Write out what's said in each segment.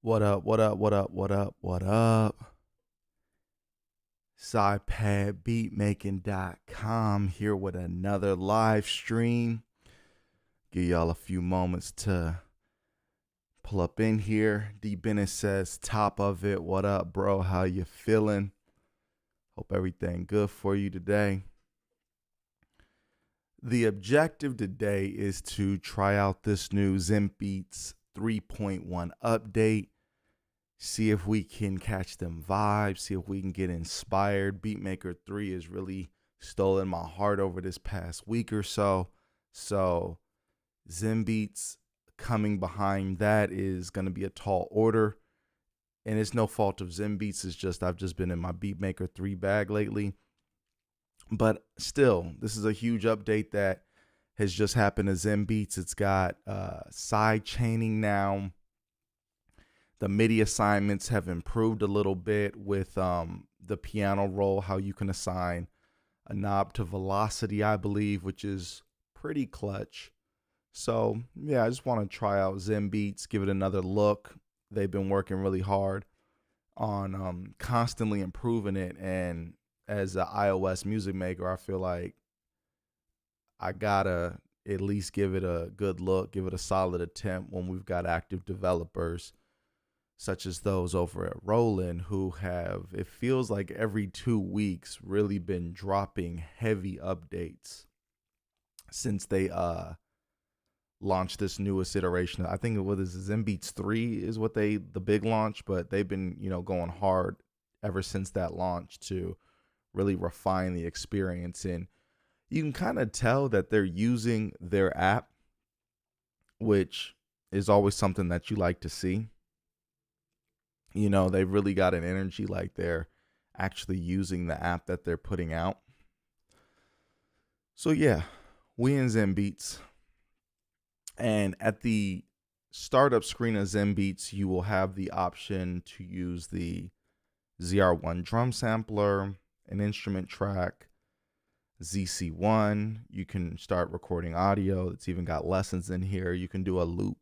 What up, what up, what up, what up, what up? SidePadBeatMaking.com here with another live stream. Give y'all a few moments to pull up in here. D. Bennett says, top of it. What up, bro? How you feeling? Hope everything good for you today. The objective today is to try out this new ZenBeats 3.1 update. See if we can catch them vibes, see if we can get inspired. Beatmaker 3 has really stolen my heart over this past week or so. So ZenBeats coming behind that is going to be a tall order. And it's no fault of ZenBeats. It's just I've just been in my Beatmaker 3 bag lately. But still, this is a huge update that has just happened to ZenBeats. It's got side chaining now. The MIDI assignments have improved a little bit with the piano roll, how you can assign a knob to velocity, I believe, which is pretty clutch. So, yeah, I just want to try out ZenBeats, give it another look. They've been working really hard on constantly improving it. And as an iOS music maker, I feel like I got to at least give it a good look, give it a solid attempt when we've got active developers such as those over at Roland, who have, it feels like every 2 weeks, really been dropping heavy updates since they launched this newest iteration. I think what is ZenBeats 3 is what the big launch, but they've been, going hard ever since that launch to really refine the experience. And you can kind of tell that they're using their app, which is always something that you like to see. They've really got an energy like they're actually using the app that they're putting out. So yeah, we in ZenBeats. And at the startup screen of ZenBeats, you will have the option to use the ZR1 drum sampler, an instrument track, ZC1. You can start recording audio. It's even got lessons in here. You can do a loop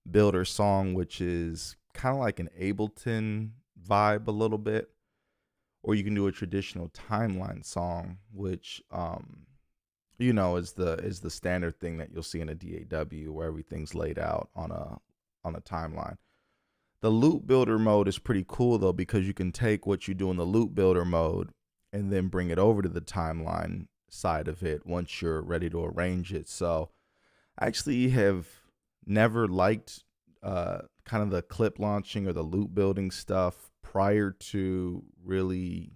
builder song, which is kind of like an Ableton vibe a little bit, or you can do a traditional timeline song, which is the standard thing that you'll see in a DAW, where everything's laid out on a timeline. The loop builder mode is pretty cool though, because you can take what you do in the loop builder mode and then bring it over to the timeline side of it once you're ready to arrange it. So I actually have never liked kind of the clip launching or the loop building stuff prior to really,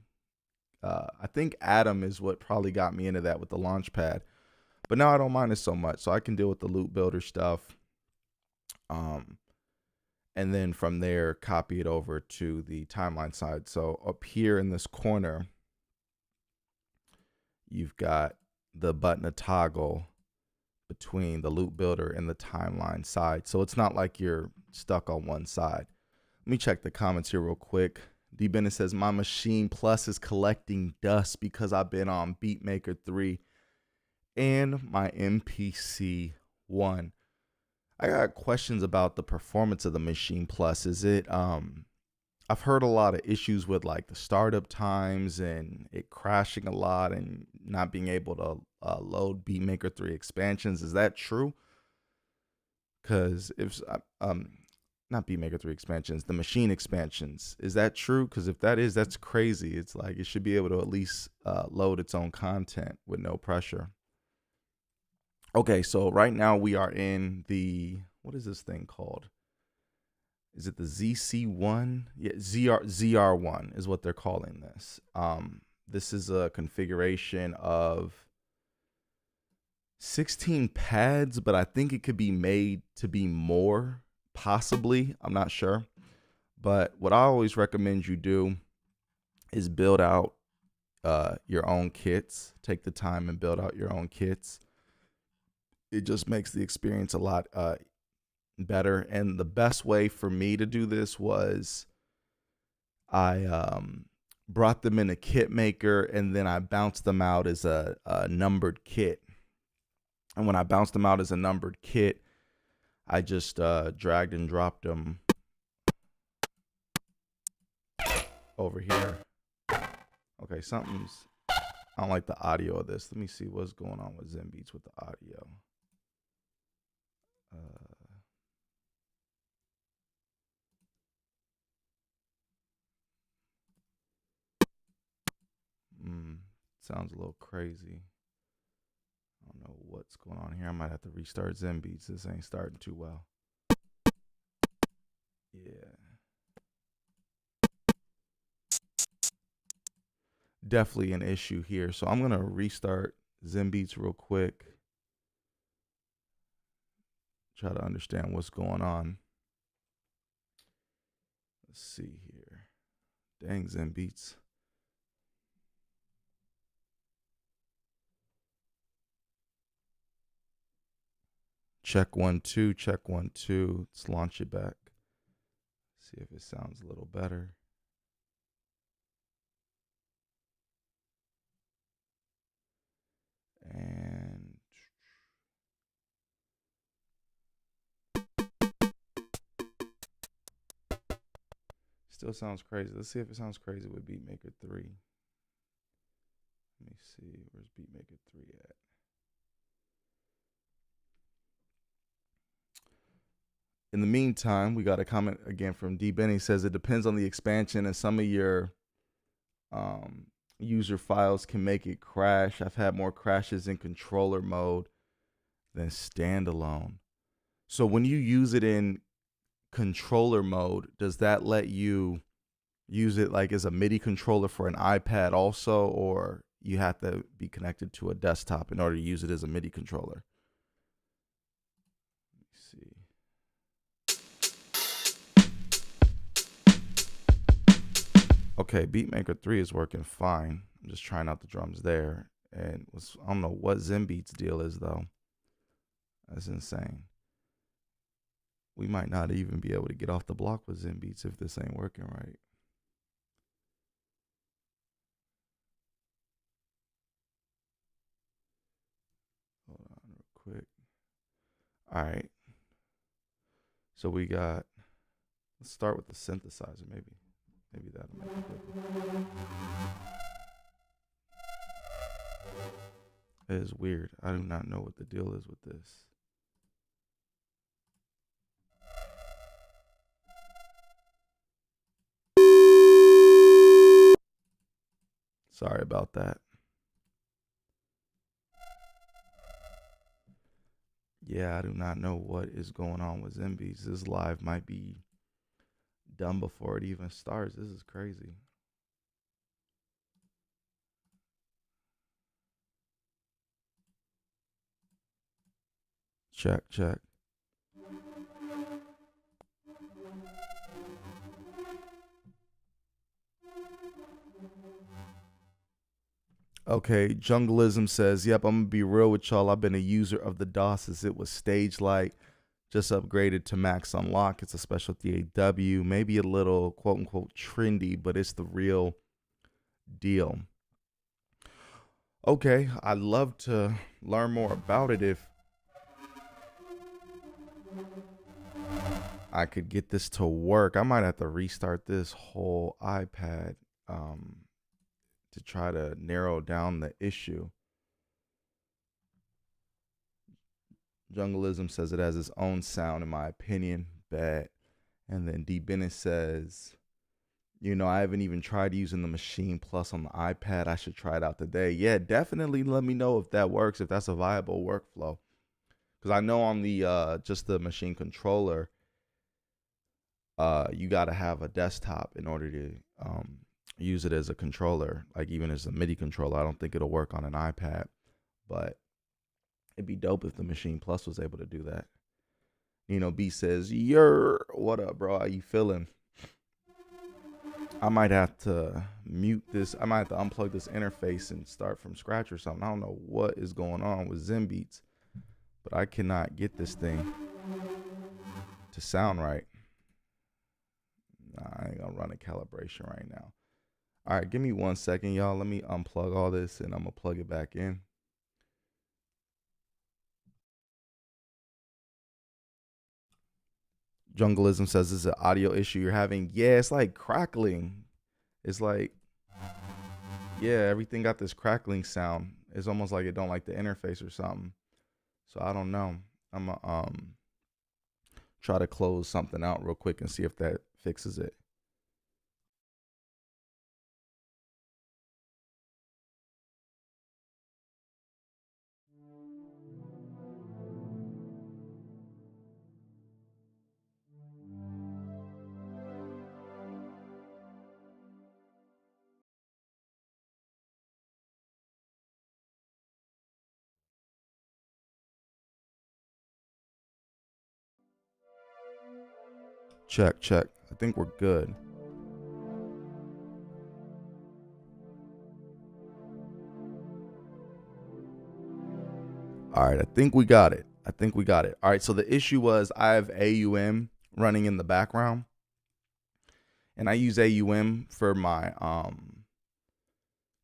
I think Atom is what probably got me into that with the Launchpad. But now I don't mind it so much. So I can deal with the loop builder stuff. And then from there, copy it over to the timeline side. So up here in this corner, you've got the button to toggle between the loop builder and the timeline side. So it's not like you're stuck on one side. Let me check the comments here real quick. D. Bennett says, my Machine Plus is collecting dust because I've been on Beatmaker 3 and my MPC 1. I got questions about the performance of the Machine Plus. Is it, I've heard a lot of issues with like the startup times and it crashing a lot and not being able to load Beatmaker 3 expansions. Is that true? Because if not Beatmaker 3 expansions, the machine expansions, is that true? Because if that is, that's crazy. It's like it should be able to at least load its own content with no pressure. Okay, so right now we are in the, what is this thing called? Is it the ZC1? Yeah, ZR1 is what they're calling this. This is a configuration of 16 pads, but I think it could be made to be more, possibly. I'm not sure. But what I always recommend you do is build out your own kits. Take the time and build out your own kits. It just makes the experience a lot better. And the best way for me to do this was I brought them in a kit maker and then I bounced them out as a numbered kit. And when I bounced them out as a numbered kit, I just dragged and dropped them over here. Okay, something's, I don't like the audio of this. Let me see what's going on with ZenBeats with the audio. Sounds a little crazy. I don't know what's going on here. I might have to restart ZenBeats. This ain't starting too well. Yeah. Definitely an issue here. So I'm going to restart ZenBeats real quick. Try to understand what's going on. Let's see here. Dang, ZenBeats. Check 1 2, check 1 2. Let's launch it back. See if it sounds a little better. And still sounds crazy. Let's see if it sounds crazy with BeatMaker 3. Let me see. Where's BeatMaker 3 at? In the meantime, we got a comment again from D. Benny. Says it depends on the expansion, and some of your user files can make it crash. I've had more crashes in controller mode than standalone. So when you use it in controller mode, does that let you use it like as a MIDI controller for an iPad also, or you have to be connected to a desktop in order to use it as a MIDI controller? Let me see. Okay, BeatMaker 3 is working fine. I'm just trying out the drums there. And I don't know what ZenBeats deal is, though. That's insane. We might not even be able to get off the block with ZenBeats if this ain't working right. Hold on real quick. All right. So we got, let's start with the synthesizer, maybe. Maybe that'll make it different. It is weird. I do not know what the deal is with this. Sorry about that. Yeah, I do not know what is going on with ZenBeats. This live might be done before it even starts. This is crazy. Check, check. Okay, Jungleism says, yep, I'm going to be real with y'all. I've been a user of the DOS since it was stage light. Just upgraded to max unlock. It's a specialty AW, maybe a little quote unquote trendy, but it's the real deal. Okay, I'd love to learn more about it if I could get this to work. I might have to restart this whole iPad to try to narrow down the issue. Jungleism says it has its own sound, in my opinion. Bet. And then D. Bennett says, you know, I haven't even tried using the Machine Plus on the iPad. I should try it out today. Yeah, definitely let me know if that works, if that's a viable workflow. Because I know on the just the Machine controller, you got to have a desktop in order to use it as a controller, like even as a MIDI controller. I don't think it'll work on an iPad, but it'd be dope if the Machine Plus was able to do that. Nino B says, what up, bro? How you feeling? I might have to mute this. I might have to unplug this interface and start from scratch or something. I don't know what is going on with ZenBeats, but I cannot get this thing to sound right. Nah, I ain't gonna run a calibration right now. All right, give me 1 second, y'all. Let me unplug all this and I'm gonna plug it back in. Jungleism says this is an audio issue you're having. Yeah, it's like crackling. It's like, yeah, everything got this crackling sound. It's almost like it don't like the interface or something. So I don't know. I'm gonna try to close something out real quick and see if that fixes it. Check, check. I think we're good. All right, I think we got it. I think we got it. All right, so the issue was I have AUM running in the background, and I use AUM for my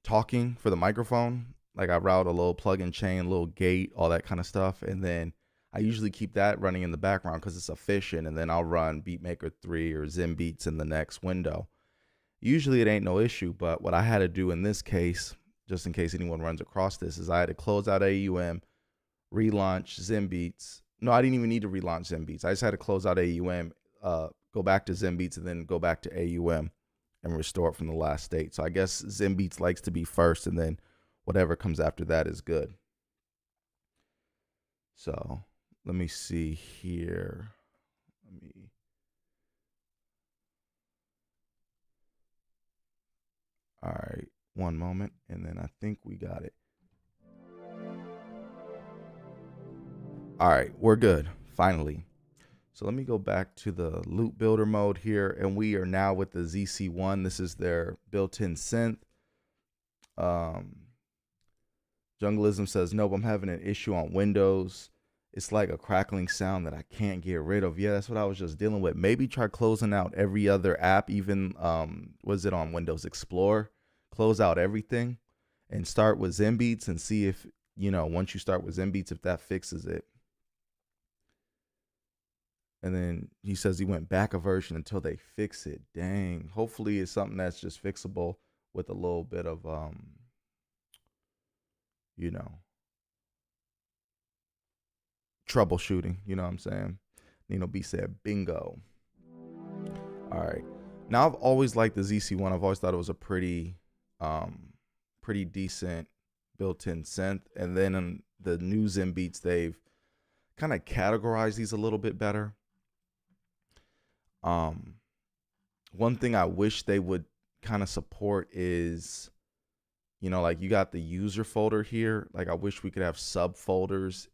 talking for the microphone. Like I route a little plug-in chain, little gate, all that kind of stuff, and then I usually keep that running in the background because it's efficient, and then I'll run BeatMaker 3 or ZenBeats in the next window. Usually it ain't no issue, but what I had to do in this case, just in case anyone runs across this, is I had to close out AUM, relaunch ZenBeats. No, I didn't even need to relaunch ZenBeats. I just had to close out AUM, go back to ZenBeats, and then go back to AUM and restore it from the last state. So I guess ZenBeats likes to be first, and then whatever comes after that is good. So let me see here. Let me. All right, one moment, and then I think we got it. All right, we're good, finally. So let me go back to the loop builder mode here, and we are now with the ZC1. This is their built-in synth. Jungleism says, nope, I'm having an issue on Windows. It's like a crackling sound that I can't get rid of. Yeah, that's what I was just dealing with. Maybe try closing out every other app, even, was it on Windows Explorer? Close out everything and start with ZenBeats and see if, once you start with ZenBeats, if that fixes it. And then he says he went back a version until they fix it. Dang. Hopefully it's something that's just fixable with a little bit of, troubleshooting. You know what I'm saying? Nino B said, bingo. All right. Now I've always liked the ZC1. I've always thought it was a pretty decent built-in synth. And then in the new ZenBeats, they've kind of categorized these a little bit better. One thing I wish they would kind of support is, like you got the user folder here. Like I wish we could have subfolders,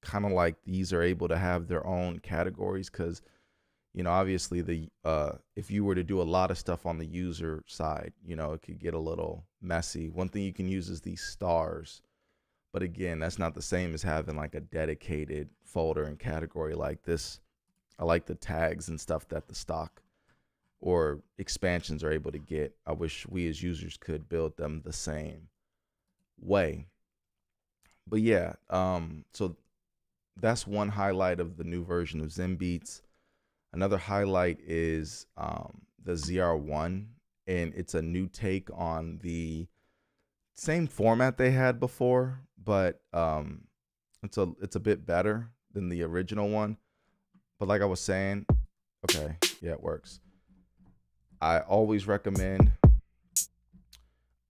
kind of like these are able to have their own categories. Cause, obviously if you were to do a lot of stuff on the user side, it could get a little messy. One thing you can use is these stars. But again, that's not the same as having like a dedicated folder and category like this. I like the tags and stuff that the stock or expansions are able to get. I wish we as users could build them the same way. But yeah, so that's one highlight of the new version of ZenBeats. Another highlight is the ZR1, and it's a new take on the same format they had before, but it's a bit better than the original one. But like I was saying, okay, yeah, it works. I always recommend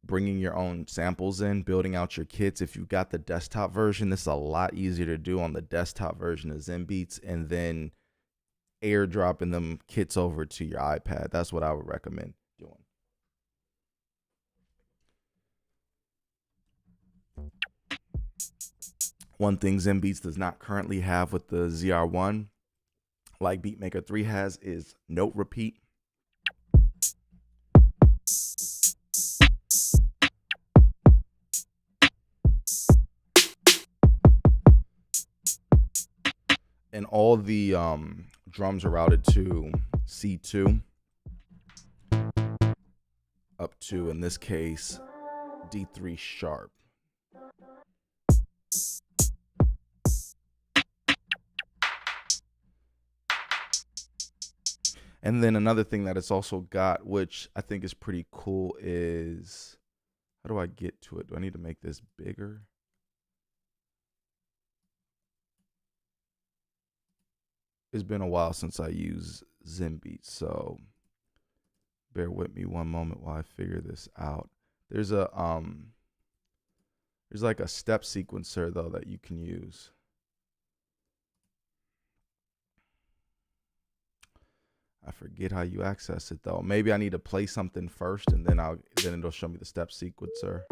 bringing your own samples in, building out your kits. If you've got the desktop version, this is a lot easier to do on the desktop version of ZenBeats, and then airdropping them kits over to your iPad. That's what I would recommend doing. One thing ZenBeats does not currently have with the ZR1, like BeatMaker 3 has, is note repeat. And all the drums are routed to C2 up to, in this case, D3 sharp. And then another thing that it's also got, which I think is pretty cool, is how do I get to it? Do I need to make this bigger? It's been a while since I used ZenBeats, so bear with me one moment while I figure this out. There's like a step sequencer though that you can use. I forget how you access it though. Maybe I need to play something first and then it'll show me the step sequencer.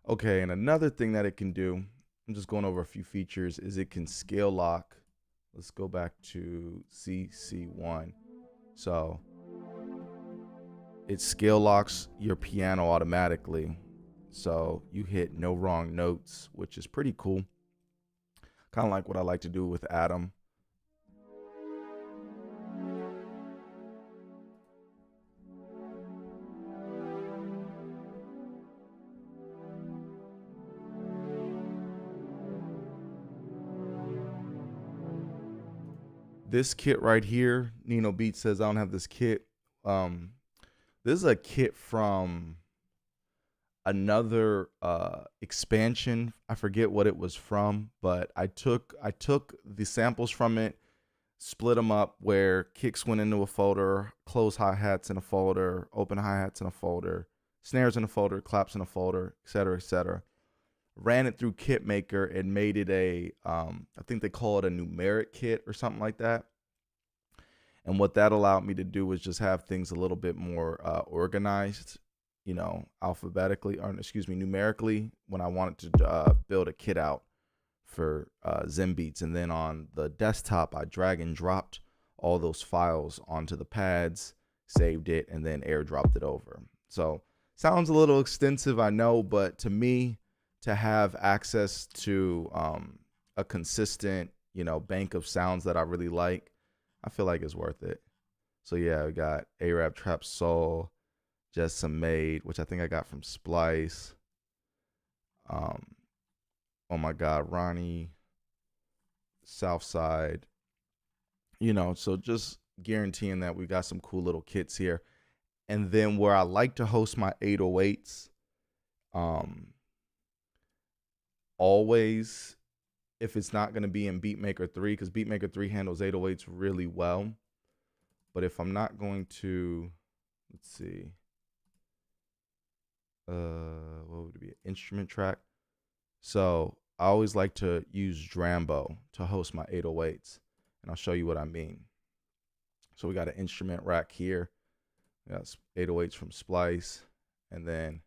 Okay, and another thing that it can do, I'm just going over a few features, is it can scale lock. Let's go back to CC1. So it scale locks your piano automatically. So you hit no wrong notes, which is pretty cool. Kind of like what I like to do with Atom. This kit right here, Nino Beat says I don't have this kit. This is a kit from another expansion. I forget what it was from, but I took the samples from it, split them up where kicks went into a folder, closed hi-hats in a folder, open hi-hats in a folder, snares in a folder, claps in a folder, etc., etc. Ran it through KitMaker and made it a, I think they call it a numeric kit or something like that. And what that allowed me to do was just have things a little bit more organized, you know, alphabetically, or excuse me, numerically, when I wanted to build a kit out for ZenBeats. And then on the desktop, I drag and dropped all those files onto the pads, saved it, and then airdropped it over. So sounds a little extensive, I know, but to me, to have access to a consistent, you know, bank of sounds that I really like, I feel like it's worth it. So yeah, we got A-Rap Trap Soul, Just Some Made, which I think I got from Splice. Oh my God, Ronnie, Southside. You know, so just guaranteeing that we got some cool little kits here. And then where I like to host my 808s, always, if it's not going to be in BeatMaker 3, because BeatMaker 3 handles 808s really well. But if I'm not going to, let's see, what would it be, an instrument track? So I always like to use Drambo to host my 808s, and I'll show you what I mean. So we got an instrument rack here. We got 808s from Splice, and then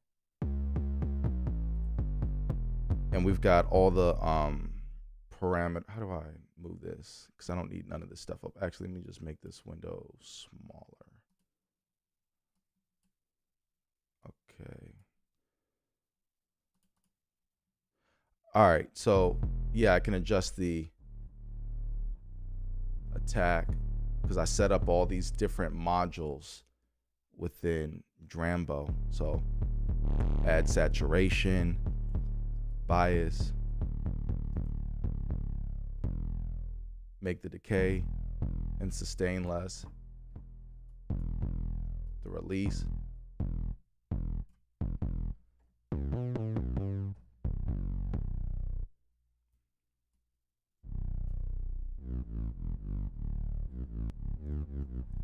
we've got all the parameter. How do I move this? Because I don't need none of this stuff up. Actually, let me just make this window smaller. Okay. All right. So yeah, I can adjust the attack because I set up all these different modules within Drambo. So add saturation, bias, make the decay and sustain less, the release,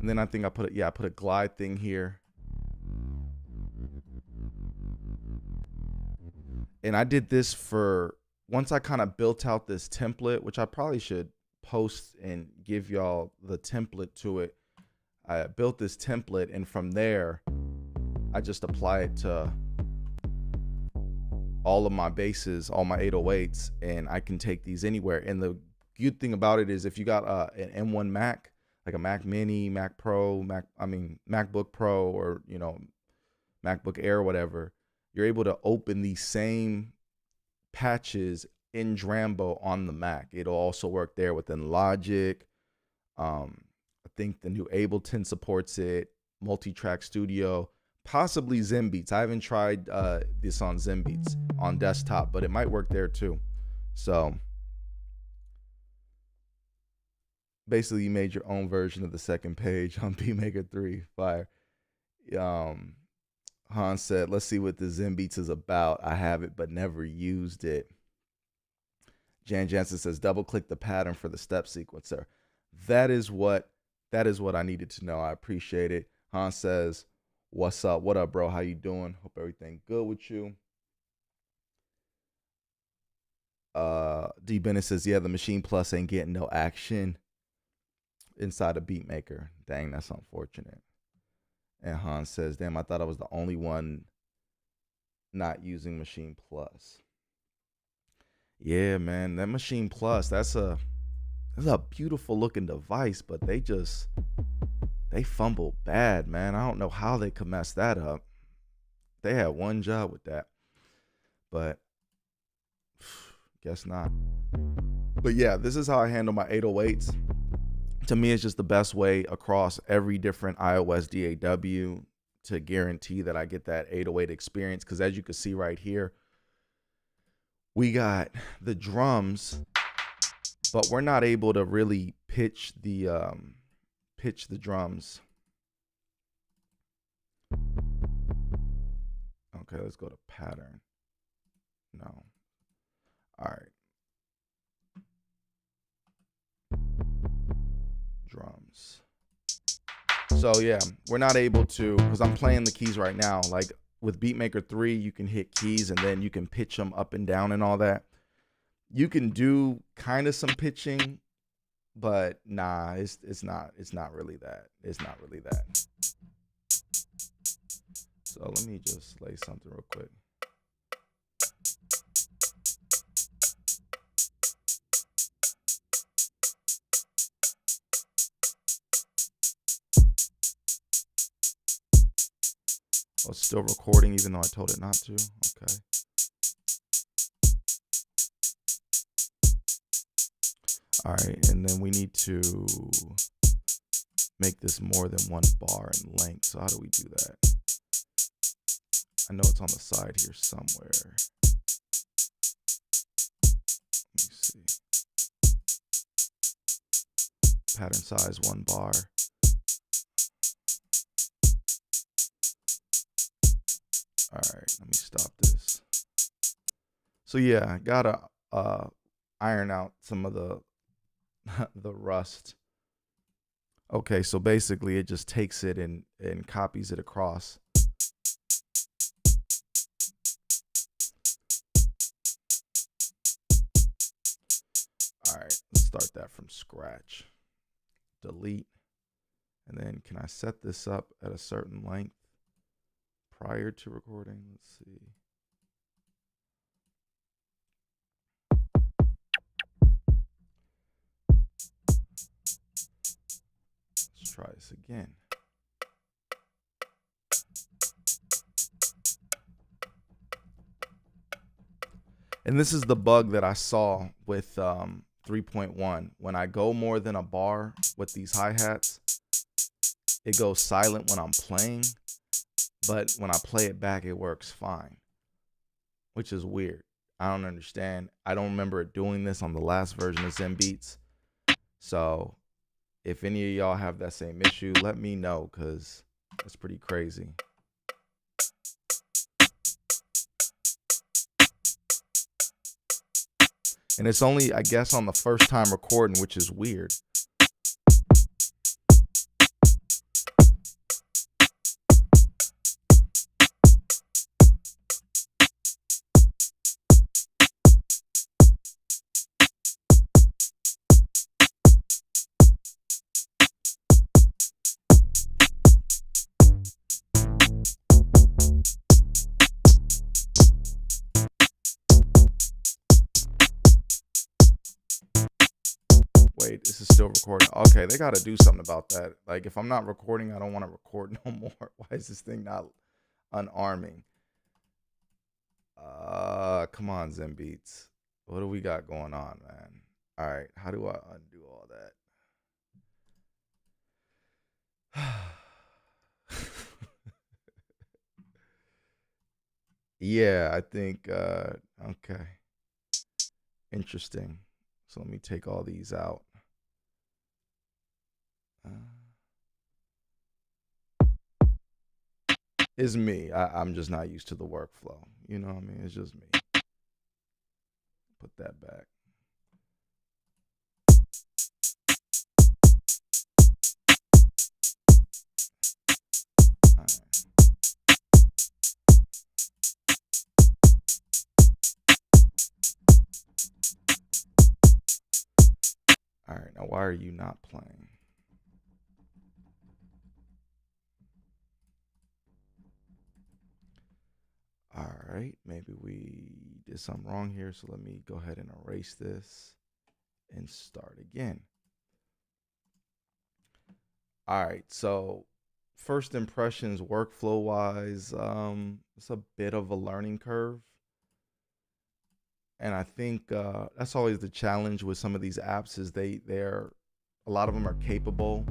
and then I think I put a glide thing here. And I did this for, once I kind of built out this template, which I probably should post and give y'all the template to it. I built this template, and from there, I just apply it to all of my basses, all my 808s, and I can take these anywhere. And the good thing about it is if you got an M1 Mac, like a Mac Mini, Mac Pro, MacBook Pro, or, you know, MacBook Air or whatever, you're able to open these same patches in Drambo on the Mac. It'll also work there within Logic. I think the new Ableton supports it, Multitrack Studio, possibly ZenBeats. I haven't tried this on ZenBeats on desktop, but it might work there too. So basically you made your own version of the second page on BeatMaker 3. Fire. Um, Hans said, let's see what the ZenBeats is about. I have it, but never used it. Jan Jansen says, double click the pattern for the step sequencer. That is what I needed to know. I appreciate it. Hans says, what's up? What up, bro? How you doing? Hope everything good with you. D Bennett says, yeah, the Machine Plus ain't getting no action inside of BeatMaker. Dang, that's unfortunate. And Hans says, damn, I thought I was the only one not using Machine Plus. Yeah, man, that Machine Plus, that's a beautiful looking device, but they fumbled bad, man. I don't know how they could mess that up. They had one job with that, but guess not. But yeah, this is how I handle my 808s. To me, it's just the best way across every different iOS DAW to guarantee that I get that 808 experience. Because as you can see right here, we got the drums, but we're not able to really pitch the drums. Okay, let's go to pattern. No. All right. Drums. So yeah, we're not able to, because I'm playing the keys right now. Like with BeatMaker 3, you can hit keys and then you can pitch them up and down and all that. You can do kind of some pitching, but nah, it's not really that. It's not really that. So let me just play something real quick. Oh, it's still recording even though I told it not to. Okay. All right, and then we need to make this more than one bar in length. So how do we do that? I know it's on the side here somewhere. Let me see. Pattern size, 1 bar. All right, let me stop this. So yeah, I gotta iron out some of the the rust. Okay, so basically it just takes it and copies it across. All right, let's start that from scratch. Delete. And then can I set this up at a certain length prior to recording? Let's see. Let's try this again. And this is the bug that I saw with 3.1. When I go more than a bar with these hi-hats, it goes silent when I'm playing, but when I play it back, it works fine, which is weird. I don't understand. I don't remember doing this on the last version of ZenBeats. So if any of y'all have that same issue, let me know, because it's pretty crazy. And it's only, I guess, on the first time recording, which is weird. Wait, this is still recording. Okay, they got to do something about that. Like, if I'm not recording, I don't want to record no more. Why is this thing not unarming? Come on, ZenBeats. What do we got going on, man? All right, how do I undo all that? Yeah, I think, okay. Interesting. So let me take all these out. Uh, it's me. I'm just not used to the workflow. You know what I mean? It's just me. Put that back. All right. All right. Now, why are you not playing? All right. Maybe we did something wrong here. So let me go ahead and erase this and start again. All right. So first impressions, workflow wise, it's a bit of a learning curve. And I think that's always the challenge with some of these apps is they're a lot of them are capable,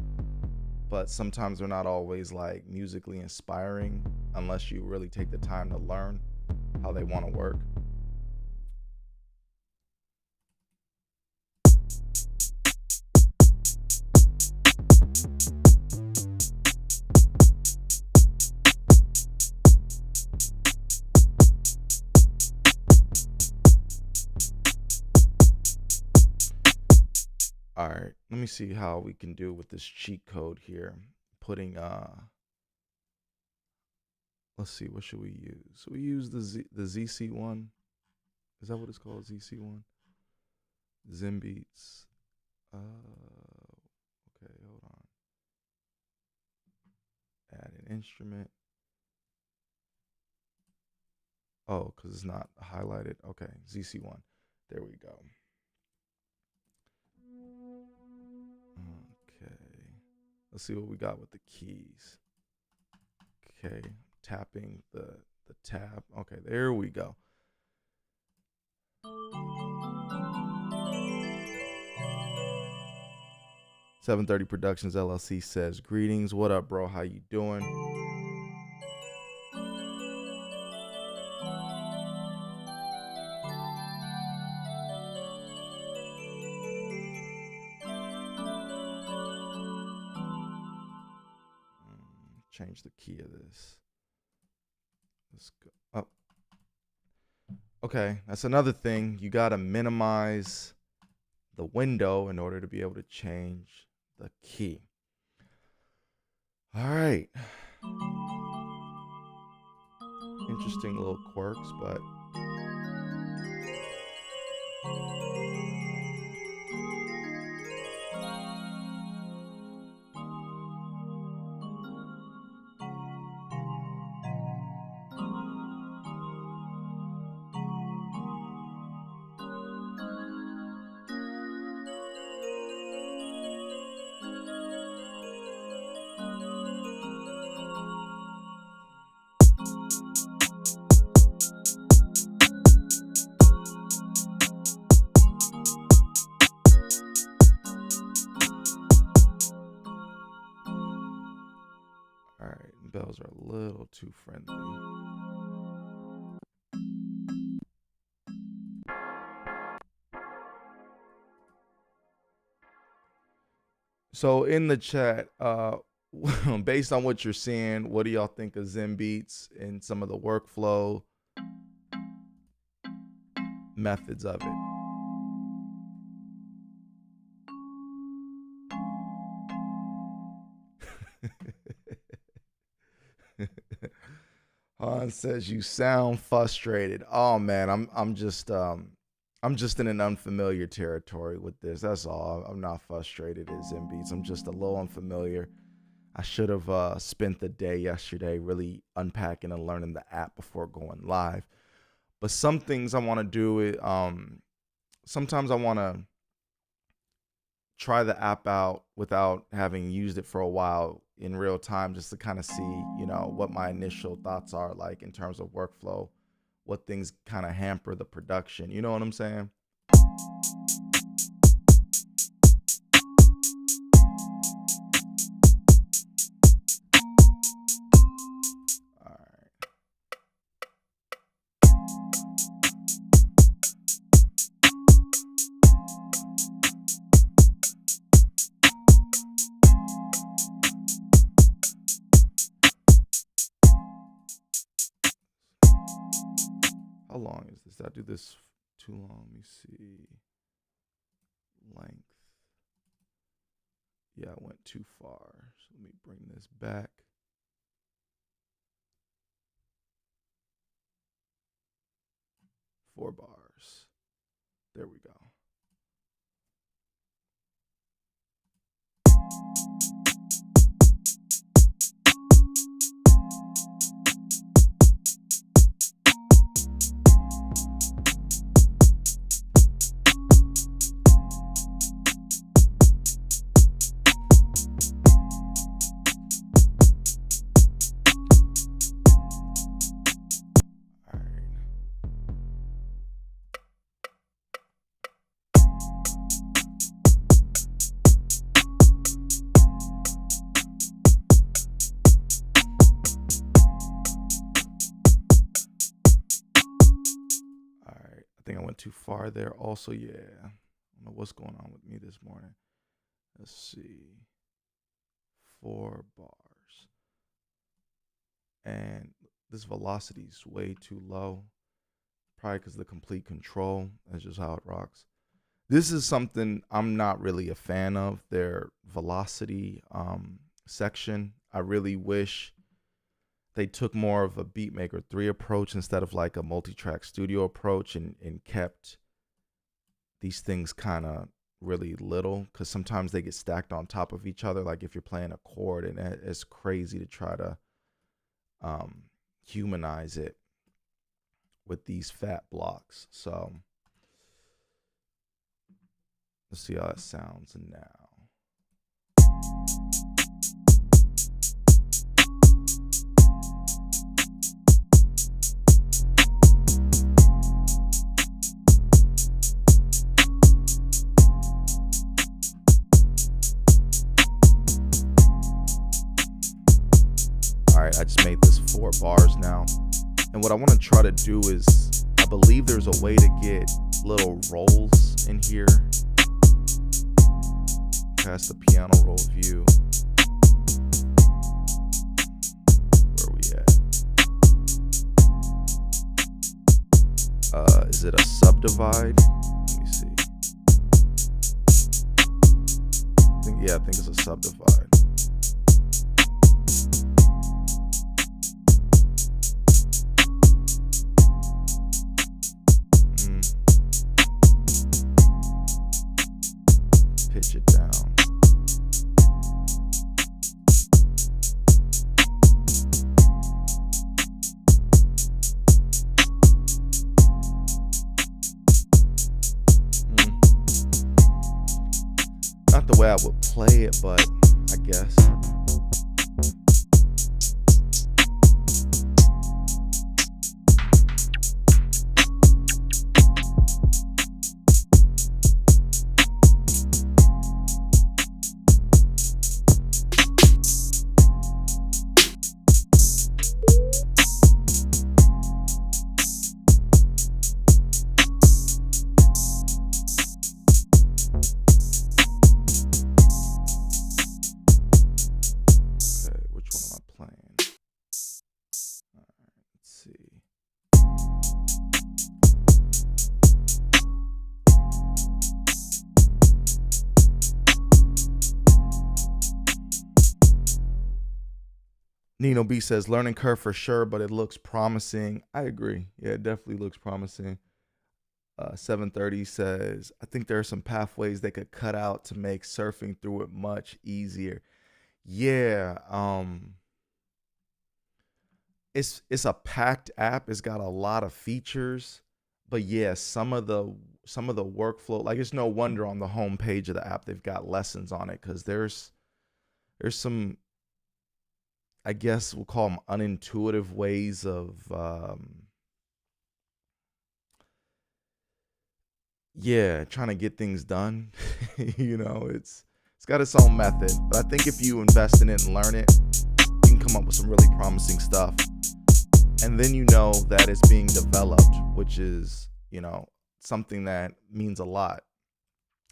but sometimes they're not always like musically inspiring unless you really take the time to learn how they want to work. All right, let me see how we can do with this cheat code here. Putting let's see, what should we use? We use the ZC one. Is that what it's called? ZC one. ZenBeats. Okay, hold on. Add an instrument. Oh, because it's not highlighted. Okay, ZC1. There we go. Okay. Let's see what we got with the keys. Okay, tapping the tab. Okay, there we go. "730 Productions LLC says, greetings. What up, bro? How you doing? Change the key of this. Let's go up. Okay, that's another thing. You got to minimize the window in order to be able to change the key. All right. Interesting little quirks, but all right, bells are a little too friendly. So in the chat, based on what you're seeing, what do y'all think of ZenBeats and some of the workflow methods of it? Han says you sound frustrated. Oh man, I'm just in an unfamiliar territory with this. That's all. I'm not frustrated at ZenBeats. I'm just a little unfamiliar. I should have spent the day yesterday really unpacking and learning the app before going live. But some things I want to do it. Sometimes I want to try the app out without having used it for a while in real time, just to kind of see, what my initial thoughts are like in terms of workflow, what things kind of hamper the production. You know what I'm saying? All right. How long is this? Did I do this too long? Let me see. Length. Yeah, I went too far. So let me bring this back. Four bars. There we go. I think I went too far there. Also, yeah, I don't know what's going on with me this morning. Let's see. 4 bars. And this velocity is way too low. Probably because of the complete control. That's just how it rocks. This is something I'm not really a fan of, their velocity section. I really wish they took more of a BeatMaker 3 approach instead of like a multi-track studio approach and kept these things kind of really little, because sometimes they get stacked on top of each other. Like if you're playing a chord, and it's crazy to try to humanize it with these fat blocks. So let's see how it sounds now. All right, I just made this 4 bars now. And what I want to try to do is, I believe there's a way to get little rolls in here. Past the piano roll view. Where are we at? Is it a subdivide? Let me see. I think it's a subdivide. Pitch it down. Not the way I would play it, but I guess. Nino B says, learning curve for sure, but it looks promising. I agree. Yeah, it definitely looks promising. 730 says, I think there are some pathways they could cut out to make surfing through it much easier. Yeah. It's a packed app. It's got a lot of features. But yeah, some of the workflow, like it's no wonder on the home page of the app they've got lessons on it, because there's some, I guess we'll call them unintuitive ways of trying to get things done. You know, it's got its own method. But I think if you invest in it and learn it, you can come up with some really promising stuff. And then you know that it's being developed, which is, you know, something that means a lot.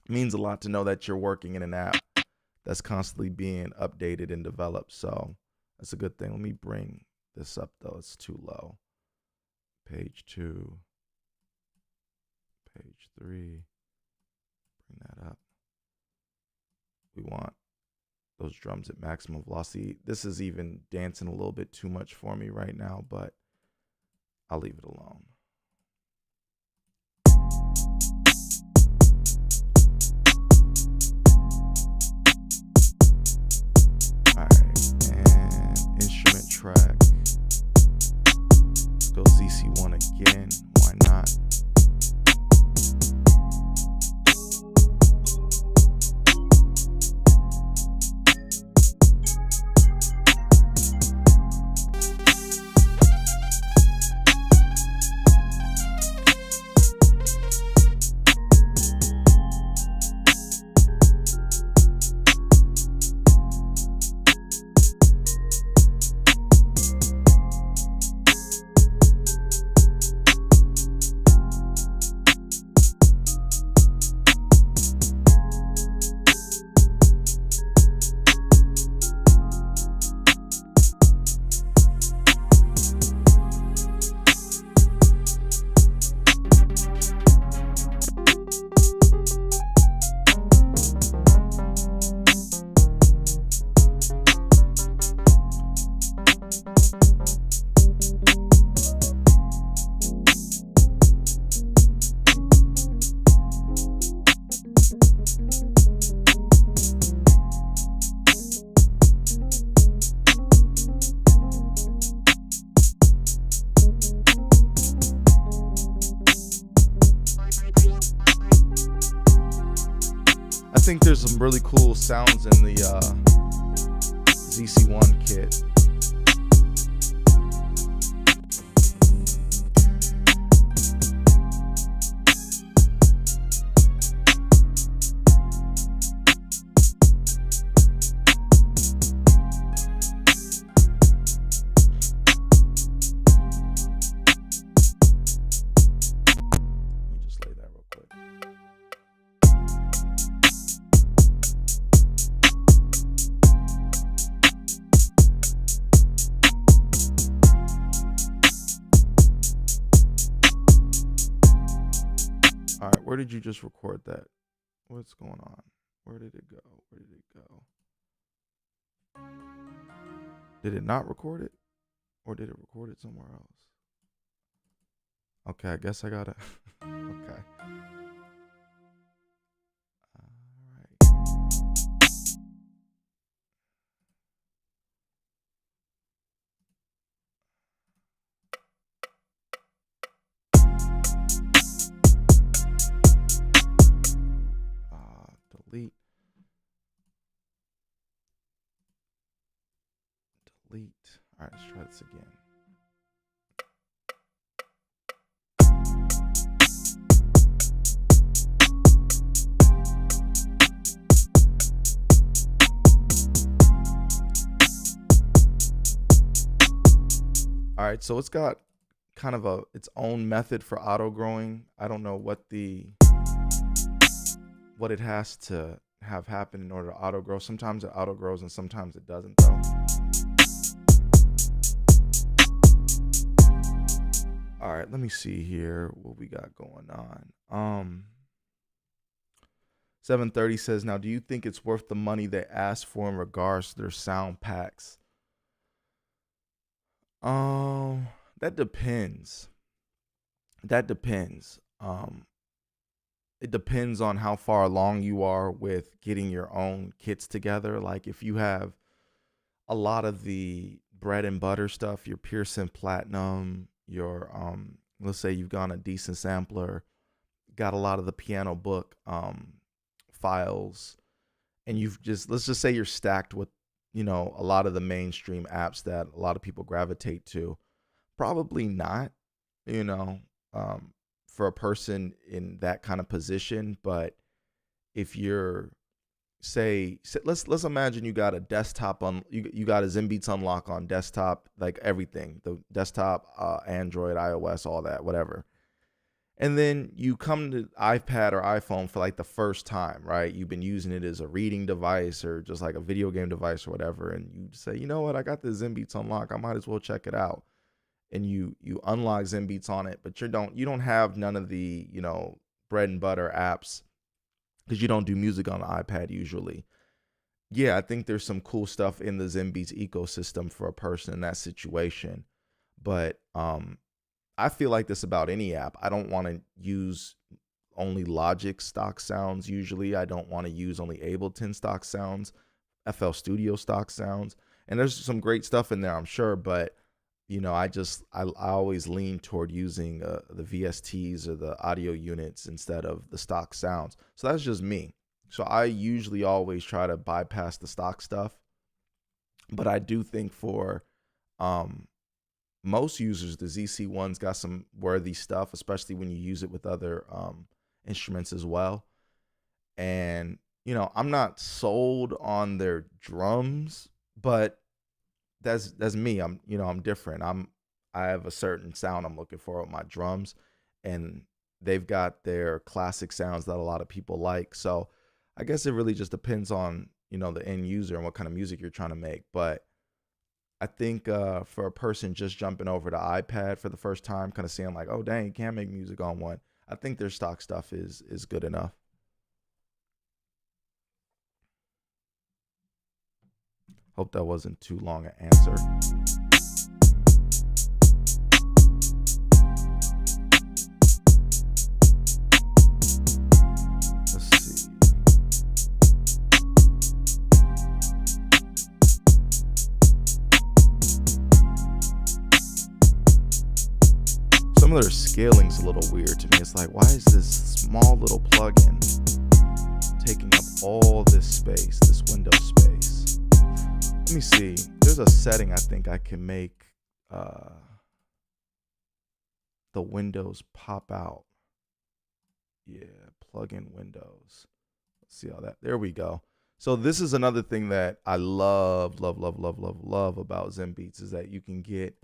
It means a lot to know that you're working in an app that's constantly being updated and developed. So that's a good thing. Let me bring this up though. It's too low. Page 2. page 3. Bring that up. We want those drums at maximum velocity. This is even dancing a little bit too much for me right now, but I'll leave it alone. Alright, and instrument track. Let's go ZC1 again. Why not? I think there's some really cool sounds in the ZC1 kit. All right, where did you just record that? What's going on? Where did it go? Where did it go? Did it not record it? Or did it record it somewhere else? Okay, I guess I gotta. Okay. Delete. All right, let's try this again. All right, so it's got kind of its own method for auto growing. I don't know what it has to have happen in order to auto grow. Sometimes it auto grows and sometimes it doesn't though. All right, let me see here what we got going on. 730 says, now, do you think it's worth the money they asked for in regards to their sound packs? That depends. It depends on how far along you are with getting your own kits together. Like if you have a lot of the bread and butter stuff, your Pearson Platinum, your let's say you've gone a decent sampler, got a lot of the piano book files, and let's just say you're stacked with, you know, a lot of the mainstream apps that a lot of people gravitate to. Probably not, you know, for a person in that kind of position. But if you're, let's imagine you got a desktop you got a ZenBeats unlock on desktop, like everything, the desktop, Android, iOS, all that, whatever. And then you come to iPad or iPhone for like the first time, right? You've been using it as a reading device or just like a video game device or whatever. And you say, you know what? I got the ZenBeats unlock. I might as well check it out. And you unlock ZenBeats on it, but you don't have none of the, you know, bread and butter apps because you don't do music on the iPad usually. Yeah, I think there's some cool stuff in the ZenBeats ecosystem for a person in that situation. But I feel like this about any app. I don't want to use only Logic stock sounds usually. I don't want to use only Ableton stock sounds, FL Studio stock sounds. And there's some great stuff in there, I'm sure, but I always lean toward using the VSTs or the audio units instead of the stock sounds. So that's just me. So I usually always try to bypass the stock stuff. But I do think for most users, the ZC1's got some worthy stuff, especially when you use it with other instruments as well. And, I'm not sold on their drums, but that's me. I'm different. I have a certain sound I'm looking for with my drums, and they've got their classic sounds that a lot of people like. So I guess it really just depends on, the end user and what kind of music you're trying to make. But I think for a person just jumping over to iPad for the first time, kind of seeing like, oh, dang, you can't make music on one. I think their stock stuff is good enough. Hope that wasn't too long an answer. Let's see. Some of their scaling's a little weird to me. It's like, why is this small little plugin taking up all this space, this window space? Let me see. There's a setting I think I can make the windows pop out. Yeah, plugin windows. Let's see how that. There we go. So this is another thing that I love about ZenBeats is that you can get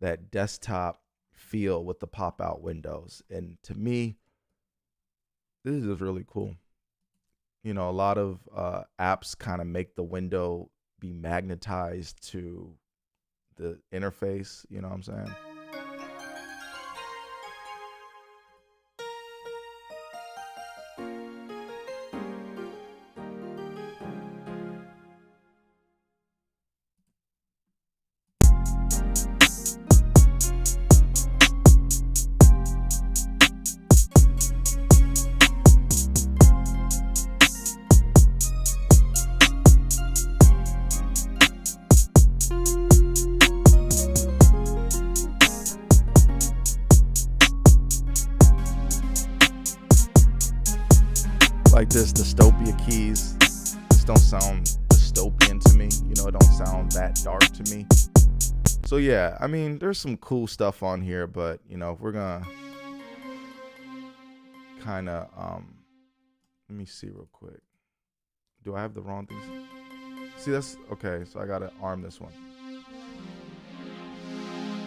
that desktop feel with the pop out windows. And to me, this is really cool. A lot of apps kind of make the window be magnetized to the interface, you know what I'm saying? Like this dystopia keys just don't sound dystopian to me. It don't sound that dark to me. So yeah, I mean, there's some cool stuff on here, but if we're gonna kind of let me see real quick. Do I have the wrong things? See, that's okay. So I gotta arm this one.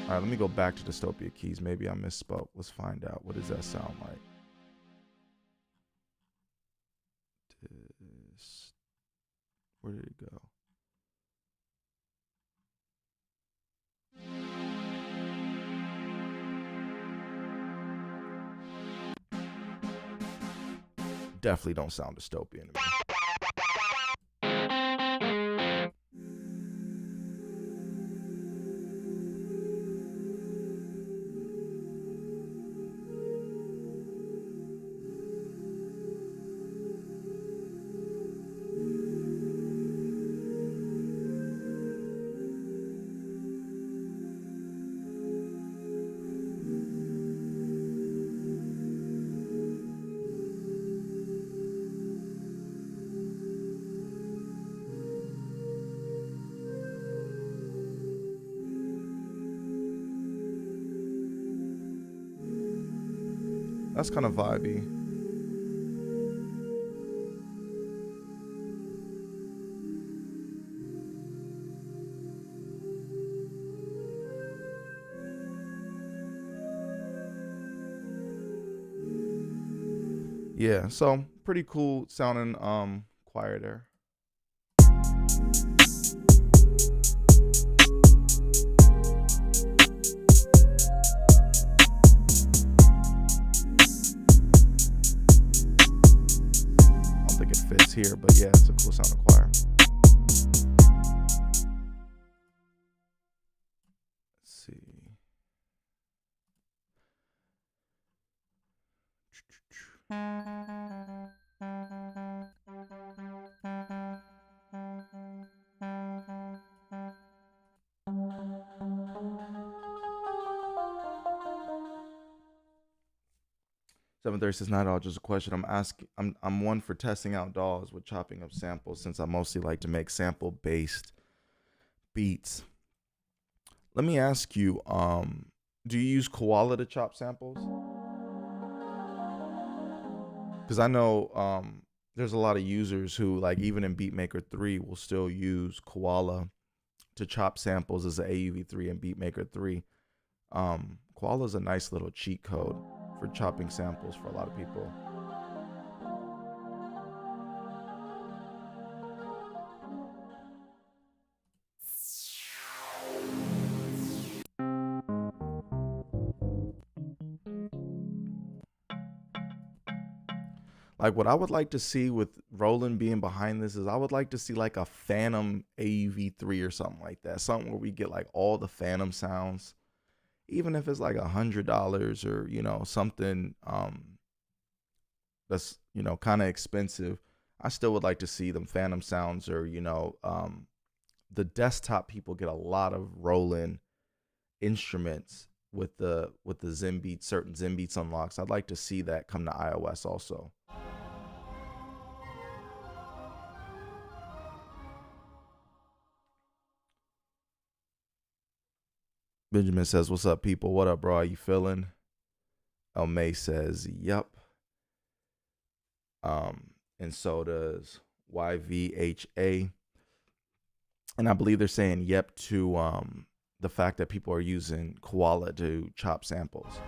All right, let me go back to dystopia keys. Maybe I misspoke. Let's find out. What does that sound like? Where did it go? Definitely don't sound dystopian to me. That's kind of vibey. Yeah, so pretty cool sounding choir there. here, but yeah, it's a cool sound to acquire. Let's see. 730 says not at all, just a question. I'm one for testing out DAWs with chopping up samples since I mostly like to make sample based beats. Let me ask you, do you use Koala to chop samples? Because I know there's a lot of users who, like, even in BeatMaker 3 will still use Koala to chop samples as an AUV3 and BeatMaker 3. Koala is a nice little cheat code for chopping samples for a lot of people. Like, what I would like to see with Roland being behind this is I would like to see like a Phantom AUV3 or something like that. Something where we get like all the Phantom sounds, even if it's like $100 or, you know, something that's, you know, kind of expensive. I still would like to see them Phantom sounds, or, you know, the desktop people get a lot of Roland instruments with the ZenBeats, certain ZenBeats unlocks. I'd like to see that come to iOS also. Benjamin says, "What's up, people? What up, bro? How you feeling?" El May says, "Yep." And so does YVHA. And I believe they're saying yep to the fact that people are using Koala to chop samples.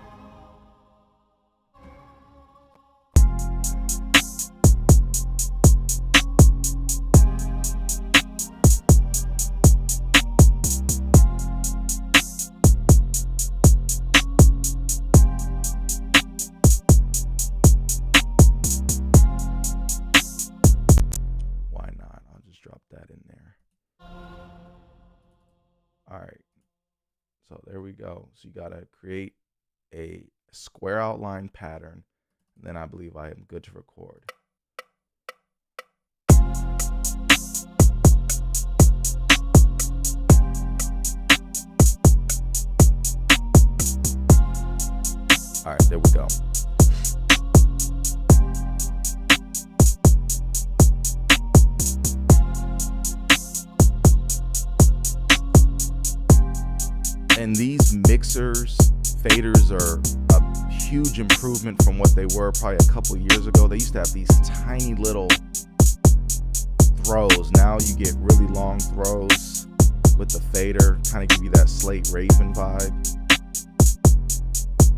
Why not? I'll just drop that in there. All right. So there we go. So you got to create a square outline pattern. And then I believe I am good to record. All right, there we go. And these mixers, faders are a huge improvement from what they were probably a couple years ago. They used to have these tiny little throws. Now you get really long throws with the fader, kind of give you that Slate Raven vibe.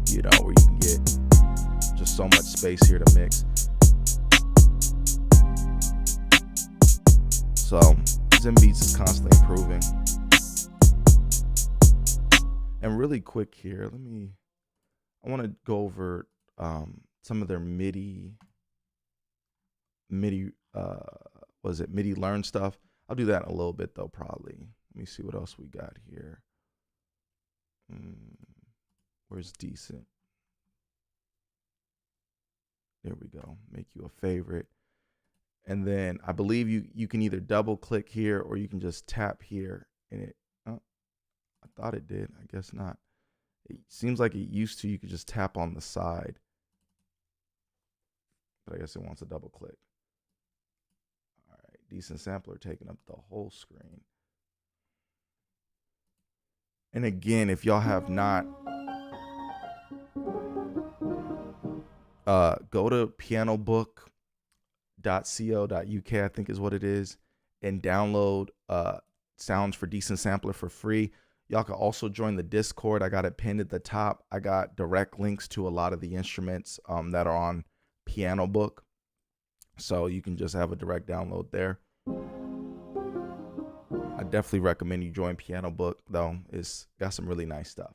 You know, where you can get just so much space here to mix. So ZenBeats is constantly improving. And really quick here, I want to go over some of their MIDI learn stuff. I'll do that in a little bit though, probably. Let me see what else we got here. Where's decent? There we go. Make you a favorite. And then I believe you can either double click here or you can just tap here and it, I thought it did. I guess not. It seems like it used to. You could just tap on the side. But I guess it wants a double click. All right. Decent sampler taking up the whole screen. And again, if y'all have not, go to pianobook.co.uk, I think is what it is, and download sounds for Decent Sampler for free. Y'all can also join the Discord. I got it pinned at the top. I got direct links to a lot of the instruments that are on Piano Book. So you can just have a direct download there. I definitely recommend you join Piano Book, though. It's got some really nice stuff.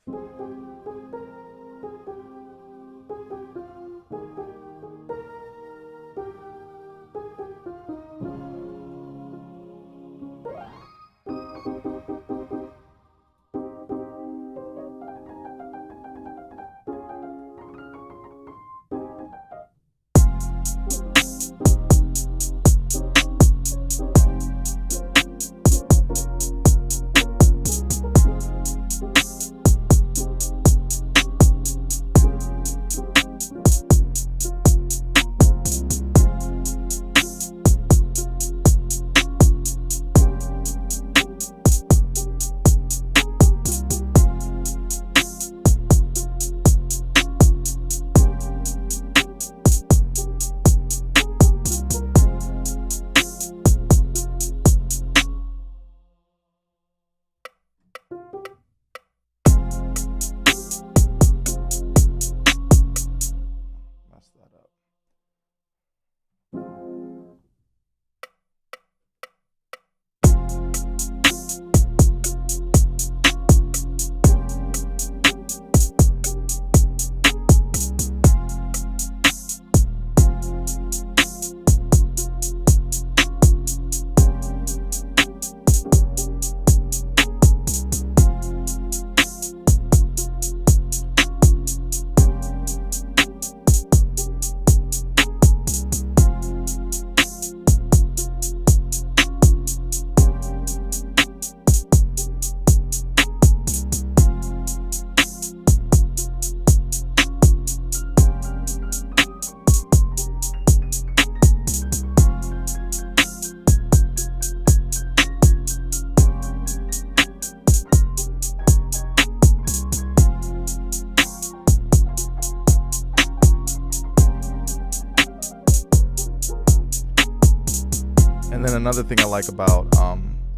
And then another thing I like about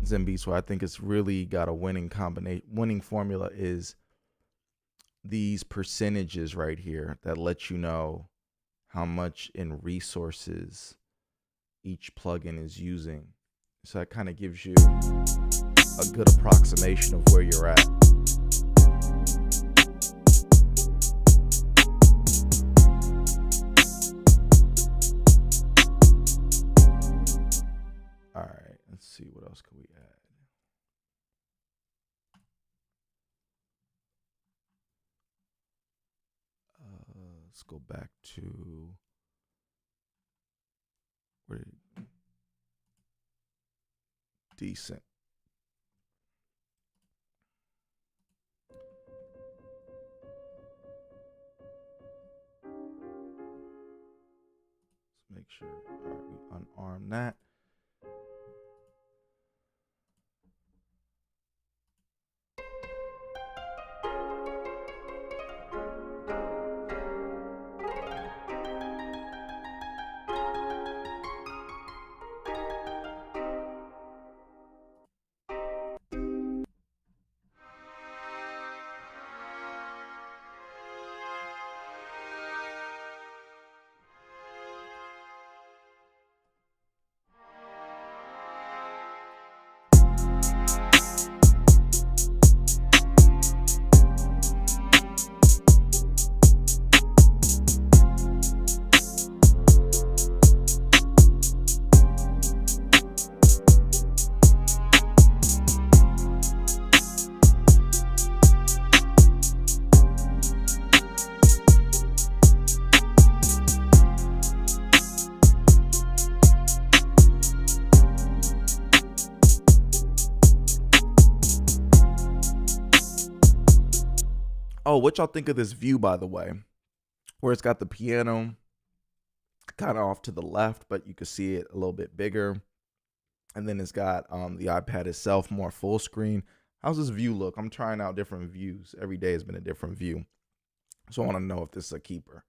ZenBeats, where I think it's really got a winning formula, is these percentages right here that let you know how much in resources each plugin is using. So that kind of gives you a good approximation of where you're at. All right, let's see, what else can we add? Let's go back to where decent. Let's make sure. All right, we unarm that. Oh, what y'all think of this view, by the way, where it's got the piano kind of off to the left, but you can see it a little bit bigger. And then it's got the iPad itself more full screen. How's this view look? I'm trying out different views. Every day has been a different view. So I want to know if this is a keeper.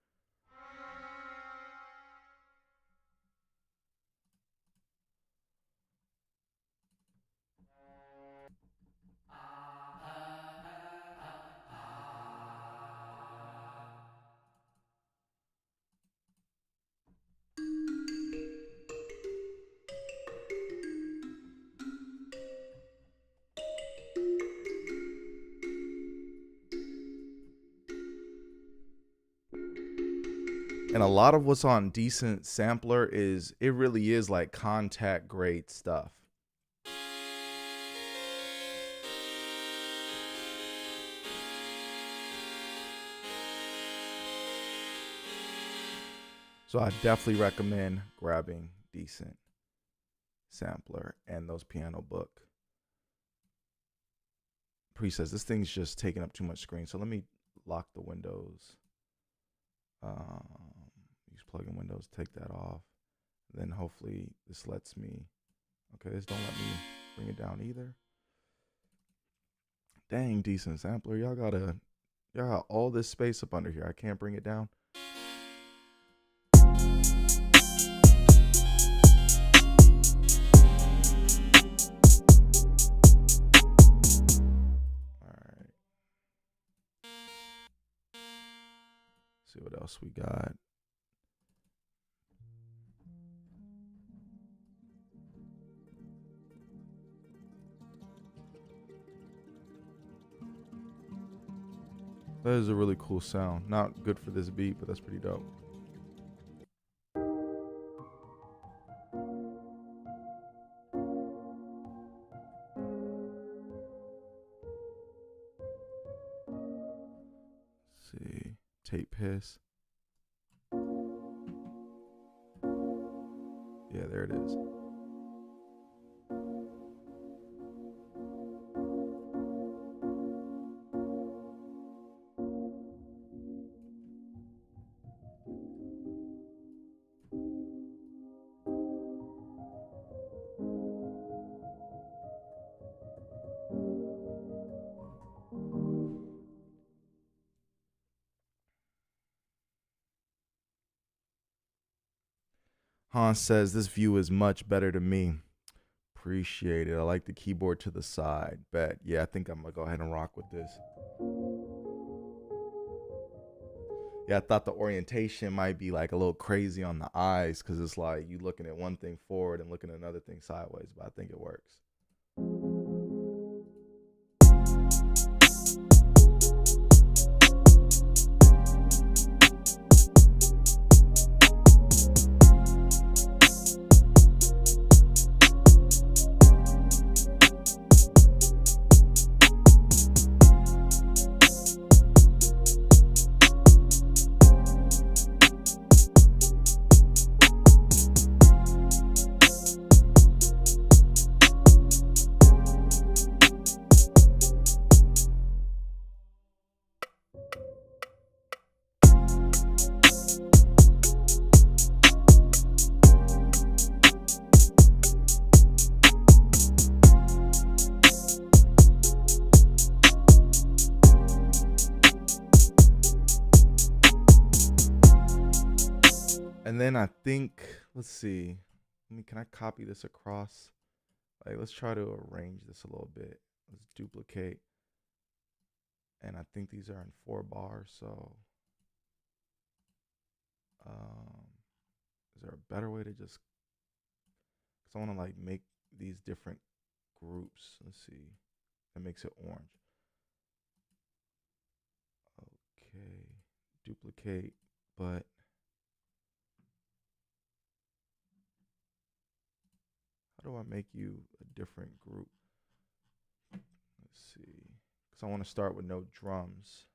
And a lot of what's on Decent Sampler is, it really is like contact grade stuff. So I definitely recommend grabbing Decent Sampler and those piano book presets. This thing's just taking up too much screen. So let me lock the windows. Use plugin windows, take that off. Then hopefully this lets me, okay, this don't let me bring it down either. Dang, Decent Sampler, y'all got all this space up under here. I can't bring it down. See what else we got. That is a really cool sound. Not good for this beat, but that's pretty dope. Let's see. Tape piss. Yeah, there it is. Hans says this view is much better to me. Appreciate it. I like the keyboard to the side. Bet. Yeah, I think I'm gonna go ahead and rock with this. Yeah, I thought the orientation might be like a little crazy on the eyes because it's like you looking at one thing forward and looking at another thing sideways, but I think it works. And then I think, let's see. Can I copy this across? Like, let's try to arrange this a little bit. Let's duplicate. And I think these are in 4 bars. So, is there a better way to just? Because I want to like make these different groups. Let's see. That makes it orange. Okay. Duplicate, but how do I make you a different group? Let's see. Because I want to start with no drums.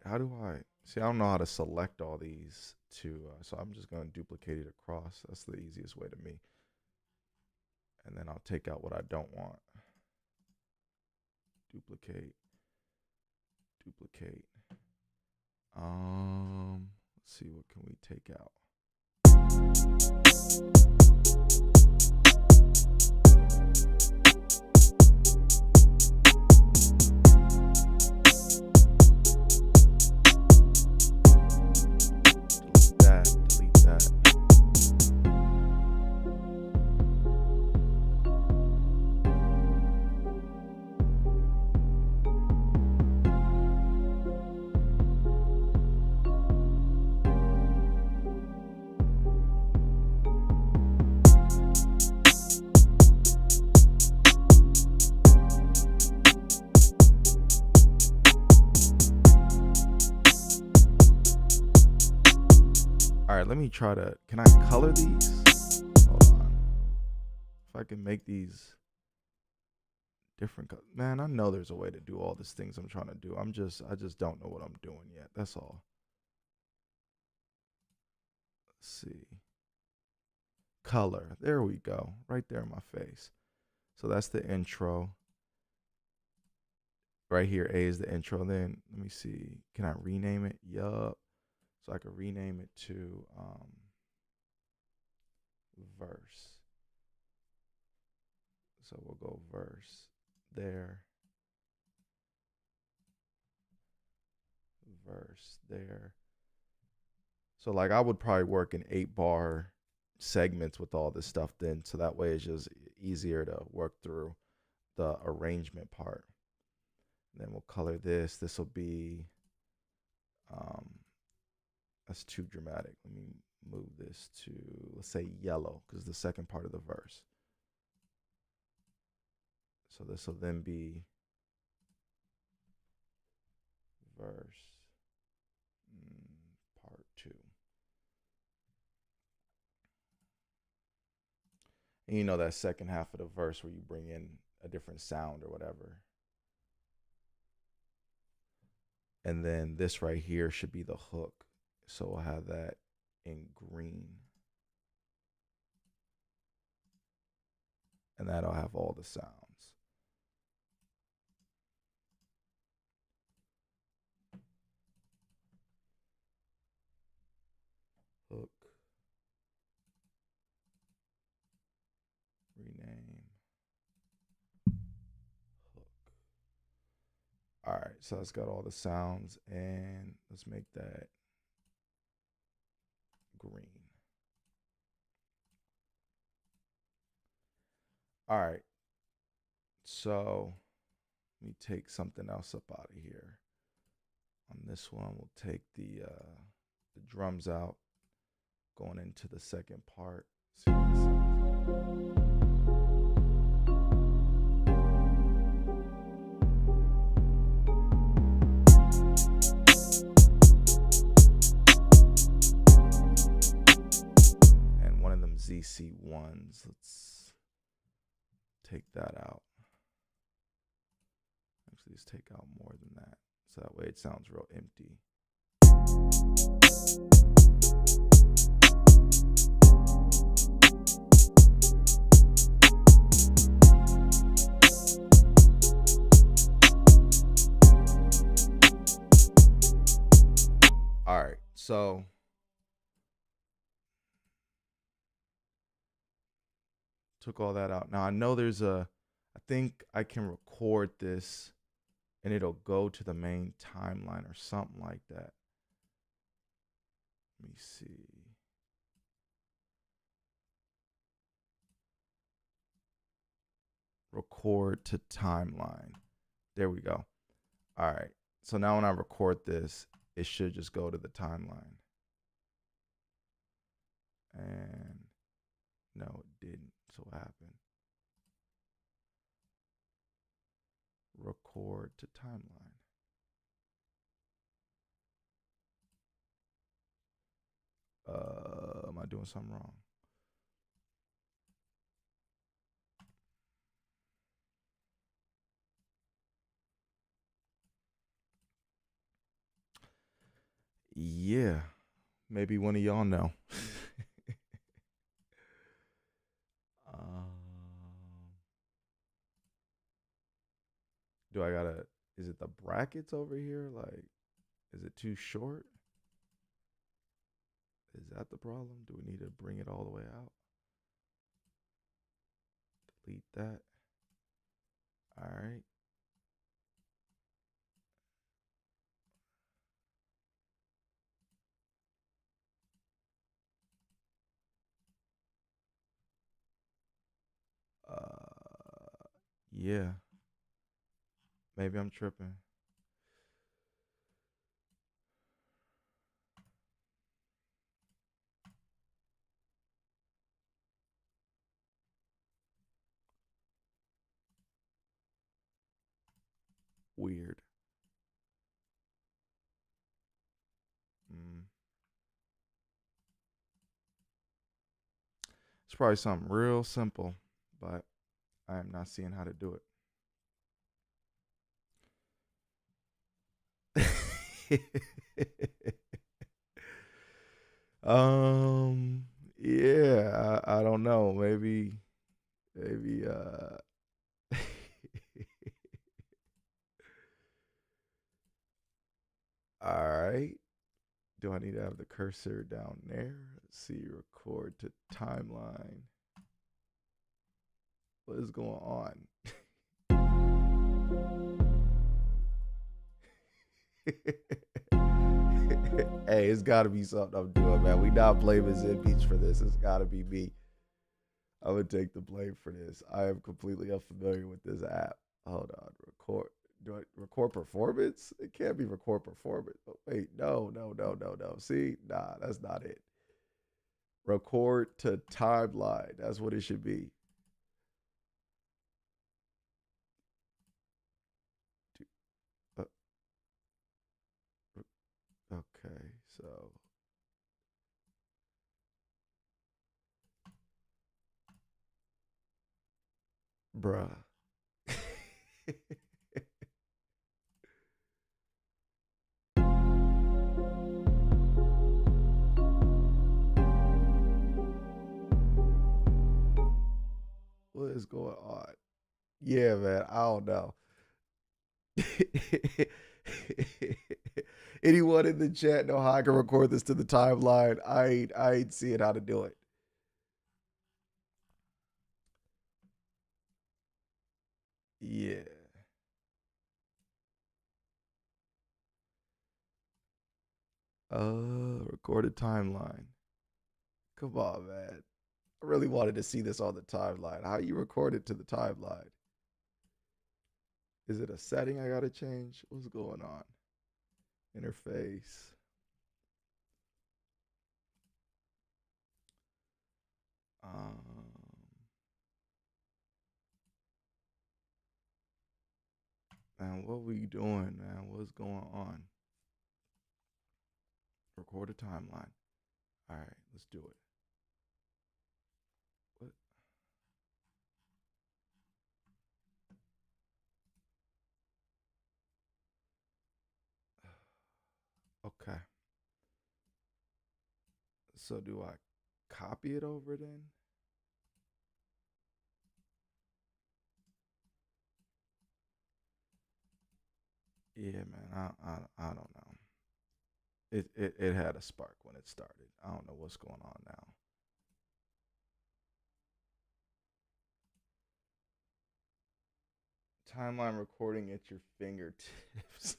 How do I see? I don't know how to select all these so I'm just going to duplicate it across. That's the easiest way to me. And then I'll take out what I don't want. Duplicate. Let's see, what can we take out? Delete that. All right, let me try to, can I color these? Hold on. If I can make these different, man, I know there's a way to do all these things I'm trying to do. I just don't know what I'm doing yet. That's all. Let's see. Color, there we go. Right there in my face. So that's the intro. Right here, A is the intro. Then let me see. Can I rename it? Yup. So I could rename it to verse. So we'll go verse there. Verse there. So like I would probably work in 8-bar segments with all this stuff then. So that way it's just easier to work through the arrangement part. And then we'll color this. This will be that's too dramatic. Let me move this to, let's say, yellow, because the second part of the verse. So this will then be verse part 2. And you know that second half of the verse where you bring in a different sound or whatever. And then this right here should be the hook. So we'll have that in green. and that'll have all the sounds. Hook. Rename. Hook. All right, so it's got all the sounds, and let's make that green. All right, so let me take something else up out of here. On this one, we'll take the drums out, going into the second part. See what it sounds. And one of them ZC1s, let's take that out. Actually, let's take out more than that, so that way it sounds real empty. All right, so took all that out. Now I know I think I can record this and it'll go to the main timeline or something like that. Let me see. Record to timeline. There we go. All right. So now when I record this, it should just go to the timeline. And no, it didn't. So what happened? Record to timeline. Am I doing something wrong? Yeah, maybe one of y'all know. Is it the brackets over here? Like, is it too short? Is that the problem? Do we need to bring it all the way out? Delete that. All right. Yeah. Maybe I'm tripping. Weird. It's probably something real simple, but I am not seeing how to do it. Yeah, I don't know. Maybe all right. Do I need to have the cursor down there? Let's see, record to timeline. What is going on? Hey, it's got to be something I'm doing, man. We not blaming ZenBeats for this. It's got to be me. I would take the blame for this. I am completely unfamiliar with this app. Hold on, record. Do I record performance? It can't be record performance. Oh, wait, no. See, nah, that's not it. Record to timeline. That's what it should be. Okay, so bruh. What is going on? Yeah, man. I don't know. Anyone in the chat know how I can record this to the timeline? I ain't seeing how to do it. Yeah. Recorded timeline. Come on, man. I really wanted to see this on the timeline. How you record it to the timeline? Is it a setting I gotta change? What's going on? Interface. Man, what we doing, man? What's going on? Record a timeline. All right, let's do it. What? Okay. So do I copy it over then? Yeah, man. I don't know. It had a spark when it started. I don't know what's going on now. Timeline recording at your fingertips.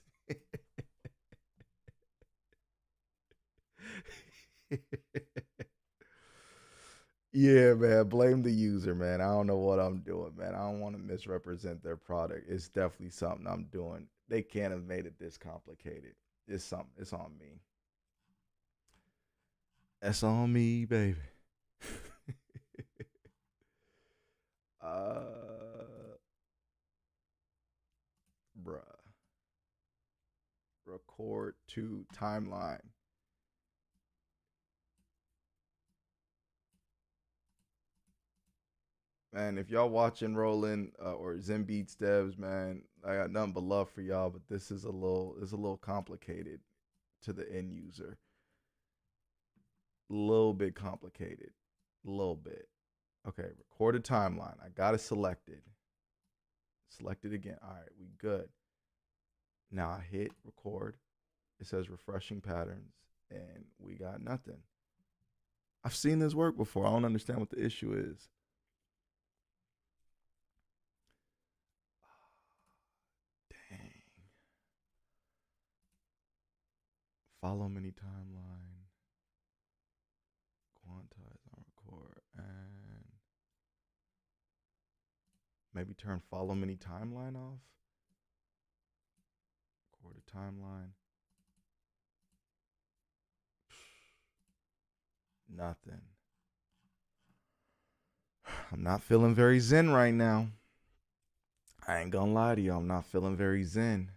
Yeah, man. Blame the user, man. I don't know what I'm doing, man. I don't want to misrepresent their product. It's definitely something I'm doing. They can't have made it this complicated. It's something. It's on me. That's on me, baby. uh, bruh. Record to timeline. Man, if y'all watching Roland or ZenBeats devs, man, I got nothing but love for y'all, but this is a little complicated to the end user. A little bit complicated. A little bit. Okay, recorded timeline. I got it selected. Select it again. All right, we good. Now I hit record. It says refreshing patterns, and we got nothing. I've seen this work before. I don't understand what the issue is. Dang. Follow mini timeline. Quantize on record. And maybe turn follow mini timeline off. Record a timeline. Nothing. I'm not feeling very zen right now. I ain't gonna lie to you. I'm not feeling very zen.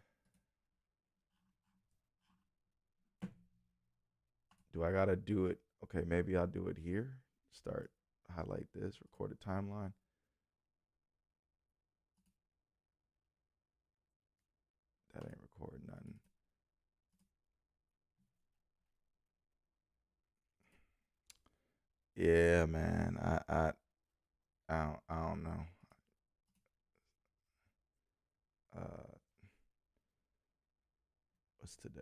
Do I gotta do it? Okay, maybe I'll do it here. Start, highlight this, record a timeline. That ain't recording nothing. Yeah, man. I don't know. Uh, what's today?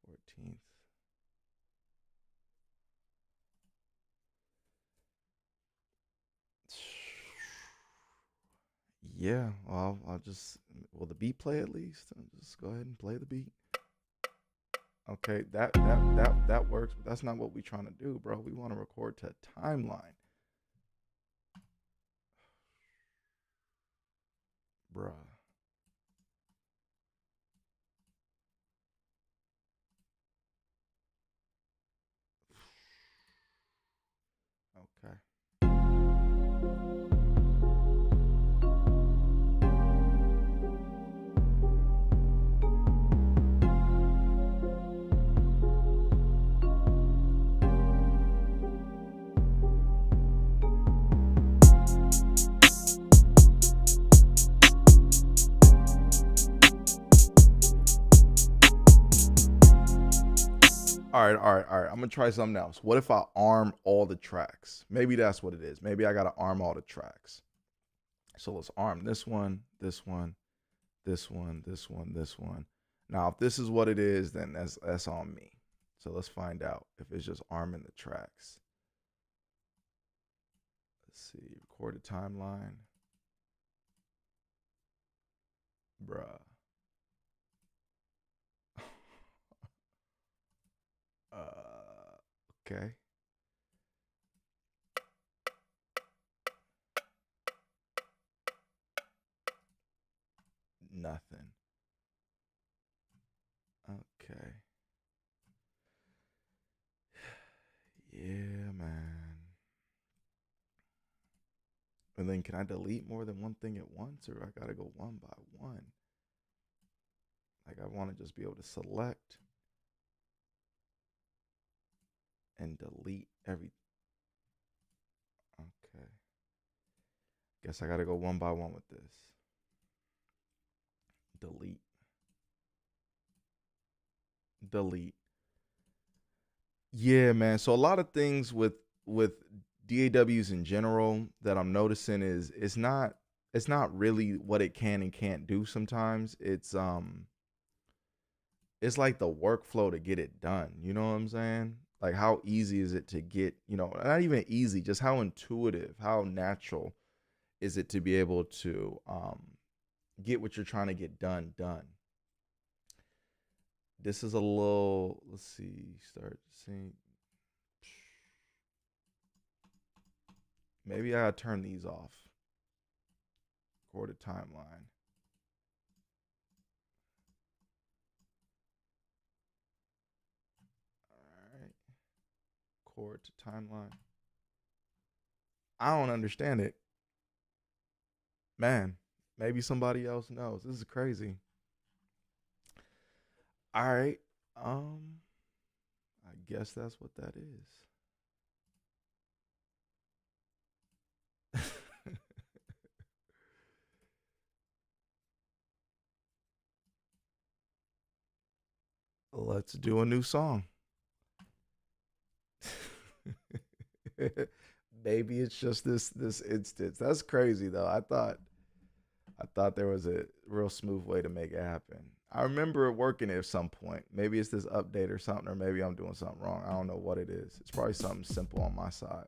14th. Yeah, well, I'll just, will the beat play at least? I'll just go ahead and play the beat. Okay, that works, but that's not what we're trying to do, bro. We want to record to timeline. Bruh. Okay. All right, all right, all right. I'm gonna try something else. What if I arm all the tracks? Maybe that's what it is. Maybe I gotta arm all the tracks. So let's arm this one, this one, this one, this one, this one. Now, if this is what it is, then that's on me. So let's find out if it's just arming the tracks. Let's see, recorded timeline. Bruh. Okay. Nothing. Okay. Yeah, man. And then can I delete more than one thing at once, or I gotta go one by one? Like I want to just be able to select and delete every. Okay. Guess I gotta go one by one with this. Delete. Delete. Yeah, man. So a lot of things with DAWs in general that I'm noticing is it's not really what it can and can't do sometimes. It's like the workflow to get it done. You know what I'm saying? Like how easy is it to get, not even easy, just how intuitive, how natural is it to be able to get what you're trying to get done. This is a little, let's see, start seeing. Maybe I gotta turn these off. Recorded timeline. All right. Chord to timeline. I don't understand it. Man, maybe somebody else knows. This is crazy. All right. Um, I guess that's what that is. Let's do a new song. Maybe it's just this instance. That's crazy though. I thought there was a real smooth way to make it happen. I remember it working at some point. Maybe it's this update or something, or maybe I'm doing something wrong. I don't know what it is. It's probably something simple on my side.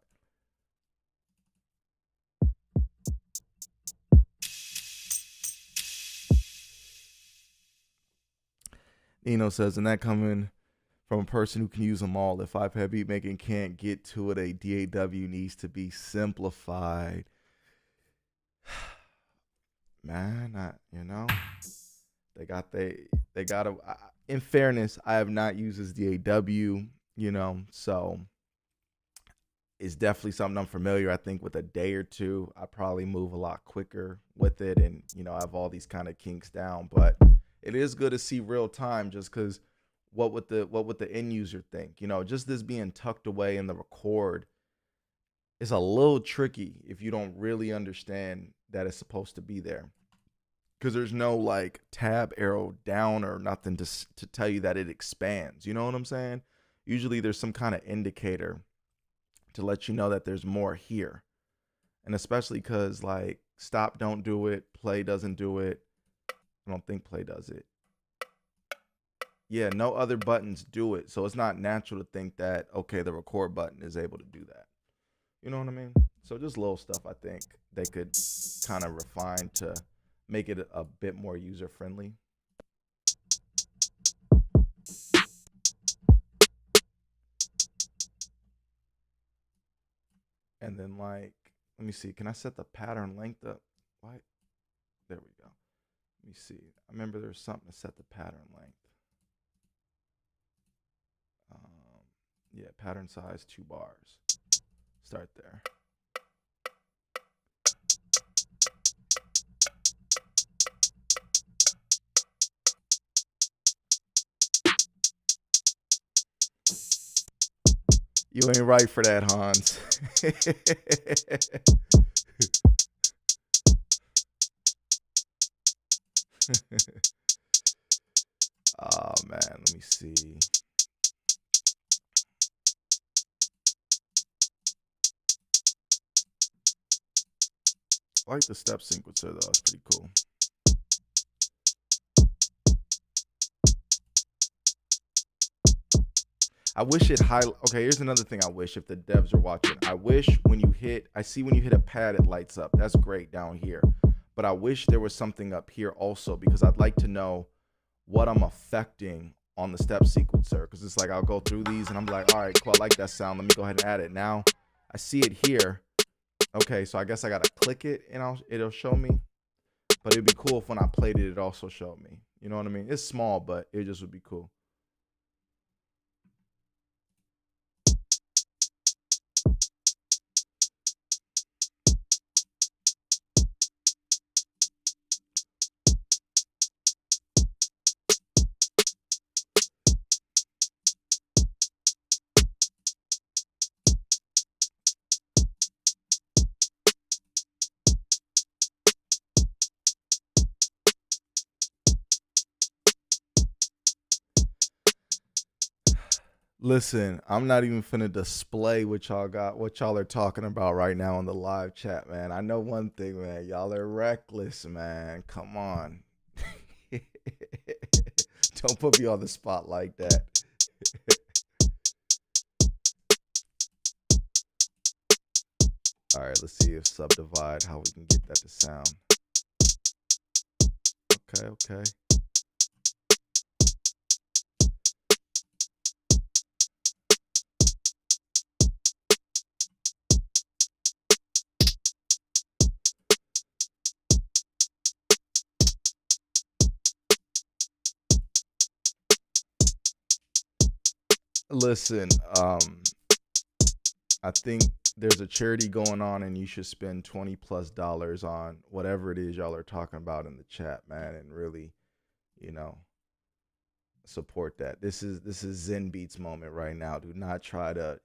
Nino says, and that coming from a person who can use them all. If iPad beatmaking can't get to it, a DAW needs to be simplified. Man, they got to. In fairness, I have not used this DAW, so it's definitely something I'm familiar. I think with a day or two, I probably move a lot quicker with it, and I have all these kind of kinks down. But it is good to see real time, just because what would the end user think? Just this being tucked away in the record is a little tricky if you don't really understand that it's supposed to be there, because there's no like tab arrow down or nothing to tell you that it expands. You know what I'm saying? Usually there's some kind of indicator to let you know that there's more here. And especially because like stop don't do it, play doesn't do it. I don't think play does it. Yeah, no other buttons do it. So it's not natural to think that, okay, the record button is able to do that. You know what I mean? So just little stuff I think they could kind of refine to make it a bit more user friendly. And then like, let me see, can I set the pattern length up? Why? There we go. Let me see. I remember there's something to set the pattern length. Yeah, pattern size 2 bars. Start there. You ain't right for that, Hans. Oh man, let me see. I like the step sequencer though. It's pretty cool. I wish it okay, here's another thing I wish if the devs are watching. I wish when you hit, I see when you hit a pad, it lights up. That's great down here. But I wish there was something up here also, because I'd like to know what I'm affecting on the step sequencer. Because it's like I'll go through these and I'm like, all right, cool, I like that sound. Let me go ahead and add it. Now I see it here. Okay, so I guess I got to click it and it'll show me. But it'd be cool if when I played it, it also showed me. You know what I mean? It's small, but it just would be cool. Listen, I'm not even finna display what y'all are talking about right now in the live chat, man. I know one thing, man. Y'all are reckless, man. Come on. Don't put me on the spot like that. All right, let's see if subdivide, how we can get that to sound. Okay, okay. Listen, I think there's a charity going on and you should spend $20+ on whatever it is y'all are talking about in the chat, man, and really, you know, support that. This is ZenBeats moment right now. Do not try to,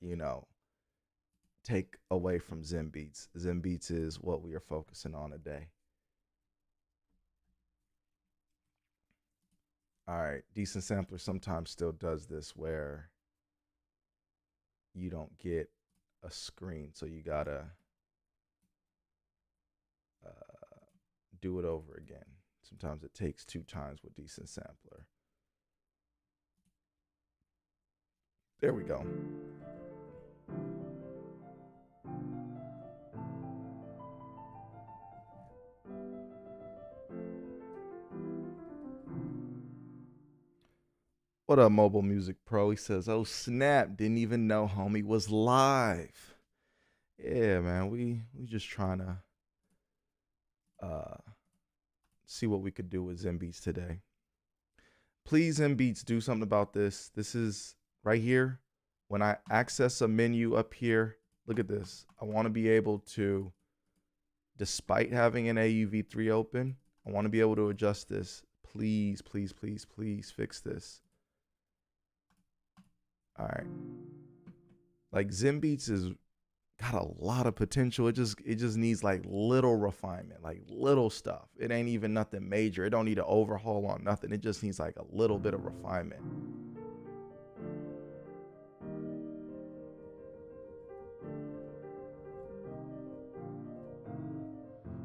take away from ZenBeats. ZenBeats is what we are focusing on today. All right, Decent Sampler sometimes still does this where you don't get a screen, so you gotta do it over again. Sometimes it takes 2 times with Decent Sampler. There we go. What up, Mobile Music Pro? He says, "Oh snap! Didn't even know homie was live." Yeah, man. We just trying to see what we could do with ZenBeats today. Please, ZenBeats, do something about this. This is right here. When I access a menu up here, look at this. I want to be able to, despite having an AUV3 open, I want to be able to adjust this. Please, please, please, please fix this. All right. Like ZenBeats is got a lot of potential. It just needs like little refinement, like little stuff. It ain't even nothing major. It don't need an overhaul on nothing. It just needs like a little bit of refinement.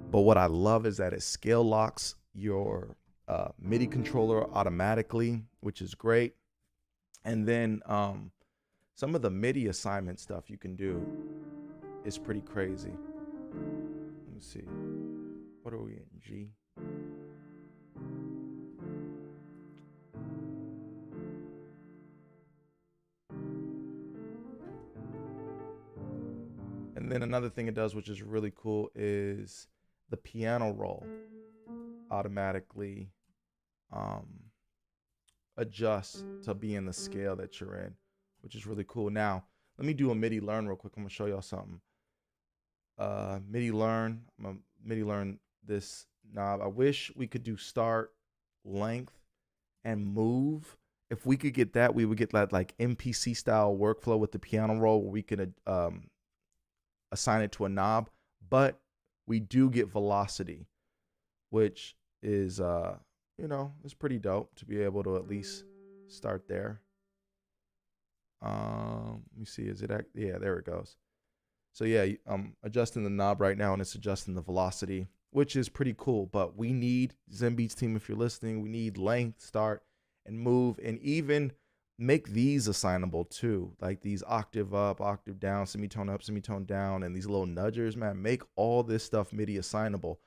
But what I love is that it scale locks your MIDI controller automatically, which is great. And then some of the MIDI assignment stuff you can do is pretty crazy. Let me see. What are we in? G? And then another thing it does, which is really cool, is the piano roll automatically adjusts to be in the scale that you're in, which is really cool. Now, let me do a MIDI learn real quick. I'm gonna show y'all something. MIDI learn. I'm gonna MIDI learn this knob. I wish we could do start, length, and move. If we could get that, we would get that like MPC style workflow with the piano roll where we could assign it to a knob. But we do get velocity, which is it's pretty dope to be able to at least start there. Let me see, is it yeah, there it goes. So yeah, I'm adjusting the knob right now, and it's adjusting the velocity, which is pretty cool. But we need, ZenBeats team, if you're listening, we need length, start, and move, and even make these assignable too, like these octave up, octave down, semitone up, semitone down, and these little nudgers. Man, make all this stuff MIDI assignable.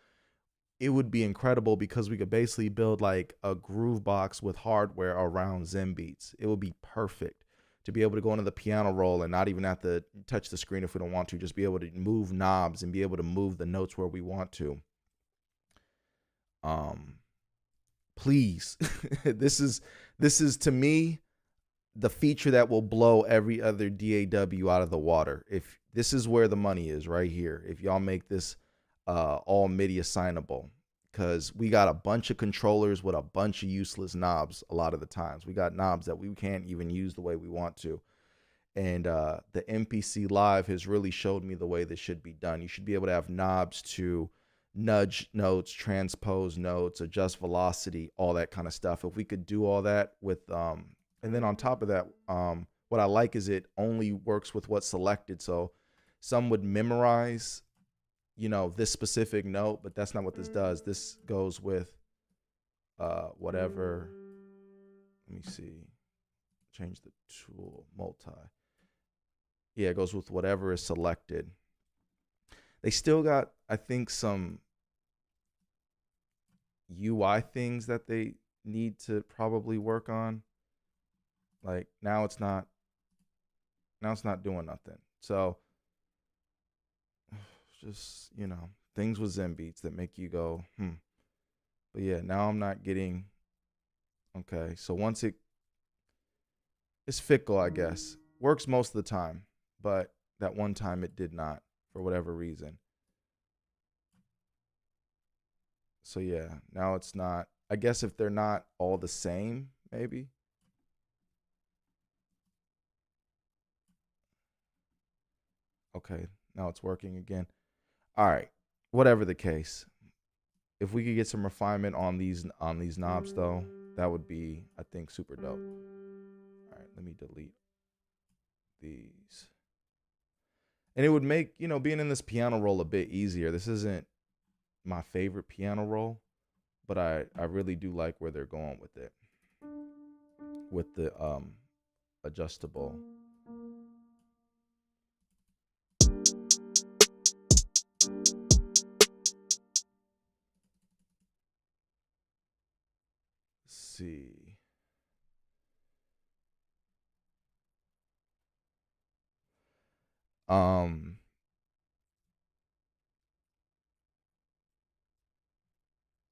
It would be incredible because we could basically build like a groove box with hardware around ZenBeats. It would be perfect to be able to go into the piano roll and not even have to touch the screen if we don't want to, just be able to move knobs and be able to move the notes where we want to. Please, this is to me the feature that will blow every other DAW out of the water. If this is where the money is, right here, if y'all make this all MIDI assignable, because we got a bunch of controllers with a bunch of useless knobs. A lot of the times we got knobs that we can't even use the way we want to. And the MPC Live has really showed me the way this should be done. You should be able to have knobs to nudge notes, transpose notes, adjust velocity, all that kind of stuff. If we could do all that with, and then on top of that, what I like is it only works with what's selected. So some would memorize, you know, this specific note, but that's not what this does. This goes with whatever. Let me see. Change the tool, multi. Yeah, it goes with whatever is selected. They still got, I think, some UI things that they need to probably work on. Like now it's not doing nothing. So just, you know, things with ZenBeats that make you go, But yeah, now I'm not getting, okay. So once it's fickle, I guess. Works most of the time, but that one time it did not for whatever reason. So yeah, now it's not, I guess if they're not all the same, maybe. Okay, now it's working again. All right, whatever the case, if we could get some refinement on these knobs though, that would be, I think, super dope. All right, let me delete these. And it would make, you know, being in this piano roll a bit easier. This isn't my favorite piano roll, but I really do like where they're going with it. With the adjustable. Let's see.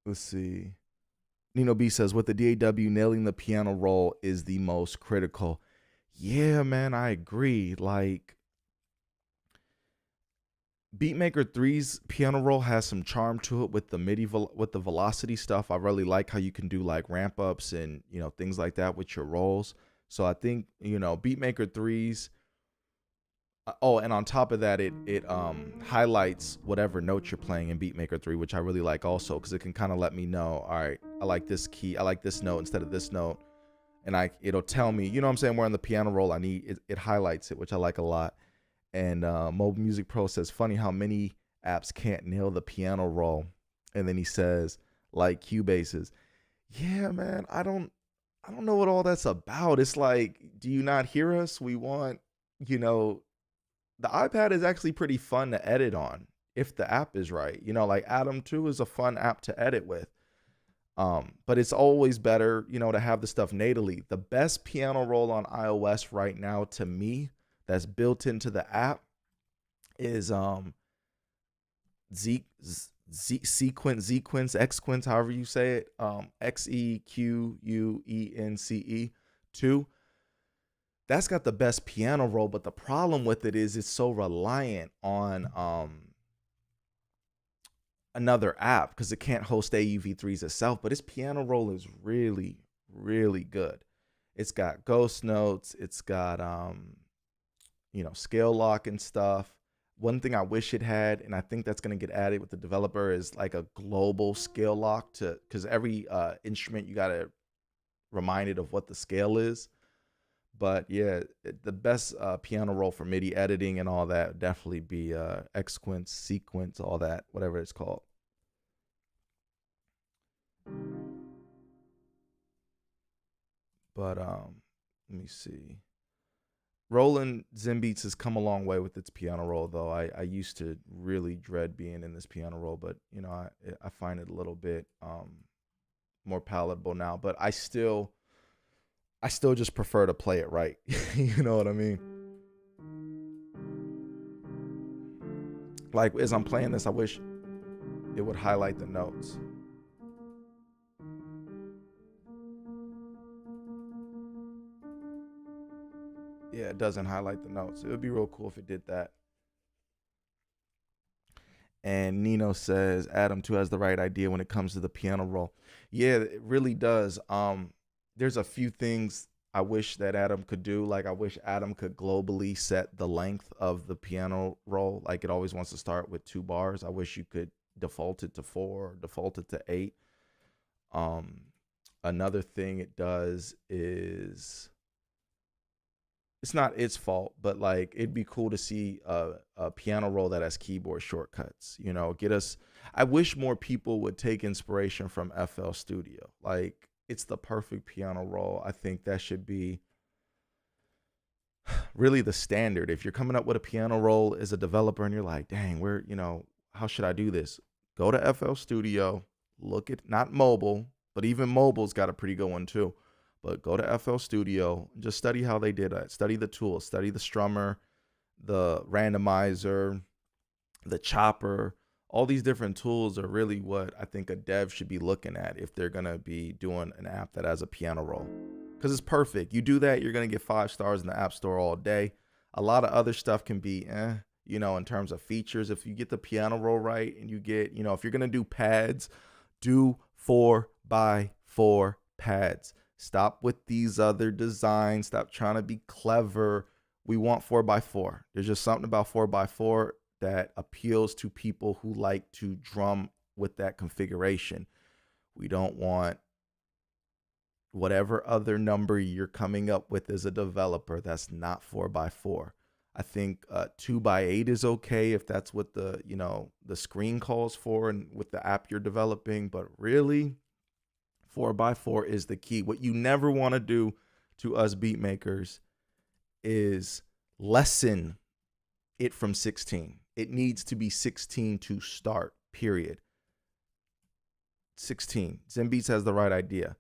Let's see. Nino B says, with the DAW, nailing the piano roll is the most critical. Yeah, man, I agree. Like, Beatmaker 3's piano roll has some charm to it with the MIDI, with the velocity stuff. I really like how you can do like ramp ups and, you know, things like that with your rolls. So I think, you know, Beatmaker 3's, oh, and on top of that, it highlights whatever note you're playing in Beatmaker 3, which I really like also, because it can kind of let me know, all right, I like this key, I like this note instead of this note, and it'll tell me, you know what I'm saying, where on the piano roll I need it highlights it, which I like a lot. And Mobile Music Pro says, funny how many apps can't nail the piano roll, and then he says, like Cubasis. Yeah, man, I don't know what all that's about. It's like, do you not hear us? We want, you know, the iPad is actually pretty fun to edit on if the app is right. You know, like Atom 2 is a fun app to edit with. But it's always better, you know, to have the stuff natively. The best piano roll on iOS right now to me that's built into the app is Xquence, however you say it, Xequence 2. That's got the best piano roll, but the problem with it is it's so reliant on another app because it can't host AUV3s itself. But its piano roll is really, really good. It's got ghost notes. It's got you know, scale lock and stuff. One thing I wish it had, and I think that's going to get added with the developer, is like a global scale lock, to because every instrument you got to remind it of what the scale is. But yeah, the best piano roll for MIDI editing and all that would definitely be Xquince, Sequence, all that, whatever it's called. But let me see. Roland ZenBeats has come a long way with its piano roll, though. I used to really dread being in this piano roll, but you know, I find it a little bit more palatable now. But I still just prefer to play it right. You know what I mean? Like as I'm playing this, I wish it would highlight the notes. Yeah, it doesn't highlight the notes. It would be real cool if it did that. And Nino says Adam too has the right idea when it comes to the piano roll. Yeah, it really does. There's a few things I wish that Adam could do. Like I wish Adam could globally set the length of the piano roll. Like it always wants to start with 2 bars. I wish you could default it to 4, default it to 8. Um, Another thing it does is it's not its fault, but like it'd be cool to see a piano roll that has keyboard shortcuts. You know, get us. I wish more people would take inspiration from FL Studio. Like it's the perfect piano roll. I think that should be really the standard. If you're coming up with a piano roll as a developer and you're like, dang, where, you know, how should I do this? Go to FL Studio, look at not mobile, but even mobile's got a pretty good one too. But go to FL Studio, just study how they did it. Study the tools, study the strummer, the randomizer, the chopper. All these different tools are really what I think a dev should be looking at if they're going to be doing an app that has a piano roll. Because it's perfect. You do that, you're going to get 5 stars in the App Store all day. A lot of other stuff can be, you know, in terms of features. If you get the piano roll right and you get, you know, if you're going to do pads, do 4x4 pads. Stop with these other designs. Stop trying to be clever. We want 4x4. There's just something about 4x4 that appeals to people who like to drum with that configuration. We don't want whatever other number you're coming up with as a developer that's not 4x4. I think 2x8 is okay if that's what the, you know, the screen calls for and with the app you're developing, but really 4x4 is the key. What you never want to do to us beat makers is lessen it from 16. It needs to be 16 to start, period. 16. ZenBeats has the right idea.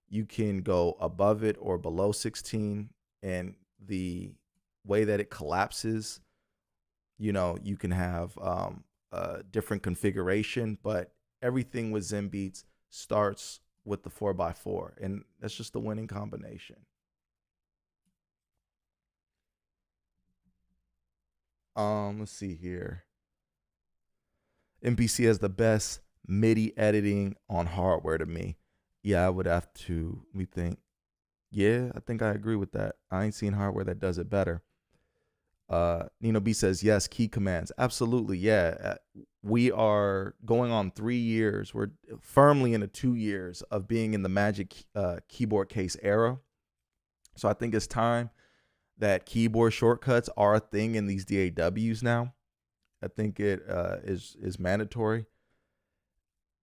You can go above it or below 16, and the way that it collapses, you know, you can have a different configuration, but everything with ZenBeats starts with the 4x4, and that's just the winning combination. Let's see here. MPC has the best MIDI editing on hardware to me. Yeah, I would have to, we think. Yeah, I think I agree with that. I ain't seen hardware that does it better. Nino B says, yes, key commands. Absolutely, yeah. We are going on 3 years. We're firmly into 2 years of being in the Magic keyboard case era. So I think it's time that keyboard shortcuts are a thing in these DAWs now. I think it is mandatory.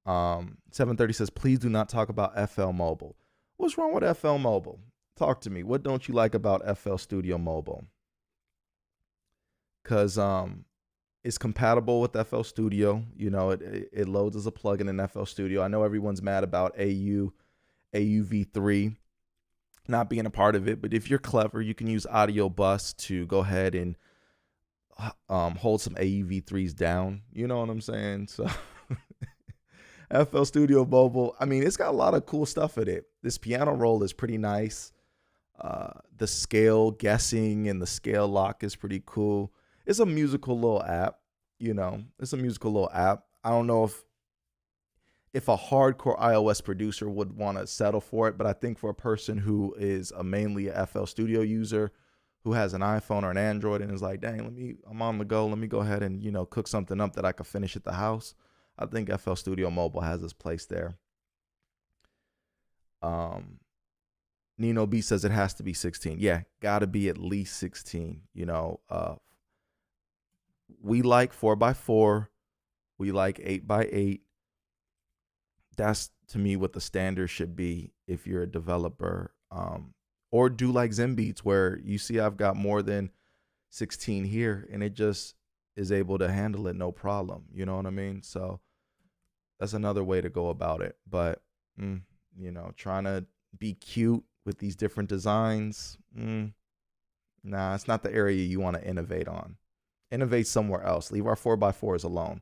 730 says, please do not talk about FL Mobile. What's wrong with FL Mobile? Talk to me. What don't you like about FL Studio Mobile? Because it's compatible with FL Studio. You know, it loads as a plugin in FL Studio. I know everyone's mad about AUV3 not being a part of it, but if you're clever, you can use Audio Bus to go ahead and hold some AUV3s down. You know what I'm saying? So FL Studio Mobile, I mean, it's got a lot of cool stuff in it. This piano roll is pretty nice. The scale guessing and the scale lock is pretty cool. It's a musical little app, you know. It's a musical little app. I don't know if a hardcore iOS producer would want to settle for it, but I think for a person who is mainly a FL Studio user, who has an iPhone or an Android and is like, dang, I'm on the go. Let me go ahead and, you know, cook something up that I can finish at the house. I think FL Studio Mobile has its place there. Nino B says it has to be 16. Yeah, got to be at least 16. We like 4x4. We like 8x8. That's to me what the standard should be if you're a developer. Or do like ZenBeats, where you see I've got more than 16 here, and it just is able to handle it no problem. You know what I mean? So that's another way to go about it. But trying to be cute with these different designs, nah, it's not the area you want to innovate on. Innovate somewhere else. Leave our 4x4s alone.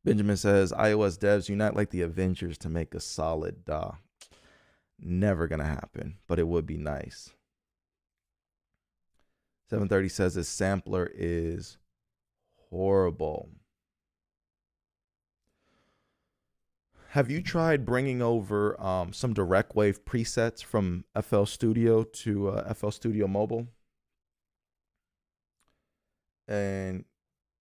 Benjamin says, iOS devs unite like the Avengers to make a solid DAW. Never gonna happen, but it would be nice. 730 says this sampler is horrible. Have you tried bringing over some direct wave presets from FL Studio to FL Studio Mobile? And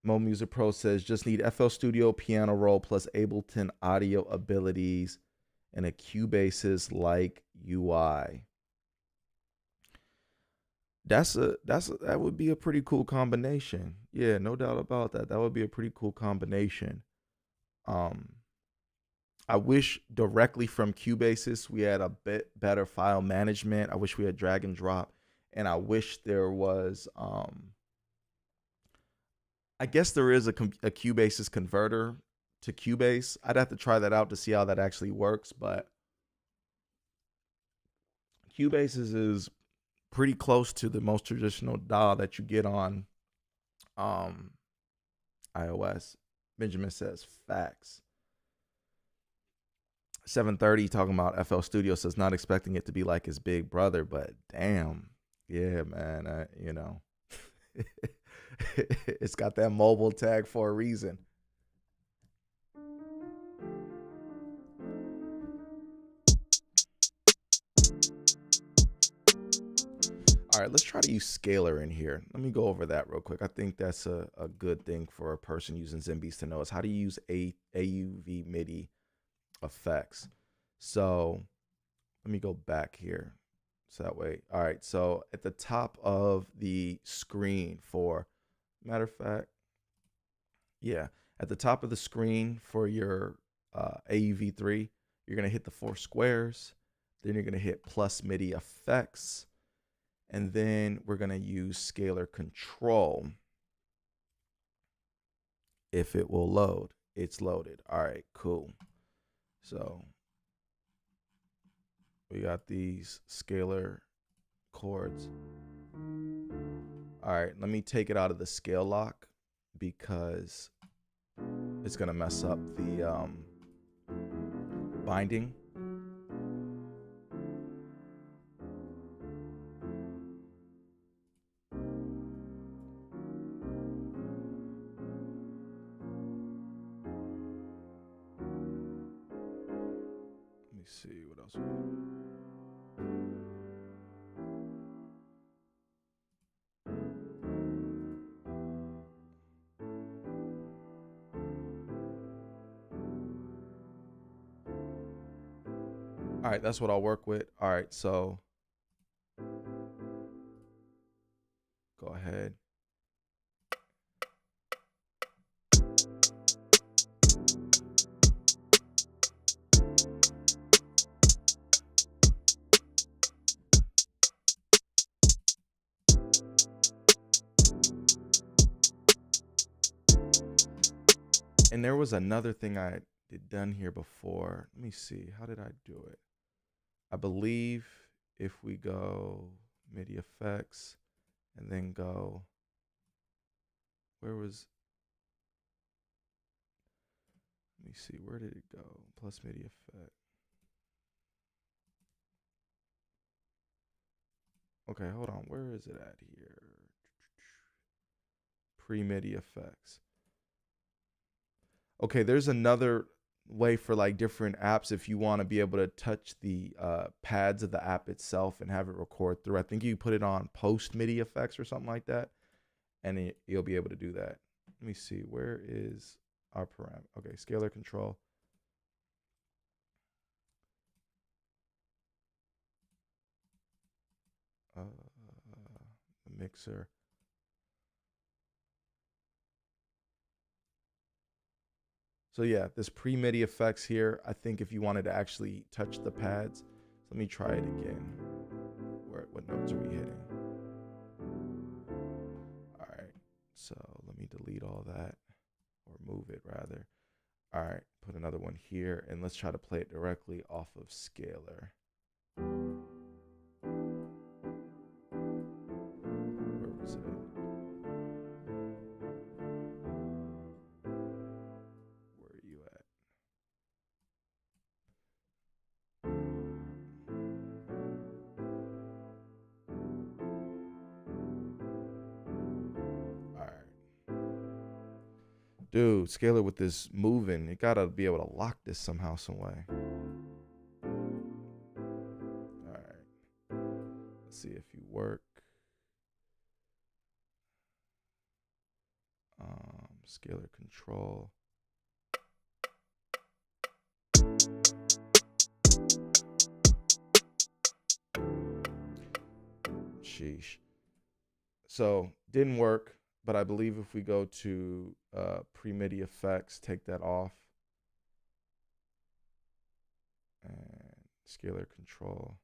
Mo Music Pro says, just need FL Studio piano roll plus Ableton audio abilities and a Cubasis like UI. That would be a pretty cool combination. Yeah, no doubt about that. That would be a pretty cool combination. I wish directly from Cubasis we had a bit better file management. I wish we had drag and drop, and I wish there was I guess there is a Cubasis converter to Cubase. I'd have to try that out to see how that actually works, but Cubasis is pretty close to the most traditional DAW that you get on iOS. Benjamin says facts. 730 talking about FL Studio says not expecting it to be like his big brother, but damn, yeah, man, it's got that mobile tag for a reason. All right, let's try to use scalar in here. Let me go over that real quick. I think that's a good thing for a person using ZenBeats to know, is how to use AUV MIDI effects. So let me go back here. So that way, all right, so at the top of the screen for, matter of fact, yeah, at the top of the screen for your AUV3, you're gonna hit the 4 squares, then you're gonna hit plus MIDI effects, and then we're gonna use scalar control. If it will load, it's loaded. All right, cool. So we got these scalar chords. All right, let me take it out of the scale lock because it's gonna mess up the binding. Let me see what else. All right, that's what I'll work with. All right, so go ahead. And there was another thing I did done here before. Let me see. How did I do it? I believe if we go MIDI effects and then go, where was, let me see, where did it go? Plus MIDI effect. Okay, hold on. Where is it at here? Pre-MIDI effects. Okay, there's another way for like different apps if you want to be able to touch the pads of the app itself and have it record through. I think you put it on post MIDI effects or something like that, and you'll be able to do that. Let me see, where is our parameter? Okay, scalar control. mixer. So yeah, this pre-MIDI effects here, I think if you wanted to actually touch the pads, let me try it again. What notes are we hitting? All right, so let me delete all that, or move it rather. All right, put another one here, and let's try to play it directly off of Scalar. Where was it at? Where are you at? All right. Dude, Scalar with this moving, it gotta be able to lock this somehow, some way. All right. Let's see if you work. Scalar control. Sheesh. So didn't work, but I believe if we go to pre-MIDI effects, take that off, and Scalar control.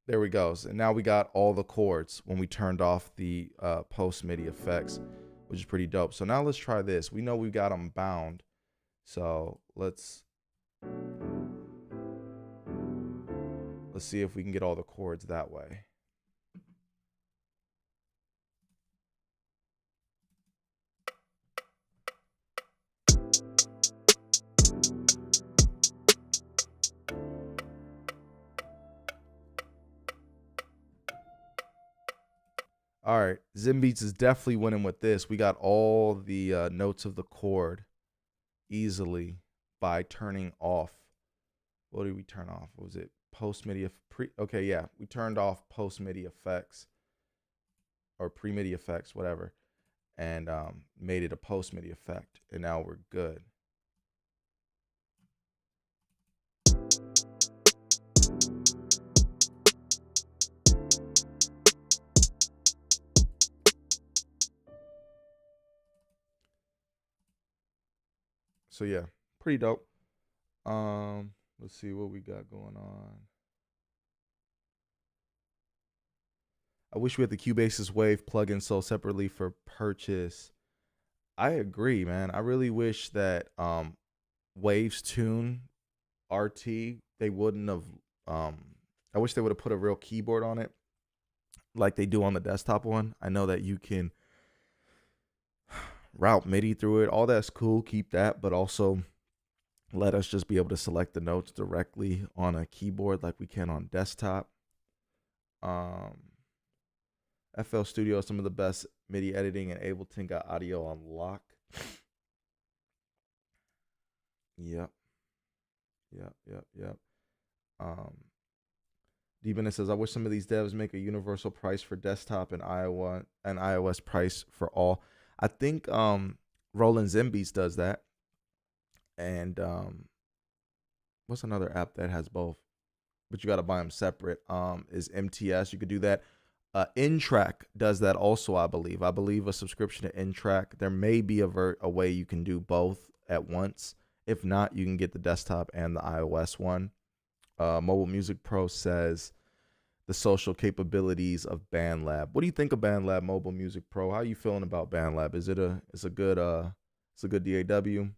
There we go. And now we got all the chords when we turned off the post MIDI effects, which is pretty dope. So now let's try this. We know we got them bound. So let's see if we can get all the chords that way. All right, ZenBeats is definitely winning with this. We got all the notes of the chord easily by turning off. What did we turn off? What was it? Post MIDI okay, yeah, we turned off post MIDI effects or pre MIDI effects, whatever, and made it a post MIDI effect, and now we're good. So yeah, pretty dope. Let's see what we got going on. I wish we had the Cubasis Wave plugin sold separately for purchase. I agree, man. I really wish that Waves Tune RT, they wouldn't have I wish they would have put a real keyboard on it like they do on the desktop one. I know that you can route MIDI through it. All that's cool. Keep that, but also let us just be able to select the notes directly on a keyboard like we can on desktop. FL Studio is some of the best MIDI editing, and Ableton got audio on lock. Yep. D-Bennett says, I wish some of these devs make a universal price for desktop and iOS price for all. I think Roland ZenBeats does that. And what's another app that has both? But you got to buy them separate. Is MTS. You could do that. N-Track does that also, I believe. I believe a subscription to N-Track. There may be a way you can do both at once. If not, you can get the desktop and the iOS one. Mobile Music Pro says the social capabilities of BandLab. What do you think of BandLab Mobile Music Pro? How are you feeling about BandLab? Is it a good DAW?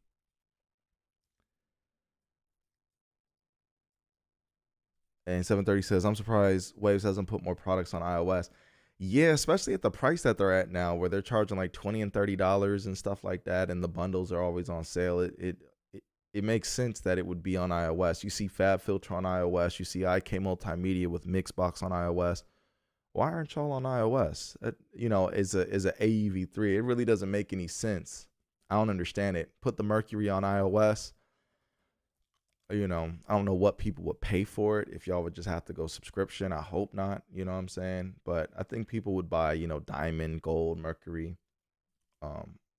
And 730 says, I'm surprised Waves hasn't put more products on iOS. Yeah, especially at the price that they're at now, where they're charging like $20 and $30 and stuff like that, and the bundles are always on sale. It makes sense that it would be on iOS. You see FabFilter on iOS. You see IK Multimedia with Mixbox on iOS. Why aren't y'all on iOS? As a AEV3, it really doesn't make any sense. I don't understand it. Put the Mercury on iOS. I don't know what people would pay for it if y'all would just have to go subscription. I hope not, you know what I'm saying? But I think people would buy, Diamond, Gold, Mercury,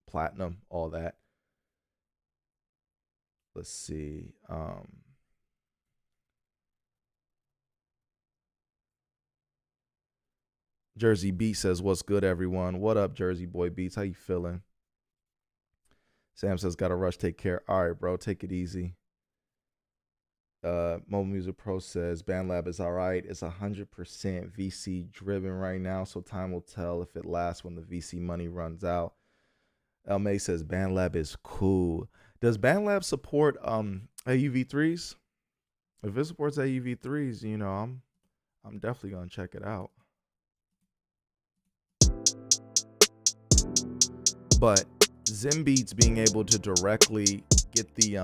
Platinum, all that. Let's see. Jersey Beat says, "What's good, everyone? What up, Jersey Boy Beats? How you feeling?" Sam says, "Gotta rush. Take care." All right, bro. Take it easy. Mobile Music Pro says, "BandLab is all right. It's 100% VC driven right now, so time will tell if it lasts when the VC money runs out." El May says, "BandLab is cool." Does BandLab support AUV3s? If it supports AUV3s, I'm definitely gonna check it out. But ZenBeats being able to directly get the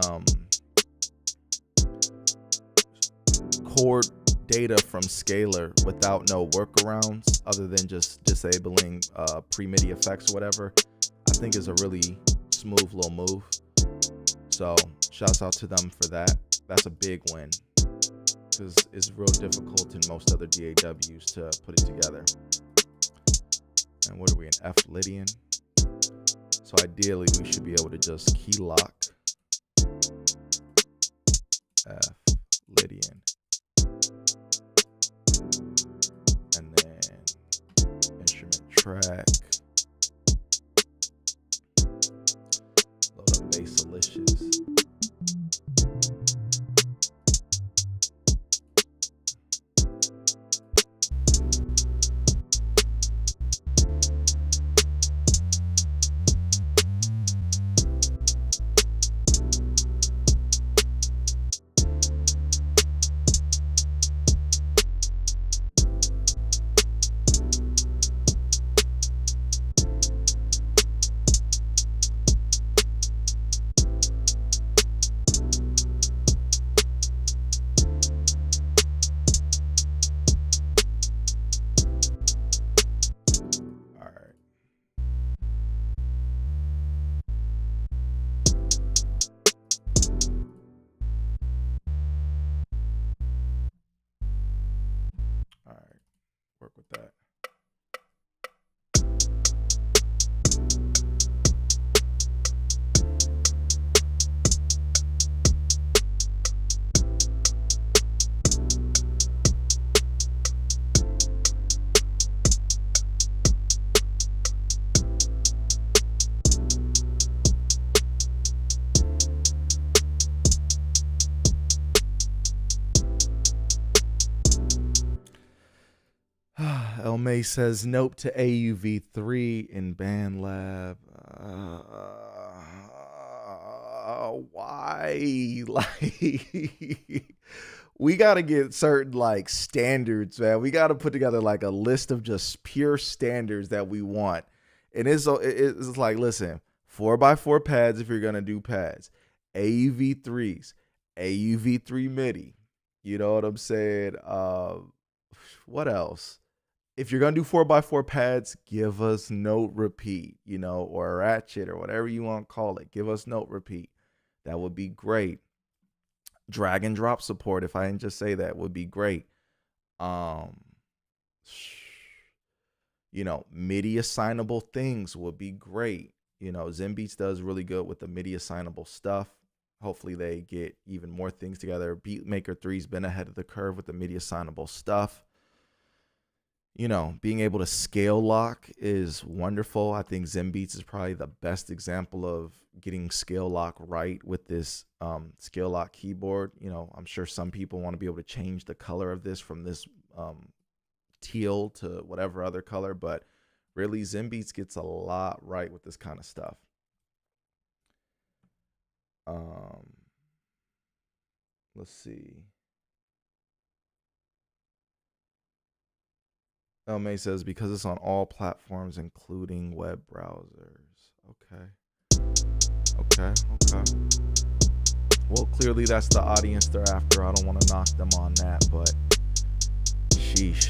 chord data from Scalar without no workarounds other than just disabling pre-MIDI effects or whatever, I think is a really smooth little move. So shouts out to them for that. That's a big win because it's real difficult in most other DAWs to put it together. And what are we in? F Lydian? So ideally we should be able to just key lock F Lydian. And then instrument track. Load up Basalicious. Work with that. El May says, "Nope to AUV3 in BandLab." Why? Like, we got to get certain like standards, man. We got to put together like a list of just pure standards that we want. And it's like, listen, 4x4 pads if you're going to do pads, AUV3s, AUV3 MIDI. You know what I'm saying? What else? If you're going to do 4x4 pads, give us note repeat, or ratchet or whatever you want to call it. Give us note repeat. That would be great. Drag and drop support, if I didn't just say that, would be great. MIDI assignable things would be great. ZenBeats does really good with the MIDI assignable stuff. Hopefully they get even more things together. Beatmaker 3's been ahead of the curve with the MIDI assignable stuff. Being able to scale lock is wonderful. I think ZenBeats is probably the best example of getting scale lock right with this scale lock keyboard. I'm sure some people want to be able to change the color of this from this teal to whatever other color, but really ZenBeats gets a lot right with this kind of stuff. Let's see. El May says, "Because it's on all platforms, including web browsers." Okay. Well, clearly that's the audience they're after. I don't want to knock them on that, but sheesh.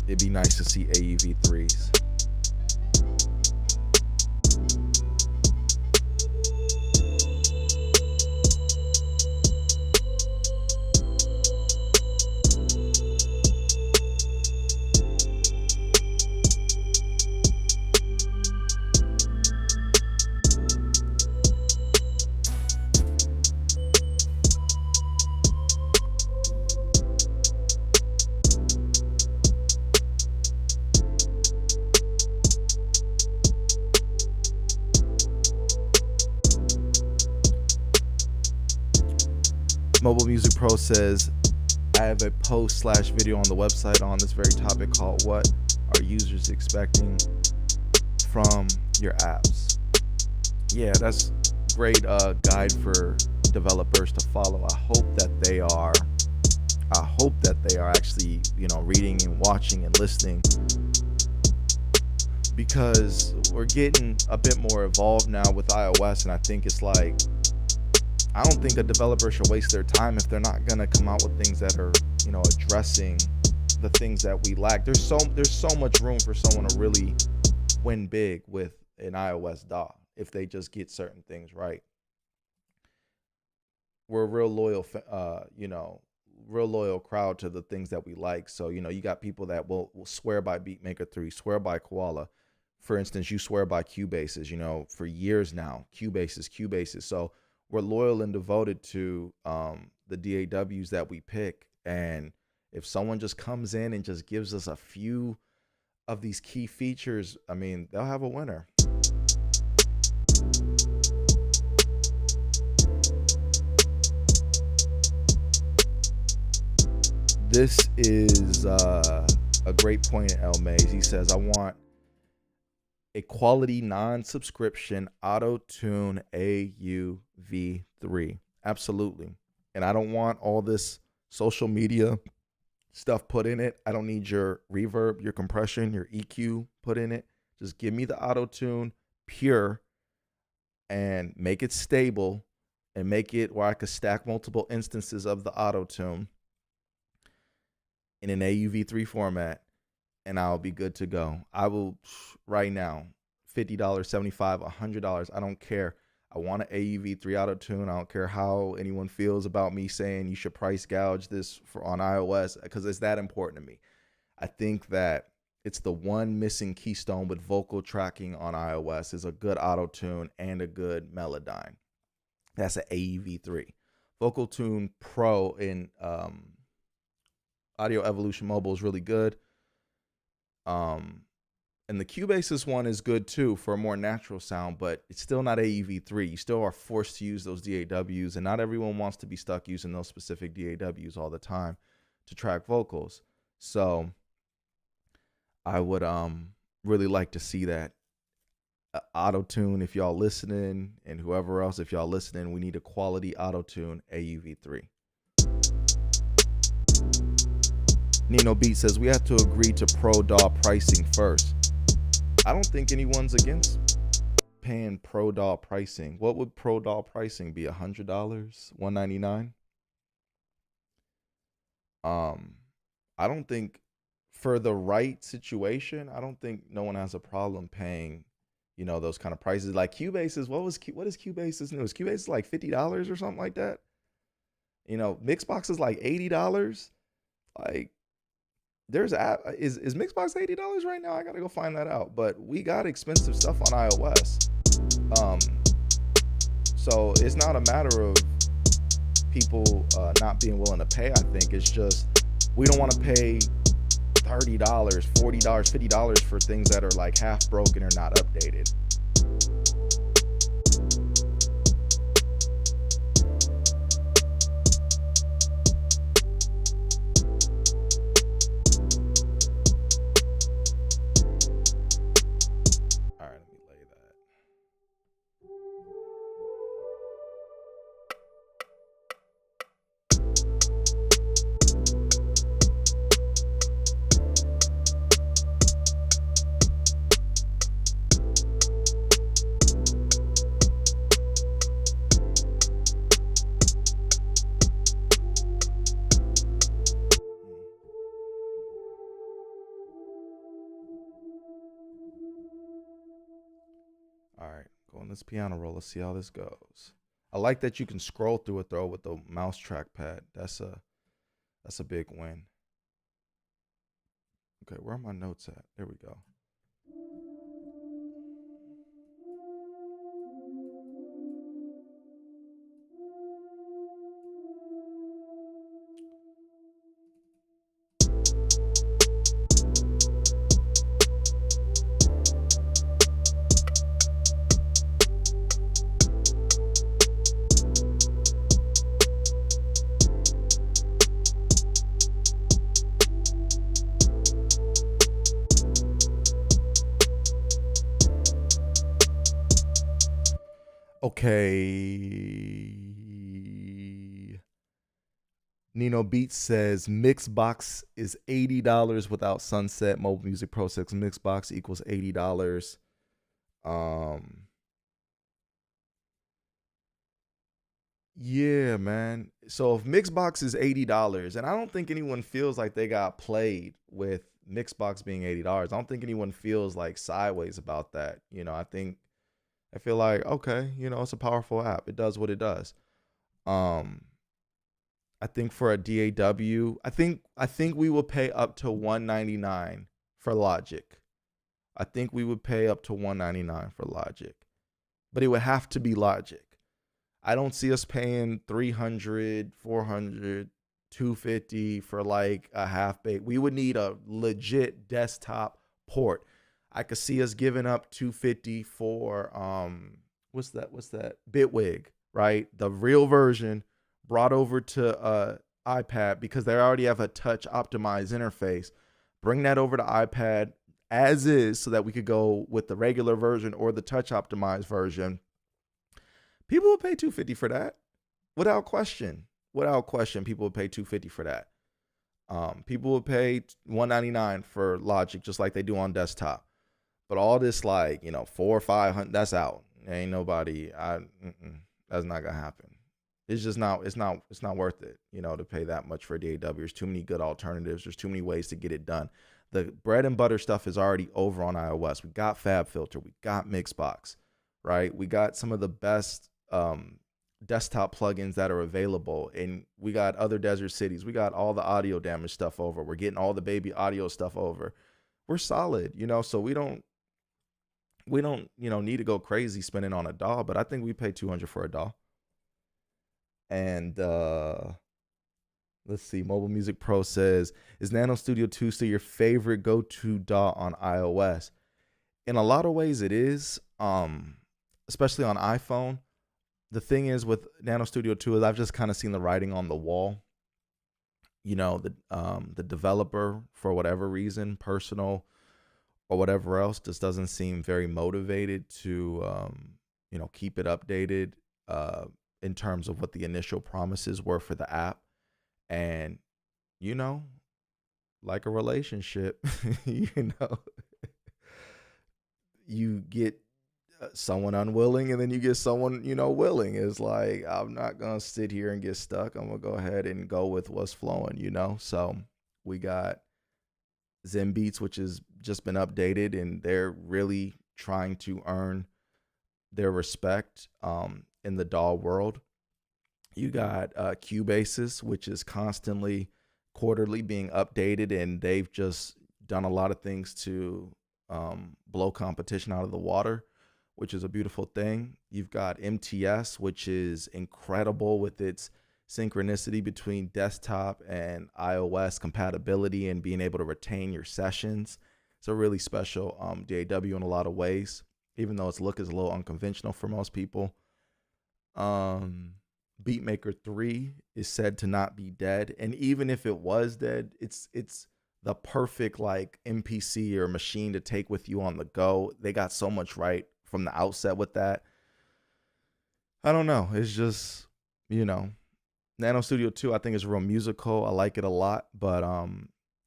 It'd be nice to see AUV3s. Mobile Music Pro says, I have a post/video on the website on this very topic called What Are Users Expecting from Your Apps? Yeah, that's great guide for developers to follow. I hope that they are actually, reading and watching and listening, because we're getting a bit more evolved now with iOS, and I think it's like, I don't think a developer should waste their time if they're not gonna come out with things that are, addressing the things that we lack. There's so much room for someone to really win big with an iOS DAW if they just get certain things right. We're a real loyal, real loyal crowd to the things that we like. So, you got people that will swear by BeatMaker 3, swear by Koala. For instance, you swear by Cubasis, for years now, Cubasis. So we're loyal and devoted to the DAWs that we pick. And if someone just comes in and just gives us a few of these key features, I mean, they'll have a winner. This is a great point in El Mays. He says, I want a quality non-subscription auto-tune AUV3. Absolutely. And I don't want all this social media stuff put in it. I don't need your reverb, your compression, your EQ put in it. Just give me the auto-tune pure and make it stable and make it where I could stack multiple instances of the auto-tune in an AUV3 format, and I'll be good to go. I will, right now, $50, $75, $100. I don't care. I want an AUV3 auto-tune. I don't care how anyone feels about me saying you should price gouge this on iOS, because it's that important to me. I think that it's the one missing keystone with vocal tracking on iOS is a good auto-tune and a good Melodyne. That's an AUV3. Vocal Tune Pro in Audio Evolution Mobile is really good. And the Cubasis one is good too for a more natural sound, but it's still not AUV3. You still are forced to use those DAWs, and not everyone wants to be stuck using those specific DAWs all the time to track vocals. So I would really like to see that auto-tune. If y'all listening, and whoever else, if y'all listening, we need a quality auto-tune AUV3. Nino Beat says, we have to agree to Pro DAW pricing first. I don't think anyone's against paying Pro DAW pricing. What would Pro DAW pricing be? $100? $199? I don't think, for the right situation, I don't think no one has a problem paying, those kind of prices. Like Cubasis, what is Cubasis new? Is Cubasis like $50 or something like that? Mixbox is like $80. Like, is Mixbox $80 right now? I gotta go find that out. But we got expensive stuff on iOS. So it's not a matter of people not being willing to pay. I think it's just we don't want to pay $30, $40, $50 for things that are like half broken or not updated. All right, go on this piano roll. Let's see how this goes. I like that you can scroll through it though with the mouse trackpad. That's a big win. Okay, where are my notes at? There we go. Okay. Nino Beats says Mixbox is $80 without Sunset. Mobile Music Pro 6 Mixbox equals $80. Yeah, man. So if Mixbox is $80, and I don't think anyone feels like they got played with Mixbox being $80. I don't think anyone feels like sideways about that. I feel like, okay, it's a powerful app. It does what it does. I think for a DAW, I think we will pay up to $199 for Logic. I think we would pay up to $199 for Logic. But it would have to be Logic. I don't see us paying $300, $400, $250 for like a half baked. We would need a legit desktop port. I could see us giving up $250 for what's that? Bitwig, right? The real version brought over to iPad because they already have a touch optimized interface. Bring that over to iPad as is so that we could go with the regular version or the touch optimized version. People would pay $250 for that without question. Without question, people would pay $250 for that. People would pay $199 for Logic just like they do on desktop. But all this like, $400 or $500, that's out. Ain't nobody. That's not gonna happen. It's just not. It's not worth it. To pay that much for a DAW. There's too many good alternatives. There's too many ways to get it done. The bread and butter stuff is already over on iOS. We got FabFilter. We got Mixbox, right? We got some of the best desktop plugins that are available, and we got other Desert Cities. We got all the audio damage stuff over. We're getting all the baby audio stuff over. We're solid, so we don't need to go crazy spending on a DAW, but I think we pay $200 for a DAW. And let's see, Mobile Music Pro says, is Nano Studio 2 still your favorite go-to DAW on iOS? In a lot of ways it is, especially on iPhone. The thing is with Nano Studio 2 is I've just kind of seen the writing on the wall. The developer, for whatever reason, personal or whatever else, just doesn't seem very motivated to, keep it updated in terms of what the initial promises were for the app. And, like a relationship, you get someone unwilling and then you get someone, willing. It's like, I'm not going to sit here and get stuck. I'm going to go ahead and go with what's flowing, So we got ZenBeats, which has just been updated, and they're really trying to earn their respect in the DAW world. You got Cubasis, which is constantly quarterly being updated, and they've just done a lot of things to blow competition out of the water, which is a beautiful thing. You've got MTS, which is incredible with its synchronicity between desktop and iOS compatibility and being able to retain your sessions. It's a really special DAW in a lot of ways, even though its look is a little unconventional for most people. BeatMaker 3 is said to not be dead, and even if it was dead, it's the perfect like MPC or machine to take with you on the go. They got so much right from the outset with that. I don't know. It's just, Nano Studio 2, I think is real musical. I like it a lot, but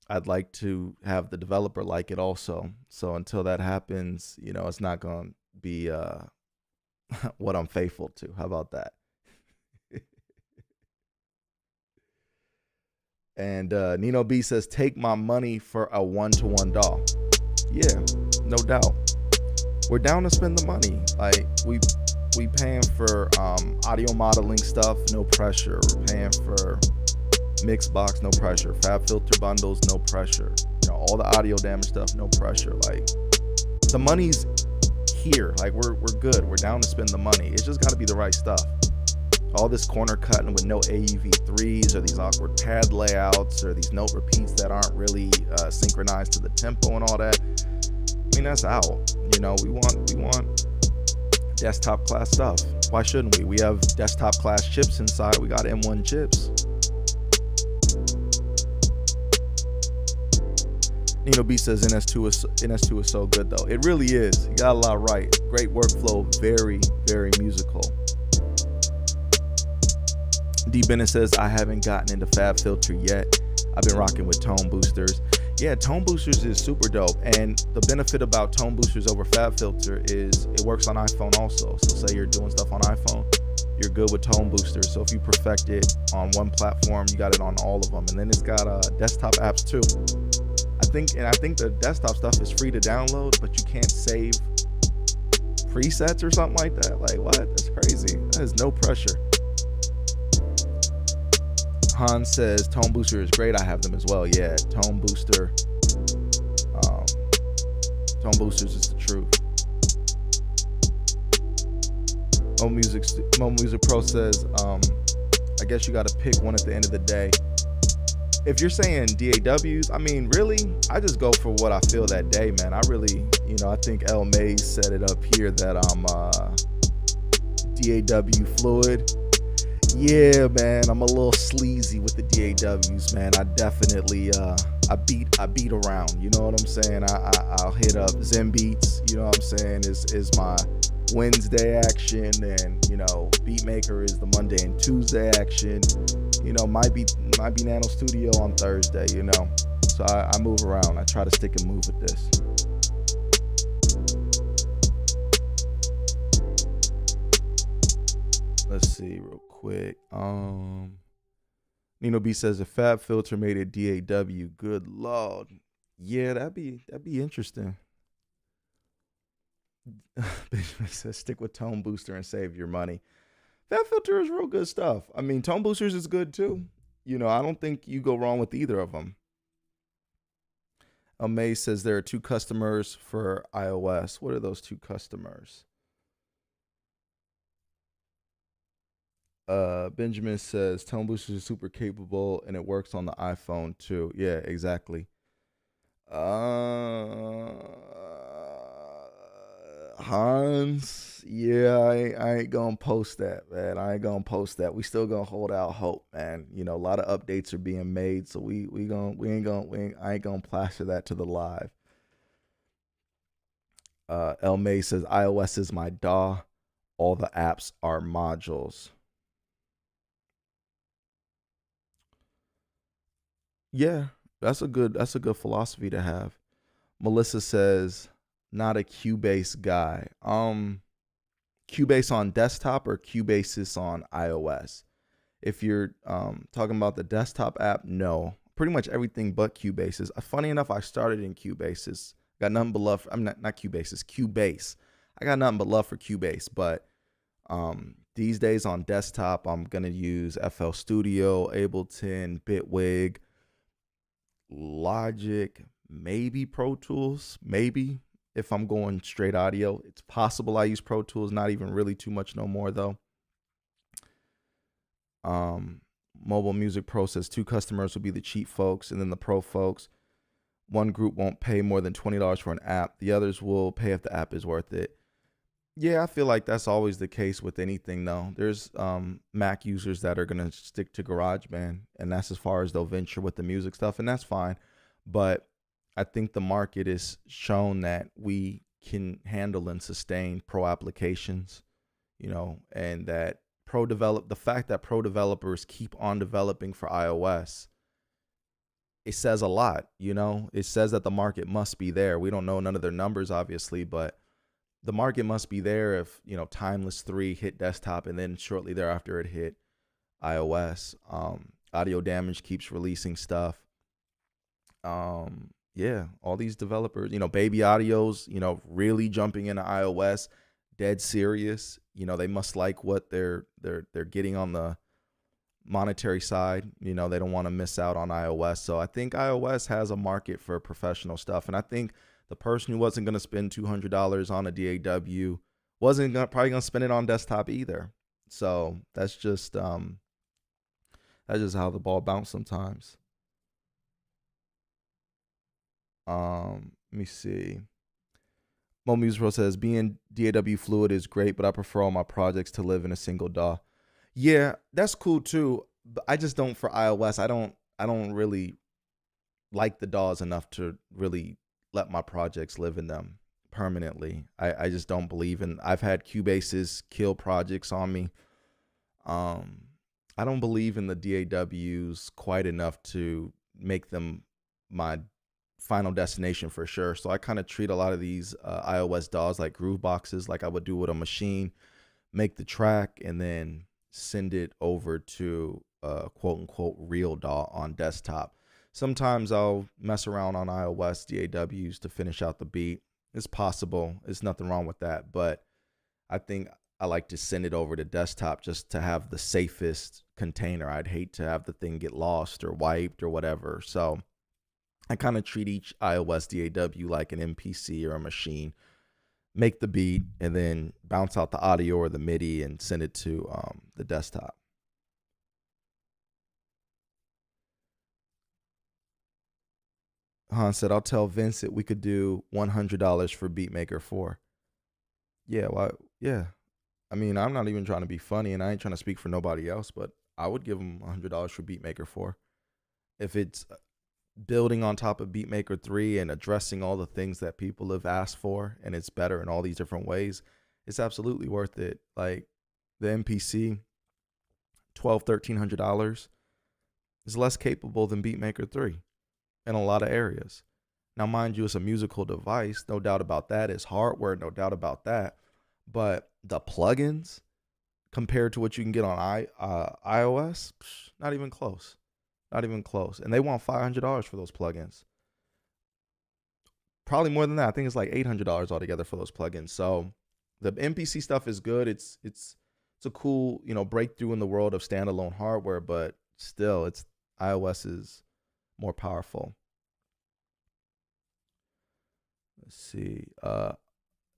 I'd like to have the developer like it also. So until that happens, it's not going to be what I'm faithful to. How about that? And Nino B says, take my money for a 1-to-1 DAW. Yeah, no doubt. We're down to spend the money. Like we paying for audio modeling stuff, no pressure. We're paying for Mixbox, no pressure. FabFilter bundles, no pressure. All the audio damage stuff, no pressure. Like the money's here. Like we're good. We're down to spend the money. It's just got to be the right stuff. All this corner cutting with no AUV3s or these awkward pad layouts or these note repeats that aren't really synchronized to the tempo and all that. I mean, that's out. We want desktop class stuff. Why shouldn't we? We have desktop class chips inside. We got M1 chips. Nino B says NS2 is so good though. It really is. You got a lot right. Great workflow. Very, very musical. D Bennett says I haven't gotten into Fab Filter yet. I've been rocking with tone boosters. Yeah, tone boosters is super dope. And the benefit about tone boosters over Fab Filter is it works on iPhone also. So say you're doing stuff on iPhone, you're good with tone boosters. So if you perfect it on one platform, you got it on all of them. And then it's got desktop apps too. I think the desktop stuff is free to download, but you can't save presets or something like that. Like what? That's crazy. That is no pressure. Hans says tone booster is great. I have them as well. Yeah, tone boosters is the truth. Mo Music Pro says, I guess you got to pick one at the end of the day. If you're saying DAWs, I mean, really, I just go for what I feel that day, man. I really, I think L Mays set it up here that I'm DAW fluid. Yeah, man, I'm a little sleazy with the DAWs, man. I definitely, I beat around. You know what I'm saying? I'll hit up ZenBeats. You know what I'm saying? Is my Wednesday action, and BeatMaker is the Monday and Tuesday action. Might be Nano Studio on Thursday. So I move around. I try to stick and move with this. Let's see real quick. Nino B says if Fab Filter made a DAW, good lord. Yeah, that'd be interesting. Benjamin says stick with Tone Booster and save your money. Fab Filter is real good stuff. I mean, Tone Boosters is good too. I don't think you go wrong with either of them. May says there are 2 customers for iOS. What are those 2 customers? Benjamin says Tone Boosters is super capable and it works on the iPhone too. Yeah, exactly. Hans, yeah, I ain't gonna post that, man. I ain't gonna post that. We still gonna hold out hope, man. A lot of updates are being made, so I ain't gonna plaster that to the live. El May says iOS is my DAW. All the apps are modules. Yeah, that's a good philosophy to have. Melissa says not a Cubase guy. Cubase on desktop or Cubasis on iOS? If you're talking about the desktop app, no. Pretty much everything but Cubasis. Funny enough, I started in Cubasis. Got nothing but love. I'm not Cubasis, Cubase. I got nothing but love for Cubase, but these days on desktop, I'm gonna use FL Studio, Ableton, Bitwig, Logic, maybe Pro Tools, maybe. If I'm going straight audio, it's possible I use Pro Tools, not even really too much no more though. Mobile Music Pro says 2 customers will be the cheap folks and then the pro folks. One group won't pay more than $20 for an app. The others will pay if the app is worth it. Yeah, I feel like that's always the case with anything though. There's Mac users that are going to stick to GarageBand, and that's as far as they'll venture with the music stuff, and that's fine. But I think the market is shown that we can handle and sustain pro applications, and that the fact that pro developers keep on developing for iOS, it says a lot, It says that the market must be there. We don't know none of their numbers, obviously, but the market must be there if, Timeless 3 hit desktop and then shortly thereafter it hit iOS. Audio Damage keeps releasing stuff. Yeah, all these developers, Baby Audio's, really jumping into iOS, dead serious. They must like what they're getting on the monetary side. They don't want to miss out on iOS. So I think iOS has a market for professional stuff. And I think the person who wasn't going to spend $200 on a DAW wasn't probably going to spend it on desktop either. So that's just how the ball bounced sometimes. Let me see. Mo Music Pro says being DAW fluid is great, but I prefer all my projects to live in a single DAW. Yeah, that's cool too. But I just don't for iOS. I don't really like the DAWs enough to really let my projects live in them permanently. I just don't believe in. I've had Cubasis kill projects on me. Um, I don't believe in the DAWs quite enough to make them my final destination for sure. So I kind of treat a lot of these iOS DAWs like groove boxes, like I would do with a machine, make the track, and then send it over to quote unquote real DAW on desktop. Sometimes I'll mess around on iOS DAWs to finish out the beat. It's possible. There's nothing wrong with that. But I think I like to send it over to desktop just to have the safest container. I'd hate to have the thing get lost or wiped or whatever. So I kind of treat each iOS DAW like an MPC or a machine. Make the beat and then bounce out the audio or the MIDI and send it to the desktop. Han said, I'll tell Vincent we could do $100 for BeatMaker 4. Yeah, well, yeah. I mean, I'm not even trying to be funny and I ain't trying to speak for nobody else, but I would give him $100 for BeatMaker 4. If it's building on top of BeatMaker 3 and addressing all the things that people have asked for and it's better in all these different ways, it's absolutely worth it. Like the MPC, $1,200-$1,300 is less capable than BeatMaker 3 in a lot of areas. Now, mind you, it's a musical device, no doubt about that. It's hardware, no doubt about that. But the plugins compared to what you can get on iOS, not even close. Not even close. And they want $500 for those plugins. Probably more than that. I think it's like $800 altogether for those plugins. So the MPC stuff is good. It's a cool, breakthrough in the world of standalone hardware, but still it's iOS is more powerful. Let's see.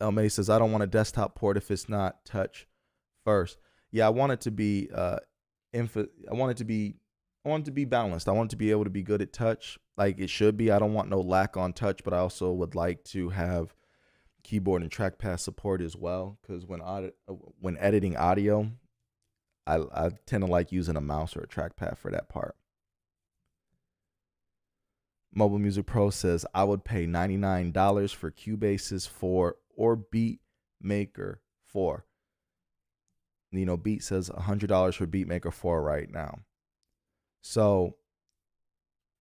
El May says, I don't want a desktop port if it's not touch first. Yeah, I want it to be I want it to be balanced. I want it to be able to be good at touch, like it should be. I don't want no lack on touch, but I also would like to have keyboard and trackpad support as well. Because when editing audio, I tend to like using a mouse or a trackpad for that part. Mobile Music Pro says, I would pay $99 for Cubasis 4 or BeatMaker 4. Beat says $100 for BeatMaker 4 right now. So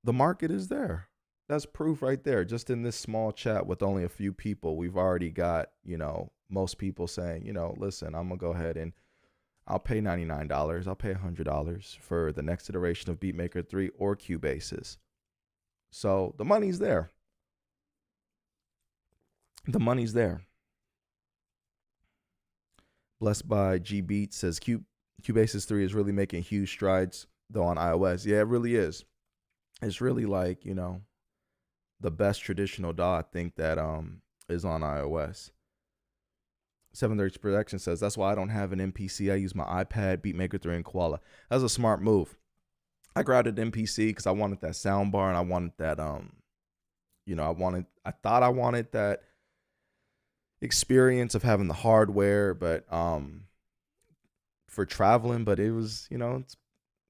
the market is there. That's proof right there. Just in this small chat with only a few people, we've already got, most people saying, listen, I'm going to go ahead and I'll pay $99. I'll pay $100 for the next iteration of BeatMaker 3 or Cubasis. So the money's there. The money's there. Blessed by G Beat says Cubasis 3 is really making huge strides though on iOS. Yeah, it really is. It's really like, the best traditional DAW I think that is on iOS. 730 Production says, that's why I don't have an MPC. I use my iPad, BeatMaker 3, and Koala. That's a smart move. I grabbed an MPC because I wanted that sound bar and I wanted that I thought I wanted that experience of having the hardware, but for traveling, but it was, it's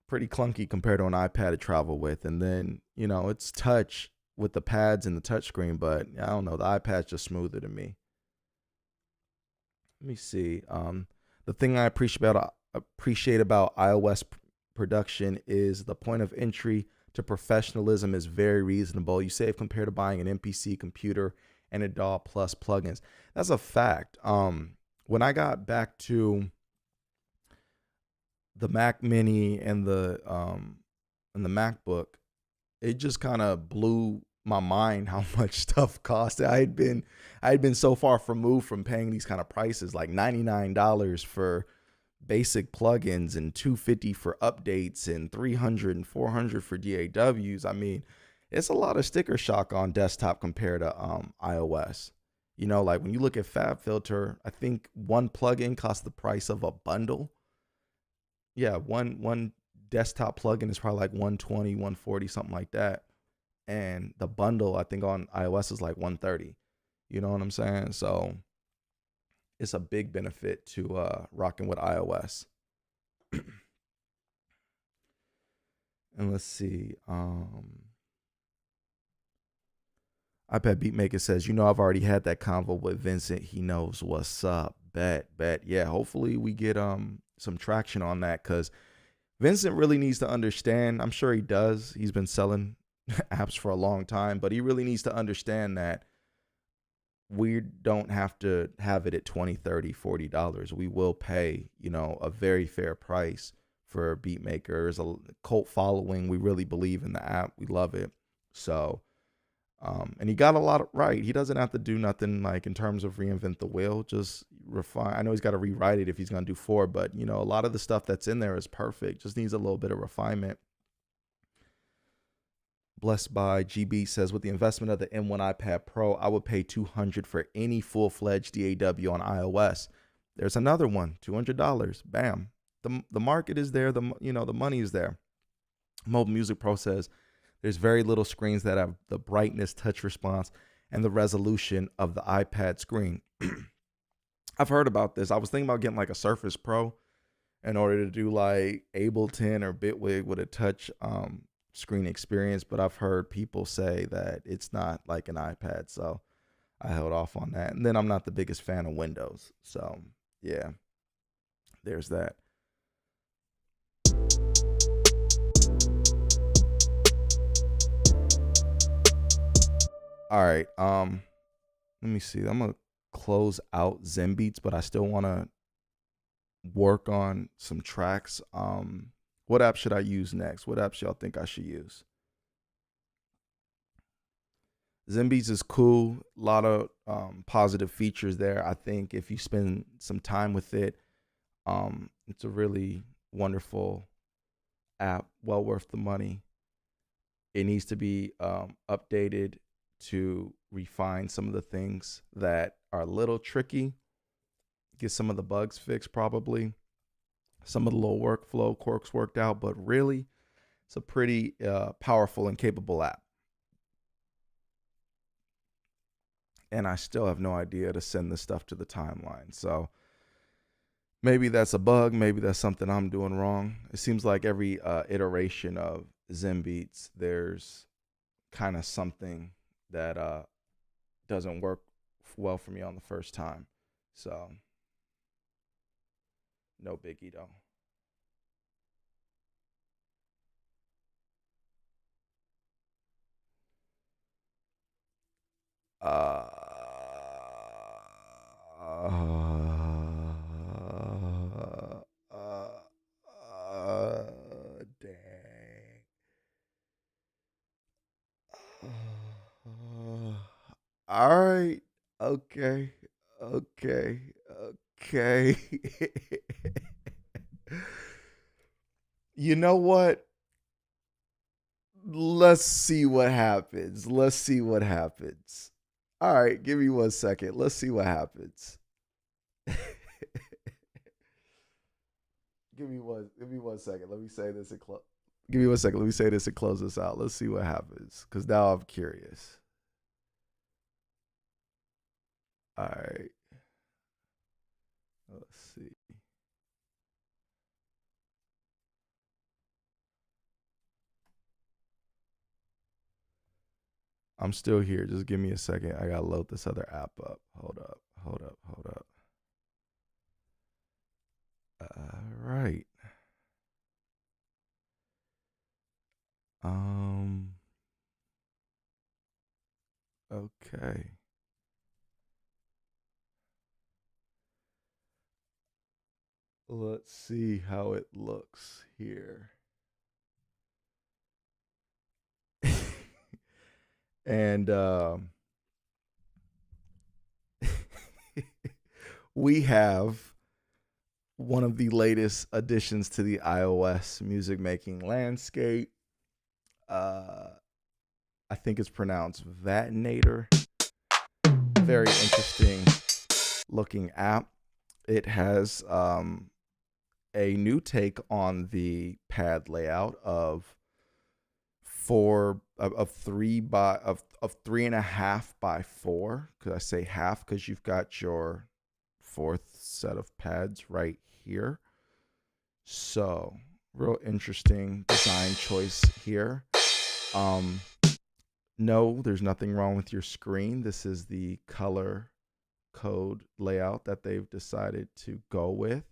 pretty clunky compared to an iPad to travel with. And then, it's touch with the pads and the touchscreen, but I don't know, the iPad's just smoother to me. Let me see. The thing I appreciate about iOS production is the point of entry to professionalism is very reasonable. You save compared to buying an MPC computer and a DAW plus plugins. That's a fact. When I got back to the Mac Mini and the MacBook, it just kind of blew my mind how much stuff cost. I had been so far removed from paying these kind of prices, like $99 for basic plugins and $250 for updates and $300 and $400 for DAWs. I mean, it's a lot of sticker shock on desktop compared to iOS. Like when you look at FabFilter, I think one plugin costs the price of a bundle. Yeah, one desktop plugin is probably like $120, $140, something like that. And the bundle, I think on iOS is like $130. You know what I'm saying? So it's a big benefit to rocking with iOS. And let's see. iPad Beatmaker says, I've already had that convo with Vincent. He knows what's up. Bet. Yeah, hopefully we get some traction on that, because Vincent really needs to understand. I'm sure he does. He's been selling apps for a long time, but he really needs to understand that we don't have to have it at $20, $30, $40. We will pay, a very fair price for Beatmaker. There's a cult following. We really believe in the app. We love it. So, and he got a lot right. He doesn't have to do nothing like in terms of reinvent the wheel, just refine. I know he's got to rewrite it if he's going to do 4, but a lot of the stuff that's in there is perfect. Just needs a little bit of refinement. Blessed by GB says, with the investment of the M1 iPad Pro, I would pay $200 for any full-fledged DAW on iOS. There's another one, $200. Bam. The market is there. The money is there. Mobile Music Pro says, there's very little screens that have the brightness, touch response, and the resolution of the iPad screen. I've heard about this. I was thinking about getting like a Surface Pro in order to do like Ableton or Bitwig with a touch screen experience, but I've heard people say that it's not like an iPad, so I held off on that. And then I'm not the biggest fan of Windows, so yeah, there's that. All right, let me see. I'm gonna close out ZenBeats, but I still want to work on some tracks. What app should I use next? What apps y'all think I should use? ZenBeats is cool. A lot of positive features there. I think if you spend some time with it, it's a really wonderful app, well worth the money. It needs to be updated to refine some of the things that are a little tricky. Get some of the bugs fixed, probably. Some of the little workflow quirks worked out, but really, it's a pretty powerful and capable app. And I still have no idea to send this stuff to the timeline. So maybe that's a bug. Maybe that's something I'm doing wrong. It seems like every iteration of ZenBeats, there's kind of something that doesn't work well for me on the first time. So no biggie though. Uh, dang. All right. Okay. Okay. You know what? Let's see what happens. All right, give me 1 second. Let's see what happens. Give me 1 second. Let me say this and close. Give me 1 second. Let me say this and close this out. Let's see what happens. Cause now I'm curious. All right. Let's see. I'm still here. Just give me a second. I gotta load this other app up. Hold up. All right. Okay. Let's see how it looks here. And we have one of the latest additions to the iOS music making landscape. I think it's pronounced Vatinator. Very interesting looking app. It has a new take on the pad layout of 3.5 by 4. Because I say half because you've got your fourth set of pads right here. So real interesting design choice here. No, there's nothing wrong with your screen. This is the color code layout that they've decided to go with.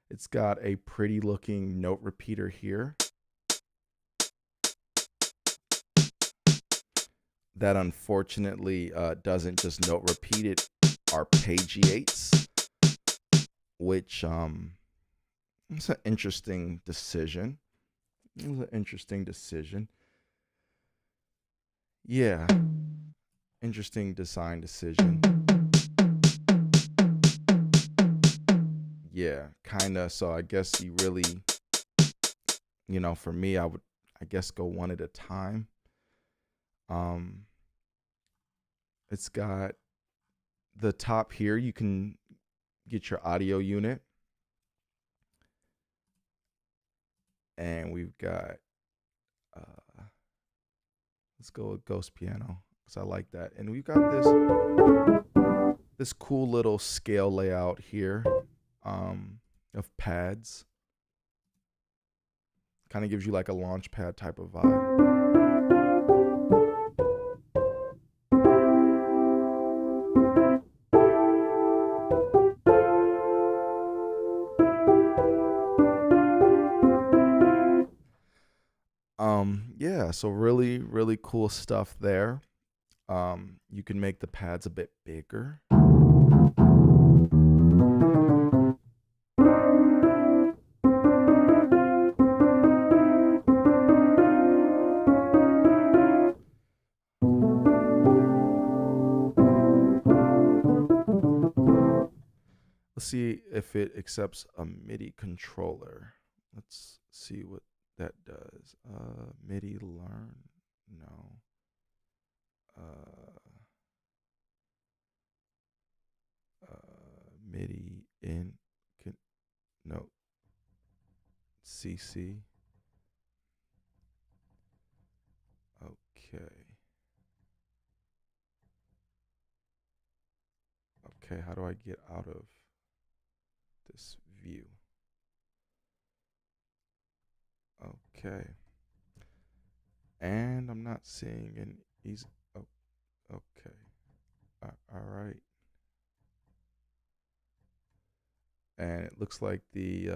It's got a pretty looking note repeater here that unfortunately doesn't just note repeat, it arpeggiates, which it's an interesting decision. It was an interesting decision. Yeah, interesting design decision. Yeah, kind of. So I guess you really, for me, I guess, go one at a time. Um, it's got the top here. You can get your audio unit, and we've got. Let's go with Ghost Piano because I like that, and we've got this cool little scale layout here, of pads. Kind of gives you like a launch pad type of vibe. Yeah, so really, really cool stuff there. You can make the pads a bit bigger. Let's see if it accepts a MIDI controller. Let's see what that does. MIDI learn? No. MIDI in? No. CC. Okay. Okay, how do I get out of this view? Okay. And I'm not seeing an easy. Oh, okay. All right. And it looks like the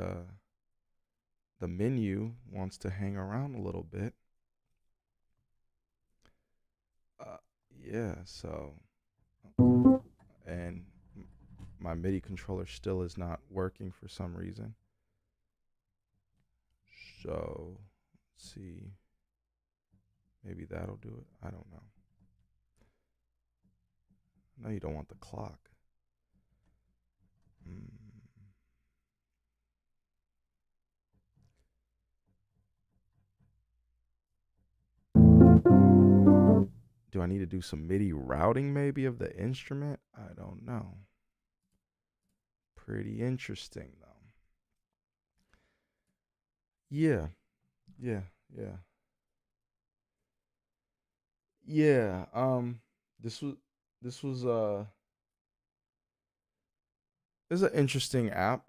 menu wants to hang around a little bit. Yeah. So, and my MIDI controller still is not working for some reason. So, let's see. Maybe that'll do it. I don't know. No, you don't want the clock. Do I need to do some MIDI routing maybe of the instrument? I don't know. Pretty interesting though. Yeah. Yeah. Yeah. Yeah. This was this was this is an interesting app.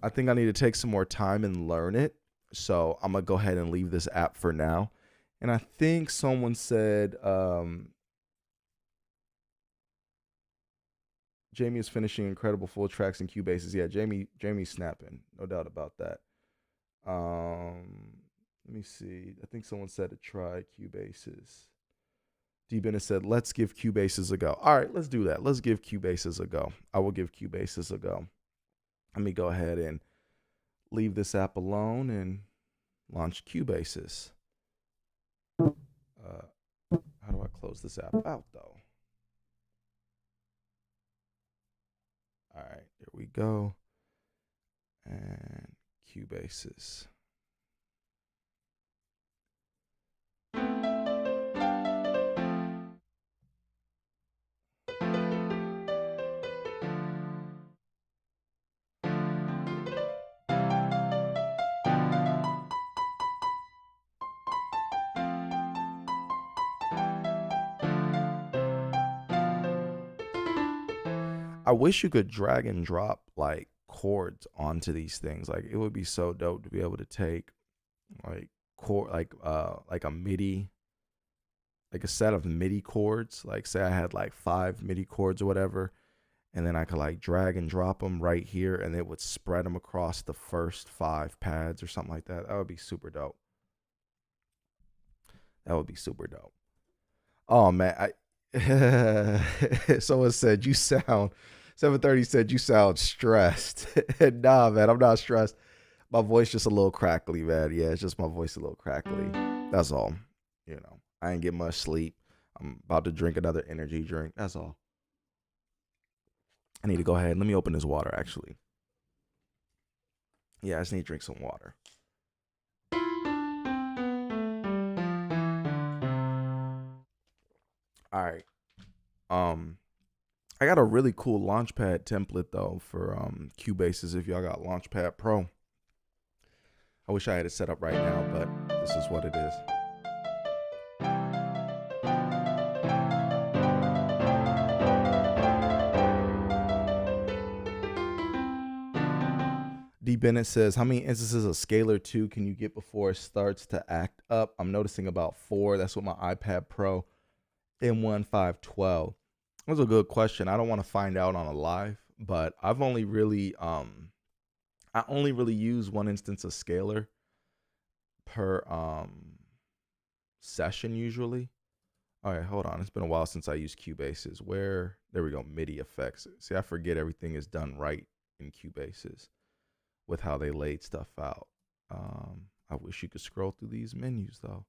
I think I need to take some more time and learn it. So I'm gonna go ahead and leave this app for now. And I think someone said Jamie is finishing incredible full tracks and Cubasis. Yeah, Jamie's snapping, no doubt about that. Let me see. I think someone said to try Cubasis. D Bennett said, let's give Cubasis a go. All right, let's do that. Let's give Cubasis a go. I will give Cubasis a go. Let me go ahead and leave this app alone and launch Cubasis. How do I close this app out though? All right, there we go. And Cubasis. I wish you could drag and drop like chords onto these things. Like it would be so dope to be able to take like chord like a MIDI like a set of MIDI chords. Like say I had like 5 MIDI chords or whatever, and then I could like drag and drop them right here, and it would spread them across the first 5 pads or something like that. That would be super dope. That would be super dope. Oh man, someone said you sound 730 said you sound stressed. Nah, man, I'm not stressed. My voice just a little crackly, man. Yeah, it's just my voice a little crackly. That's all. You know, I ain't get much sleep. I'm about to drink another energy drink. That's all. I need to go ahead. Let me open this water, actually. Yeah, I just need to drink some water. All right. I got a really cool Launchpad template though for Cubasis. If y'all got Launchpad Pro, I wish I had it set up right now, but this is what it is. D. Bennett says, how many instances of Scalar 2 can you get before it starts to act up? I'm noticing about 4. That's with my iPad Pro M1512. That's a good question. I don't want to find out on a live, but I've only really I only really use one instance of Scalar per session usually. All right, hold on. It's been a while since I used Cubasis. There we go, MIDI effects. See, I forget everything is done right in Cubasis with how they laid stuff out. I wish you could scroll through these menus though.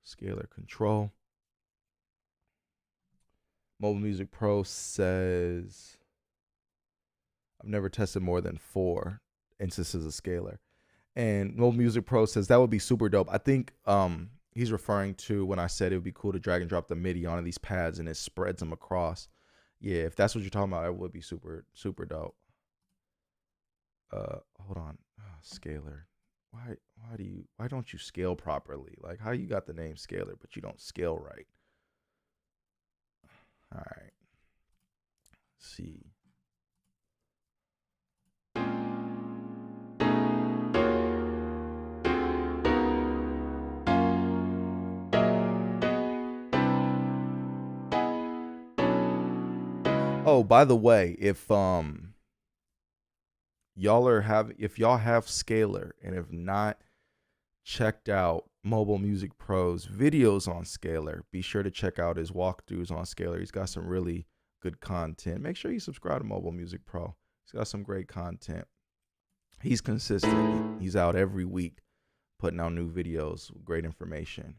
Scalar control. Mobile Music Pro says, I've never tested more than 4 instances of Scalar. And Mobile Music Pro says that would be super dope. I think he's referring to when I said it would be cool to drag and drop the MIDI onto these pads and it spreads them across. Yeah, if that's what you're talking about, it would be super, super dope. Hold on. Scalar. Why don't you scale properly? Like how you got the name Scalar, but you don't scale right? All right. Let's see. Oh, by the way, if y'all have Scalar and have not checked out Mobile Music Pro's videos on Scalar, be sure to check out his walkthroughs on Scalar. He's got some really good content. Make sure you subscribe to Mobile Music Pro. He's got some great content. He's consistent. He's out every week putting out new videos with great information.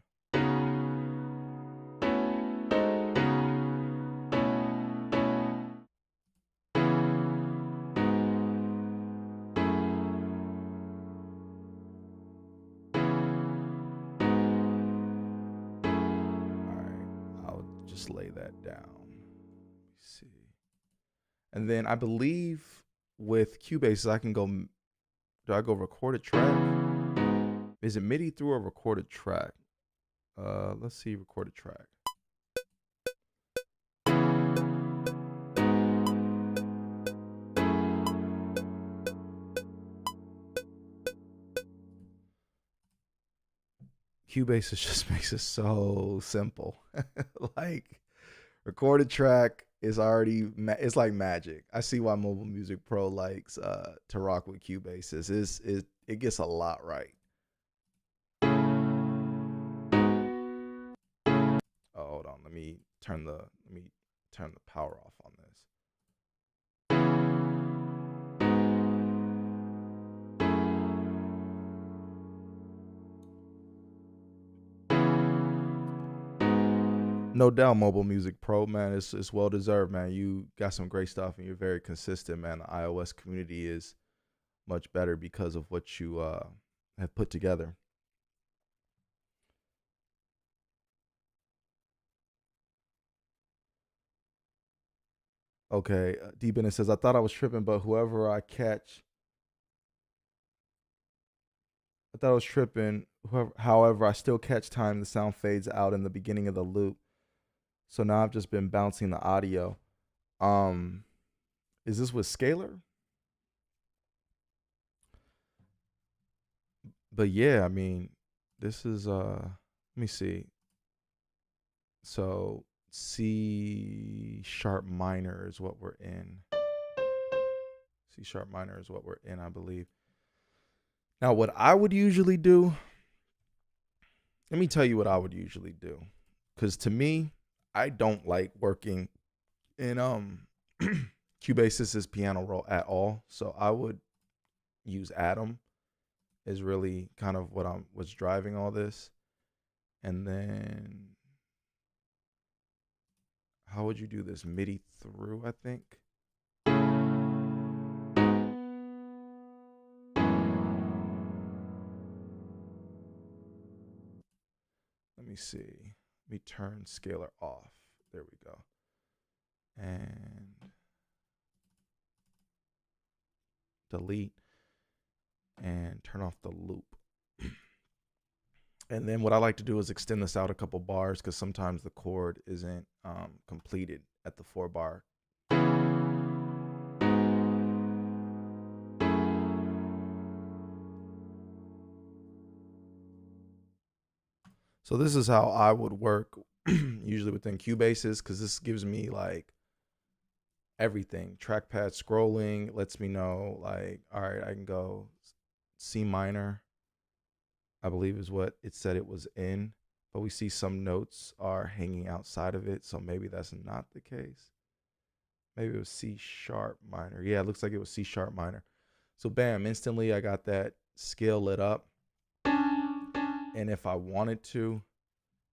Just lay that down. Let's see. And then I believe with Cubasis, I can go. Do I go record a track? Is it MIDI through a recorded track? Let's see, recorded track. Cubasis just makes it so simple. Like recorded track is already it's like magic. I see why Mobile Music Pro likes to rock with Cubasis. It gets a lot right. Oh, hold on. Let me turn the power off on this. No doubt, Mobile Music Pro, man, it's well deserved, man. You got some great stuff, and you're very consistent, man. The iOS community is much better because of what you have put together. Okay, D Bennett says, I thought I was tripping, but I thought I was tripping. However, I still catch time the sound fades out in the beginning of the loop. So now I've just been bouncing the audio. Is this with Scalar? But yeah, I mean, this is let me see. So C sharp minor is what we're in. C sharp minor is what we're in, I believe. Now, what I would usually do, let me tell you what I would usually do. Because to me, I don't like working in Cubasis's piano roll at all. So I would use Atom is really kind of what's driving all this. And then how would you do this? MIDI through, I think. Let me see. Let me turn scalar off. There we go. And delete and turn off the loop. And then what I like to do is extend this out a couple bars because sometimes the chord isn't completed at the 4-bar. So this is how I would work usually within Cubasis, because this gives me like everything. Trackpad scrolling lets me know like, all right, I can go C minor, I believe is what it said it was in, but we see some notes are hanging outside of it. So maybe that's not the case. Maybe it was C sharp minor. Yeah, it looks like it was C sharp minor. So bam, instantly I got that scale lit up. And if I wanted to,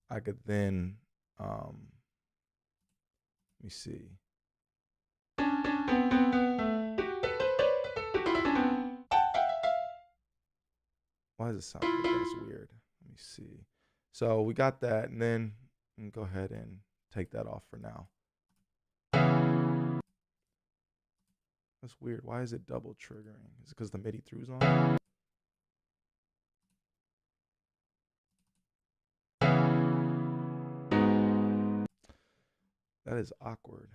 I could then, let me see. Why does it sound like that's weird? Let me see. So we got that, and then go ahead and take that off for now. That's weird. Why is it double triggering? Is it because the MIDI through's on? That is awkward.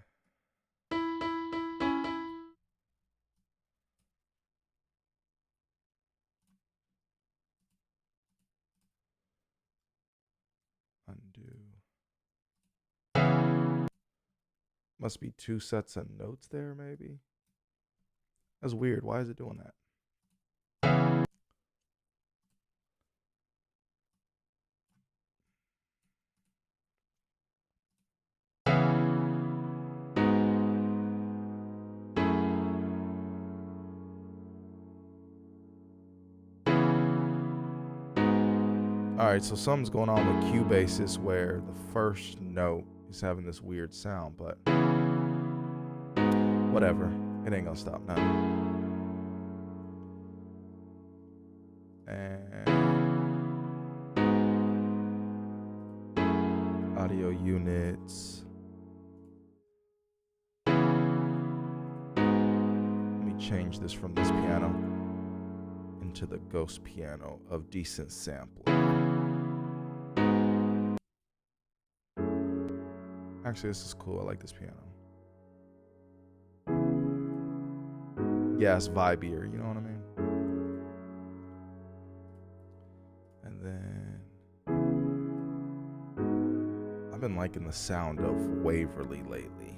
Undo. Must be 2 sets of notes there, maybe. That's weird. Why is it doing that? All right, so something's going on with Cubasis where the first note is having this weird sound, but whatever. It ain't gonna stop nothing. And audio units. Let me change this from this piano into the ghost piano of decent sampling. Actually, this is cool. I like this piano. Yeah, it's vibier, you know what I mean? And then I've been liking the sound of Waverly lately.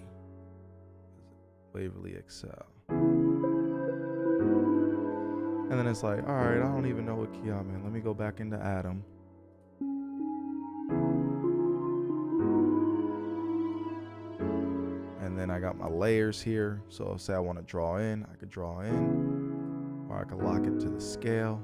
Waverly Excel. And then it's like, all right, I don't even know what key I'm in. Let me go back into Atom. And then I got my layers here. So say I want to draw in, I could draw in, or I could lock it to the scale.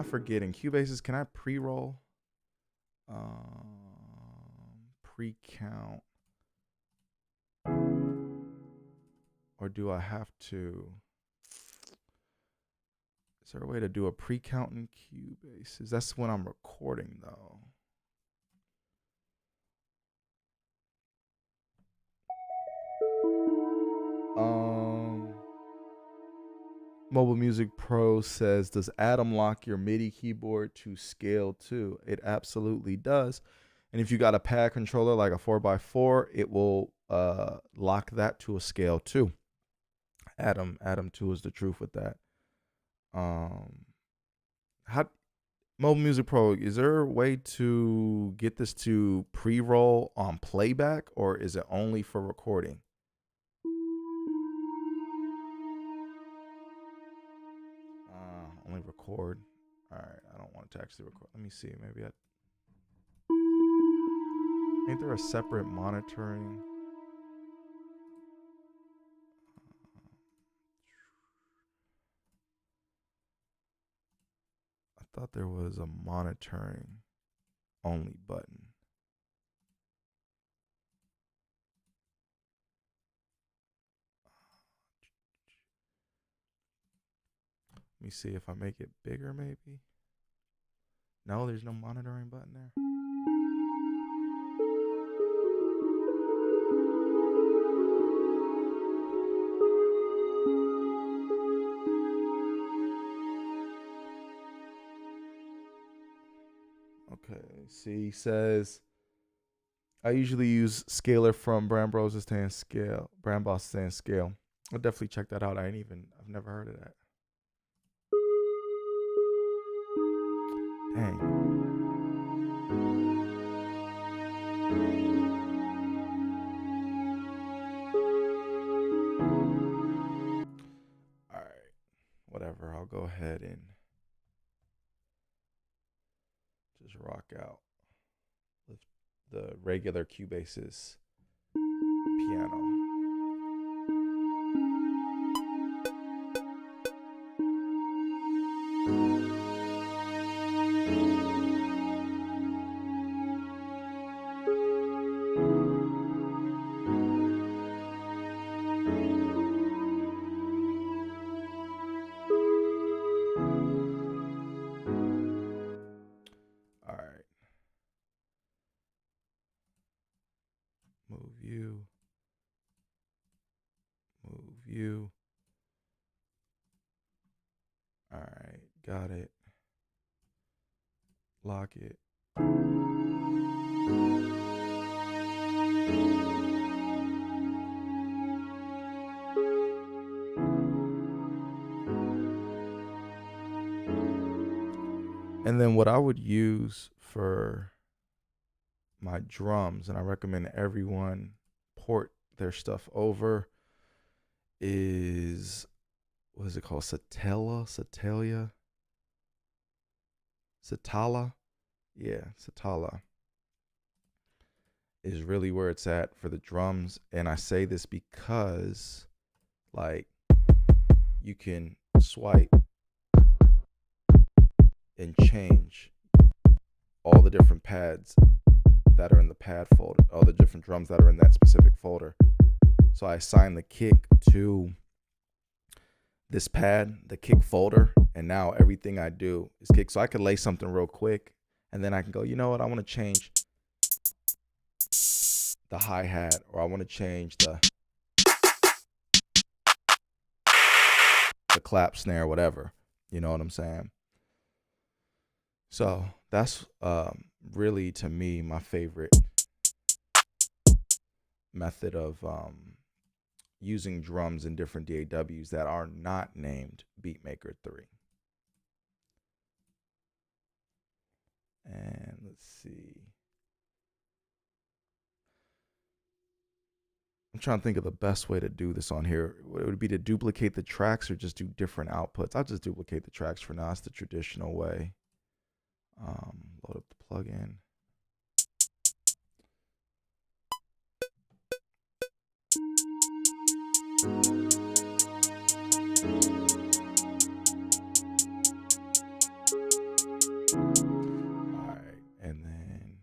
Forgetting Cubasis, can I pre-roll? Pre-count. Or do I have to? Is there a way to do a pre-count in Cubasis? That's when I'm recording though. Mobile Music Pro says, does Atom lock your MIDI keyboard to scale too? It absolutely does. And if you got a pad controller like a 4x4, it will lock that to a scale too. Atom 2 is the truth with that. How Mobile Music Pro, is there a way to get this to pre-roll on playback, or is it only for recording? Only record. All right, I don't want to actually record. Let me see. Maybe ain't there a separate monitoring? I thought there was a monitoring only button. Let me see if I make it bigger, maybe. No, there's no monitoring button there. Okay, see, he says, I usually use scaler from Brand Bros to stay in scale. Brand Boss to stay in scale. I'll definitely check that out. I've never heard of that. Dang. All right, whatever. I'll go ahead and just rock out with the regular Cubasis piano. All right. Move you. Move you. All right. Got it. Lock it. And then what I would use for my drums, and I recommend everyone port their stuff over, is, what is it called? Satala? Yeah, Satala is really where it's at for the drums. And I say this because, like, you can swipe and change all the different pads that are in the pad folder, all the different drums that are in that specific folder. So I assign the kick to this pad, the kick folder, and now everything I do is kick. So I could lay something real quick, and then I can go, you know what, I want to change the hi-hat, or I want to change the clap snare, whatever. You know what I'm saying? So that's really, to me, my favorite method of using drums in different DAWs that are not named BeatMaker 3. And let's see. I'm trying to think of the best way to do this on here. Would it be to duplicate the tracks or just do different outputs? I'll just duplicate the tracks for now. It's the traditional way. Load up the plugin. All right, and then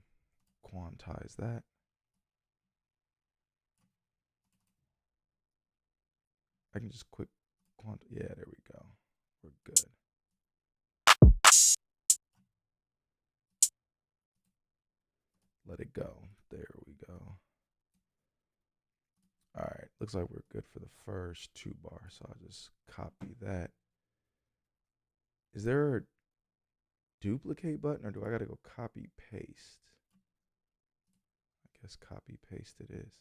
quantize that. I can just quick yeah, there we go. We're good. Let it go. There we go. All right, looks like we're good for the first 2 bars. So I'll just copy that Is there a duplicate button or do I gotta go copy paste? I guess copy paste it is.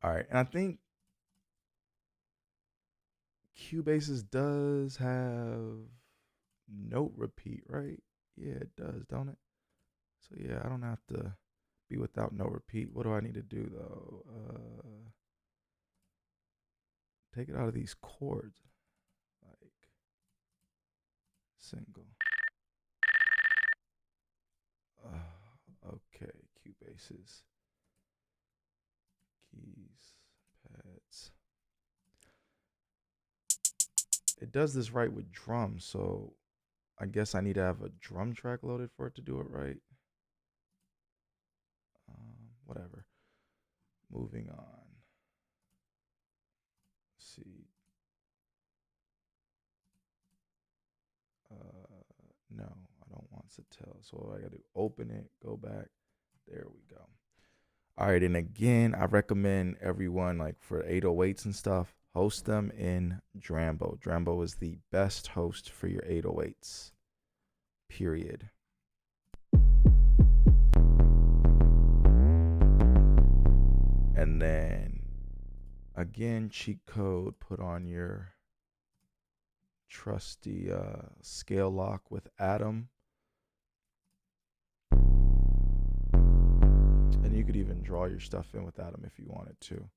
All right, and I think Cubasis does have note repeat, right? Yeah, it does, don't it? So yeah, I don't have to be without note repeat. What do I need to do though? Take it out of these chords, like single. Okay, Cubasis, keys, pads. It does this right with drums, so I guess I need to have a drum track loaded for it to do it right. Whatever. Moving on. Let's see. No, I don't want to tell. So I got to open it, go back. There we go. All right, and again, I recommend everyone, like for 808s and stuff, host them in Drambo. Drambo is the best host for your 808s. Period. And then again, cheat code, put on your trusty scale lock with Atom. And you could even draw your stuff in with Atom if you wanted to.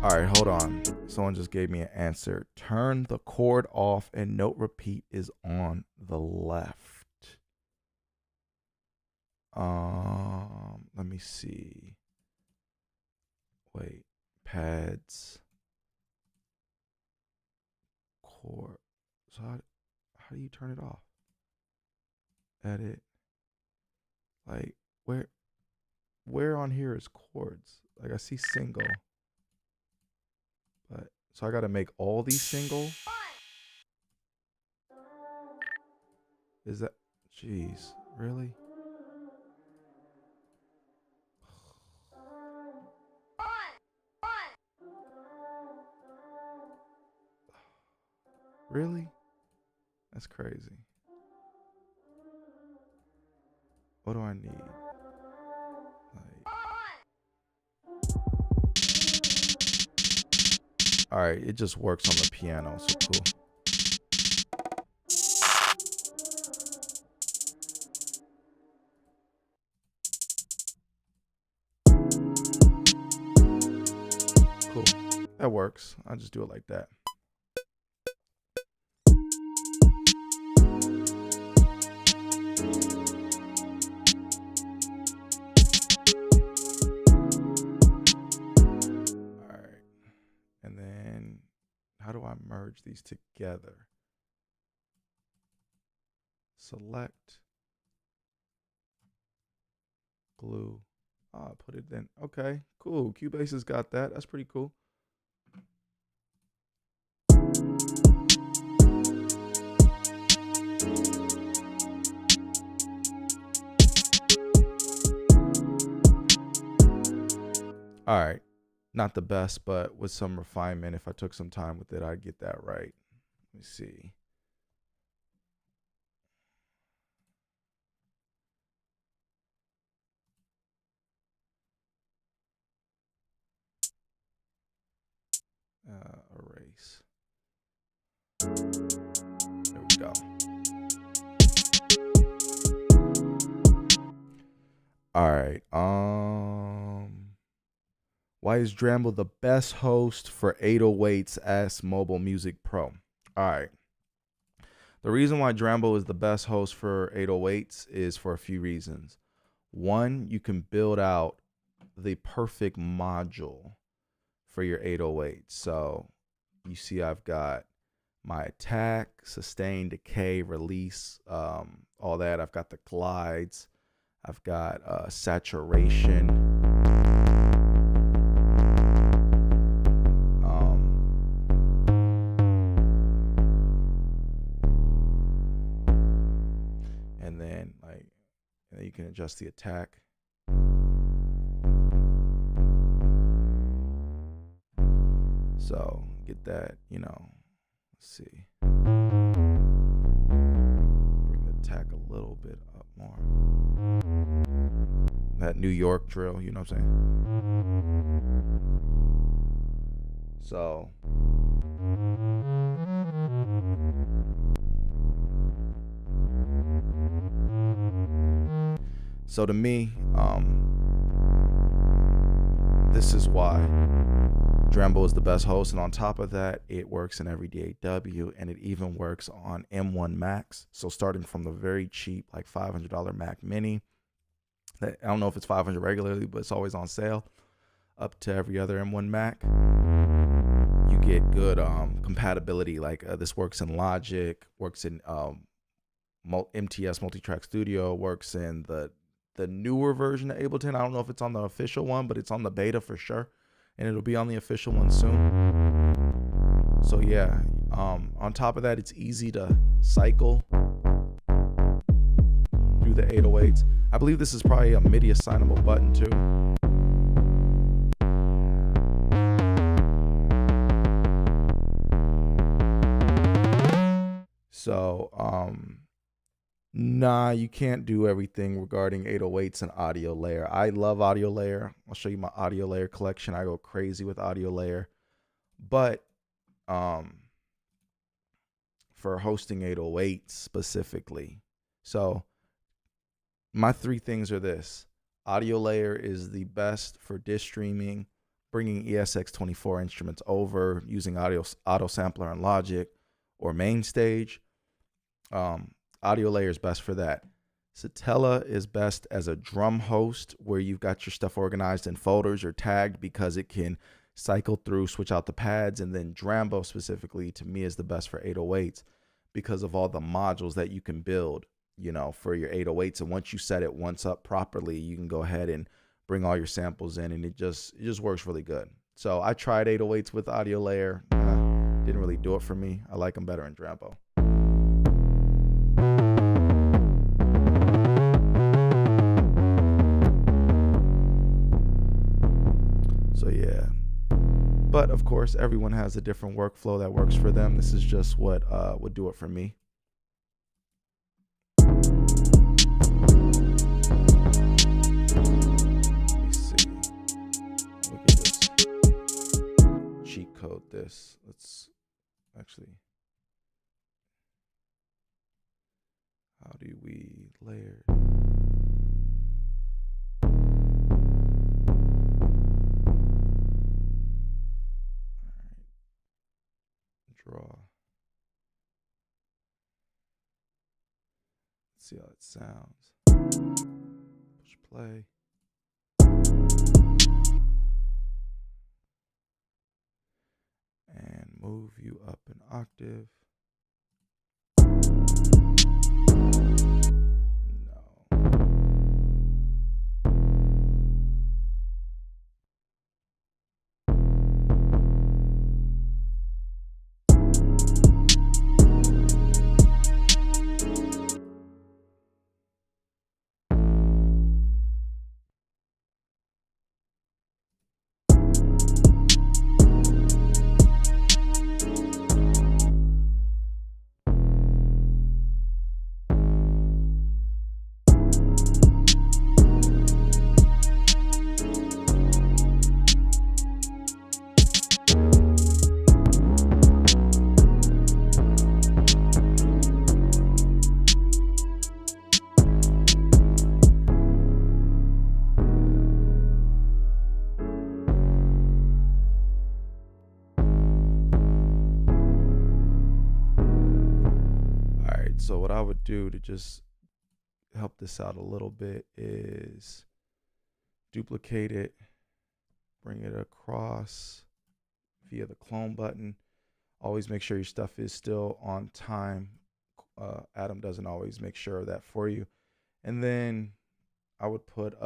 All right, hold on. Someone just gave me an answer. Turn the chord off and note repeat is on the left. Let me see. Wait, pads, chord. So how do you turn it off? Edit. Like where on here is chords? Like I see single. But so I gotta make all these single. Is that jeez, really? Really? That's crazy. What do I need? All right, it just works on the piano, so cool. Cool, that works. I'll just do it like that. All right, and then how do I merge these together? Select, glue. Oh, put it in. Okay, cool. Cubasis got that. That's pretty cool. All right, not the best, but with some refinement, if I took some time with it, I'd get that right. Let me see. Erase. There we go. All right. Why is Dramble the best host for 808s as Mobile Music Pro? All right. The reason why Dramble is the best host for 808s is for a few reasons. One, you can build out the perfect module for your 808. So you see I've got my attack, sustain, decay, release, all that. I've got the glides. I've got saturation. And then you can adjust the attack. So get that, let's see. Bring the attack a little bit up more. That New York drill, you know what I'm saying? So to me, this is why Dramble is the best host, and on top of that, it works in every DAW, and it even works on M1 Macs. So starting from the very cheap, like $500 Mac Mini, I don't know if it's $500 regularly, but it's always on sale, up to every other M1 Mac, you get good compatibility. Like this works in Logic, works in MTS Multitrack Studio, works in the newer version of Ableton. I don't know if it's on the official one, but it's on the beta for sure, and it'll be on the official one soon. So yeah, on top of that, it's easy to cycle through the 808s. I believe this is probably a MIDI assignable button too. So nah, you can't do everything regarding 808s and audio layer. I love audio layer. I'll show you my audio layer collection. I go crazy with audio layer. But for hosting 808s specifically. So my three things are this. Audio layer is the best for disk streaming, bringing ESX24 instruments over, using auto sampler and Logic or MainStage. Audio layer is best for that. Satella is best as a drum host, where you've got your stuff organized in folders or tagged, because it can cycle through, switch out the pads. And then Drambo specifically, to me, is the best for 808s because of all the modules that you can build, for your 808s. And once you set it once up properly, you can go ahead and bring all your samples in, and it just works really good. So I tried 808s with audio layer. Didn't really do it for me. I like them better in Drambo. So yeah, but of course, everyone has a different workflow that works for them. This is just what would do it for me. code this. Let's actually, how do we layer? Draw. Let's see how it sounds. Push play. And move you up an octave. So what I would do to just help this out a little bit is duplicate it, bring it across via the clone button. Always make sure your stuff is still on time. Atom doesn't always make sure of that for you. And then I would put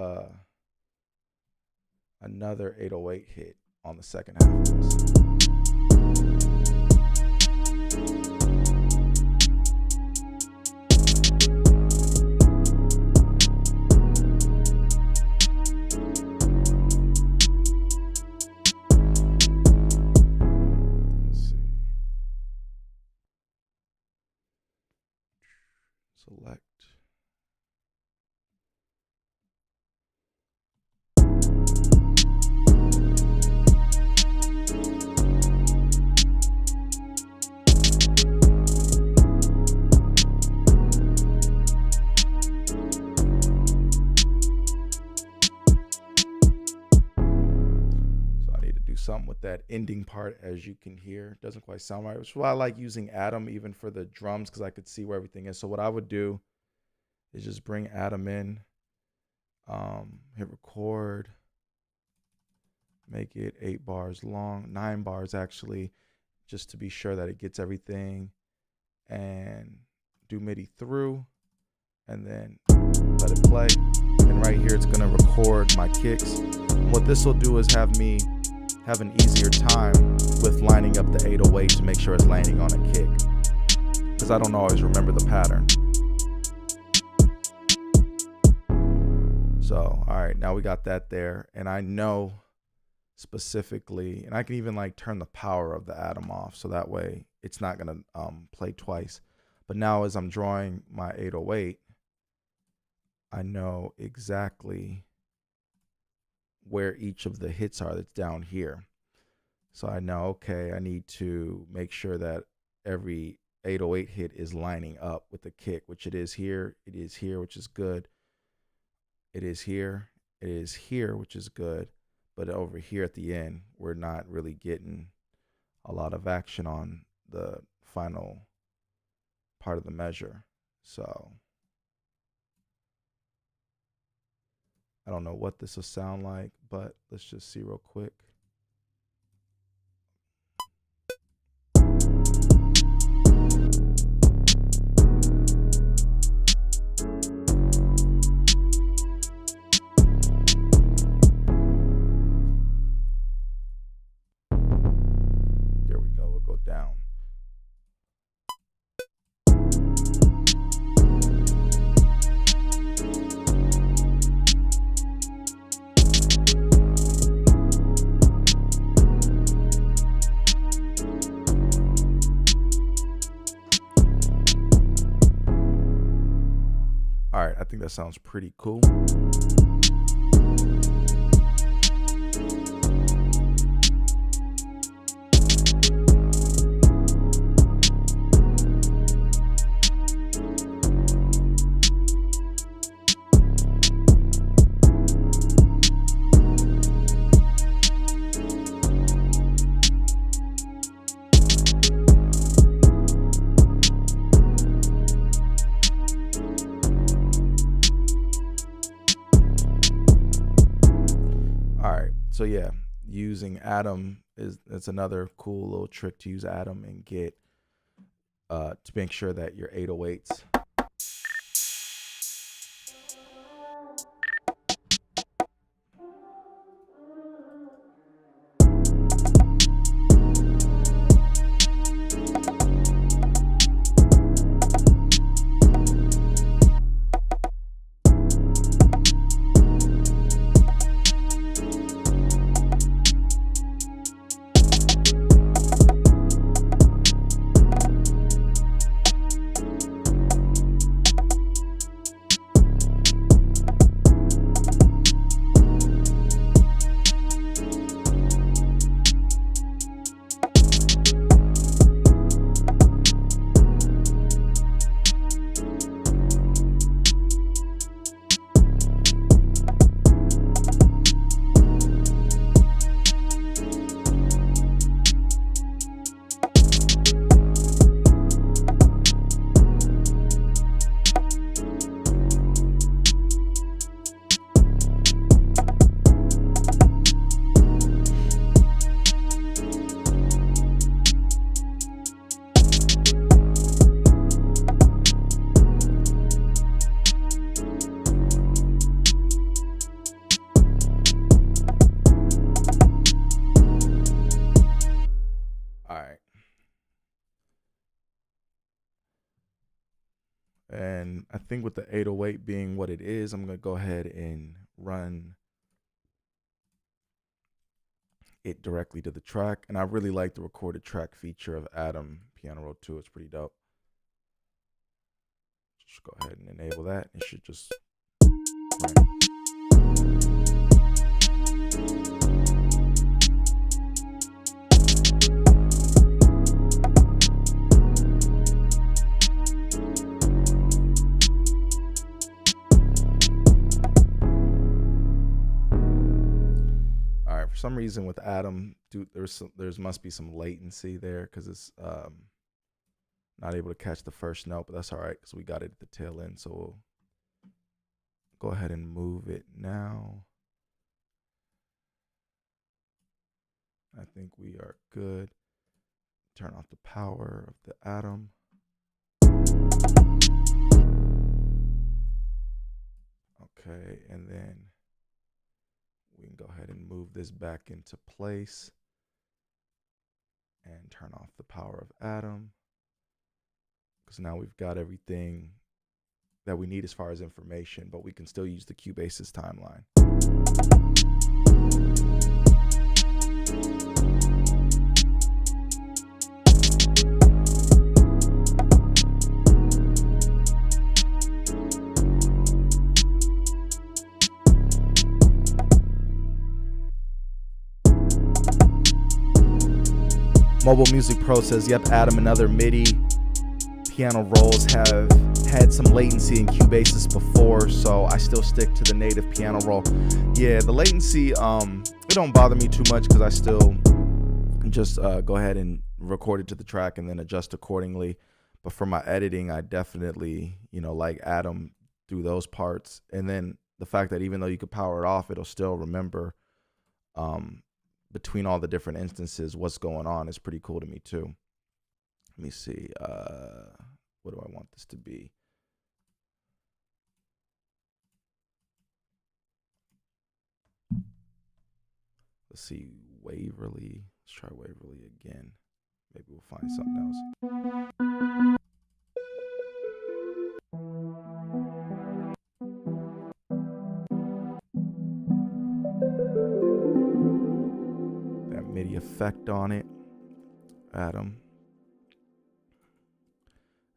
another 808 hit on the second half of this. Select. Something with that ending part, as you can hear. It doesn't quite sound right, which is why I like using Atom even for the drums, because I could see where everything is. So what I would do is just bring Atom in, hit record, make it 8 bars long, 9 bars actually, just to be sure that it gets everything, and do MIDI through, and then let it play. And right here, it's gonna record my kicks. And what this will do is have me have an easier time with lining up the 808 to make sure it's landing on a kick, because I don't always remember the pattern. So, all right, now we got that there, and I know specifically, and I can even like turn the power of the Atom off, so that way it's not gonna play twice. But now as I'm drawing my 808, I know exactly where each of the hits are that's down here. So I know, okay, I need to make sure that every 808 hit is lining up with the kick, which it is here, which is good. It is here, which is good. But over here at the end, we're not really getting a lot of action on the final part of the measure. So I don't know what this will sound like, but let's just see real quick. There we go, we'll go down. All right, I think that sounds pretty cool. So yeah, using Atom it's another cool little trick to use Atom and get to make sure that your 808s And I think with the 808 being what it is, I'm going to go ahead and run it directly to the track. And I really like the recorded track feature of Atom Piano Roll 2. It's pretty dope. Just go ahead and enable that. It should just run. For some reason with Atom, dude, there's must be some latency there because it's not able to catch the first note, but that's all right because we got it at the tail end. So we'll go ahead and move it now. I think we are good. Turn off the power of the Atom. Okay, and then we can go ahead and move this back into place and turn off the power of Atom, because now we've got everything that we need as far as information, but we can still use the Cubasis timeline. Mobile Music Pro says, yep, Atom and other MIDI piano rolls have had some latency in Cubasis before, so I still stick to the native piano roll. Yeah, the latency, it don't bother me too much because I still just go ahead and record it to the track and then adjust accordingly. But for my editing, I definitely, like Atom through those parts. And then the fact that even though you could power it off, it'll still remember between all the different instances what's going on is pretty cool to me too. Let me see, what do I want this to be? Let's see, Waverly. Let's try Waverly again. Maybe we'll find something else. That MIDI effect on it. Atom.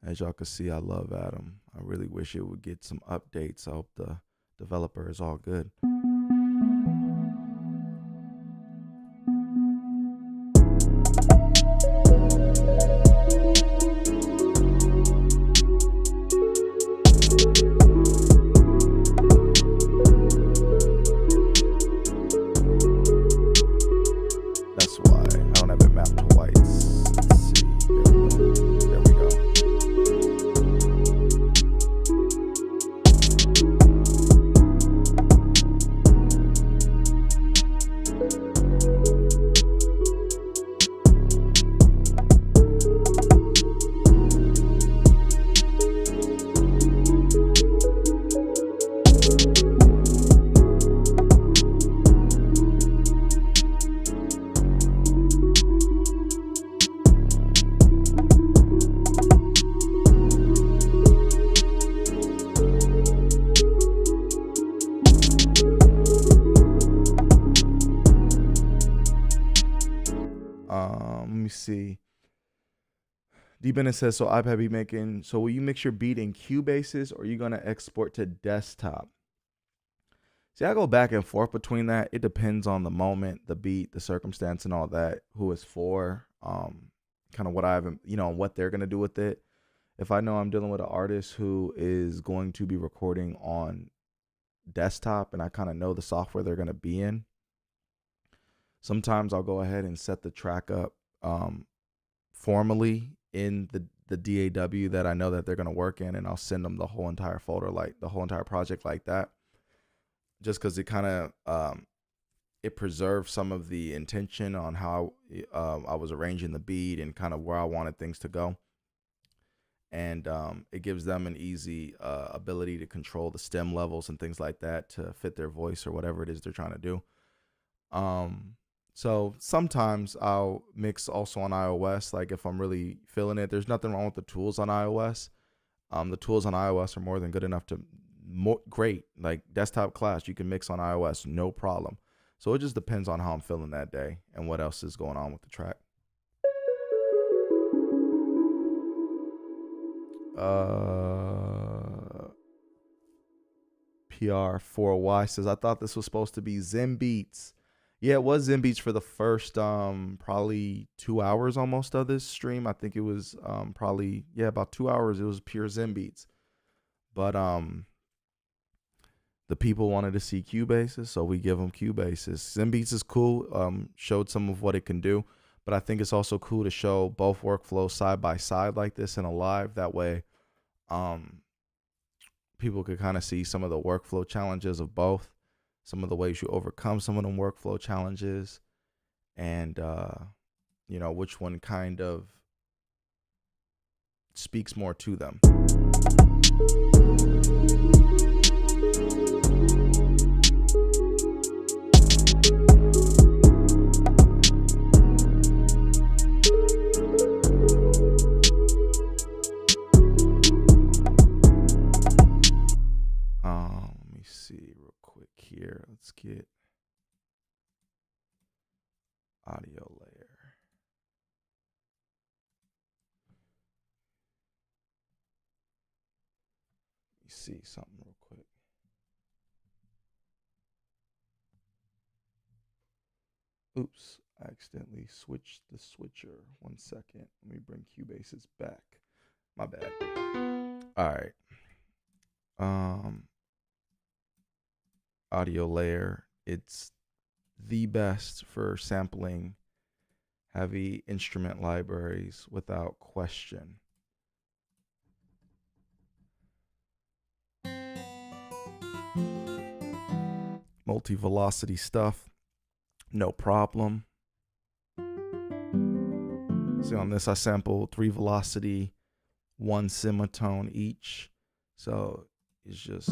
As y'all can see, I love Atom. I really wish it would get some updates. I hope the developer is all good. That's why I don't have it mapped to whites. Let's see. There we go. see. D Bennett says, so iPad beat making. So will you mix your beat in Cubasis or are you gonna export to desktop? See, I go back and forth between that. It depends on the moment, the beat, the circumstance, and all that. Who it's for, kind of what I have, what they're gonna do with it. If I know I'm dealing with an artist who is going to be recording on desktop, and I kind of know the software they're gonna be in, sometimes I'll go ahead and set the track up formally in the DAW that I know that they're gonna work in, and I'll send them the whole entire folder, like the whole entire project like that. Just because it kind of it preserves some of the intention on how I was arranging the beat and kind of where I wanted things to go, and it gives them an easy ability to control the stem levels and things like that to fit their voice or whatever it is they're trying to do. So sometimes I'll mix also on iOS, like if I'm really feeling it. There's nothing wrong with the tools on iOS. The tools on iOS are more than good enough to great, like desktop class, you can mix on iOS, no problem. So it just depends on how I'm feeling that day and what else is going on with the track. PR4Y says, I thought this was supposed to be ZenBeats. Yeah, it was ZenBeats for the first probably 2 hours almost of this stream. I think it was probably, about 2 hours. It was pure ZenBeats. But the people wanted to see Cubasis, so we give them Cubasis. ZenBeats is cool. Showed some of what it can do, but I think it's also cool to show both workflows side by side like this in a live. That way, people could kind of see some of the workflow challenges of both, some of the ways you overcome some of them workflow challenges, and which one kind of speaks more to them. Let me see real quick here. Let's get audio layer. Let me see something real quick. Oops, I accidentally switched the switcher. 1 second. Let me bring Cubasis back. My bad. All right. Audio layer. It's the best for sampling heavy instrument libraries without question. Multi-velocity stuff, no problem. See, on this I sampled 3 velocity, 1 semitone each. So it's just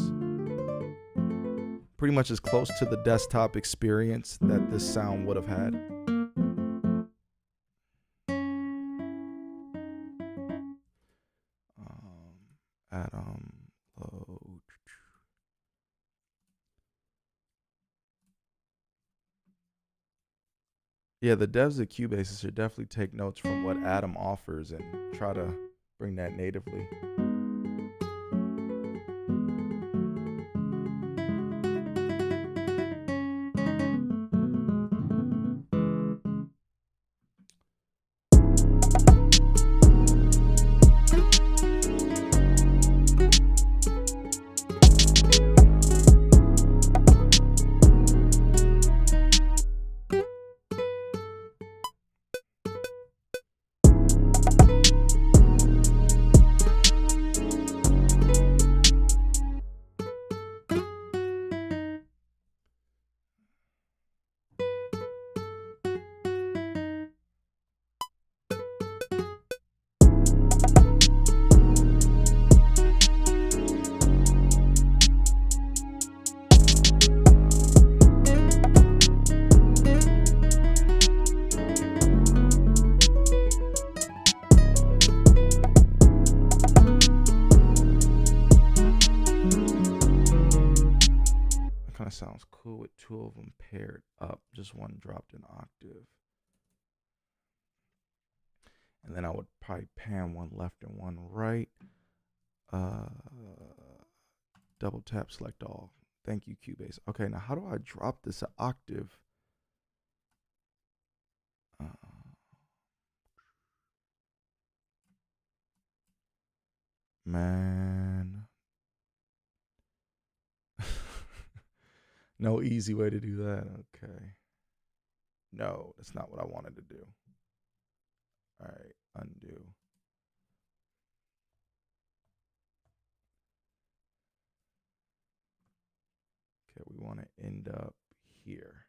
pretty much as close to the desktop experience that this sound would have had. Atom load. Yeah, the devs at Cubasis should definitely take notes from what Atom offers and try to bring that natively. Sounds cool with 2 of them paired up, just one dropped an octave. And then I would probably pan one left and one right. Double tap, select all. Thank you, Cubase. Okay, now how do I drop this an octave? Man. No easy way to do that. Okay. No, that's not what I wanted to do. All right, undo. Okay, we want to end up here.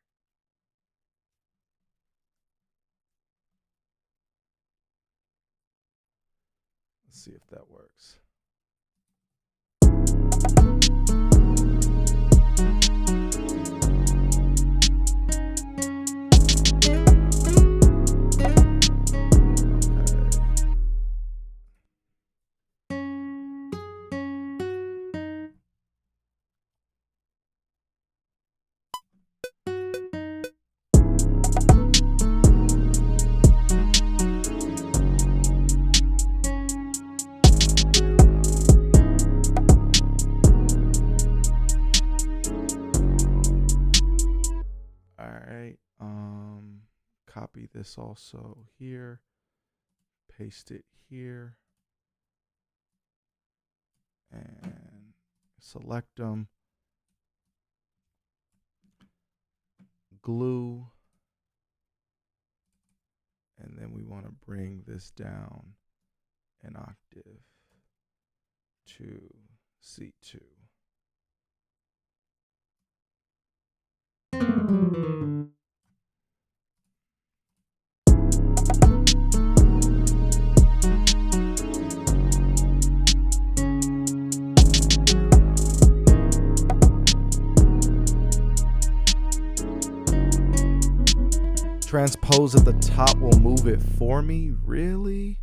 Let's see if that works. Copy this also here, paste it here, and select them, glue, and then we want to bring this down an octave to C2. Transpose at the top will move it for me. Really?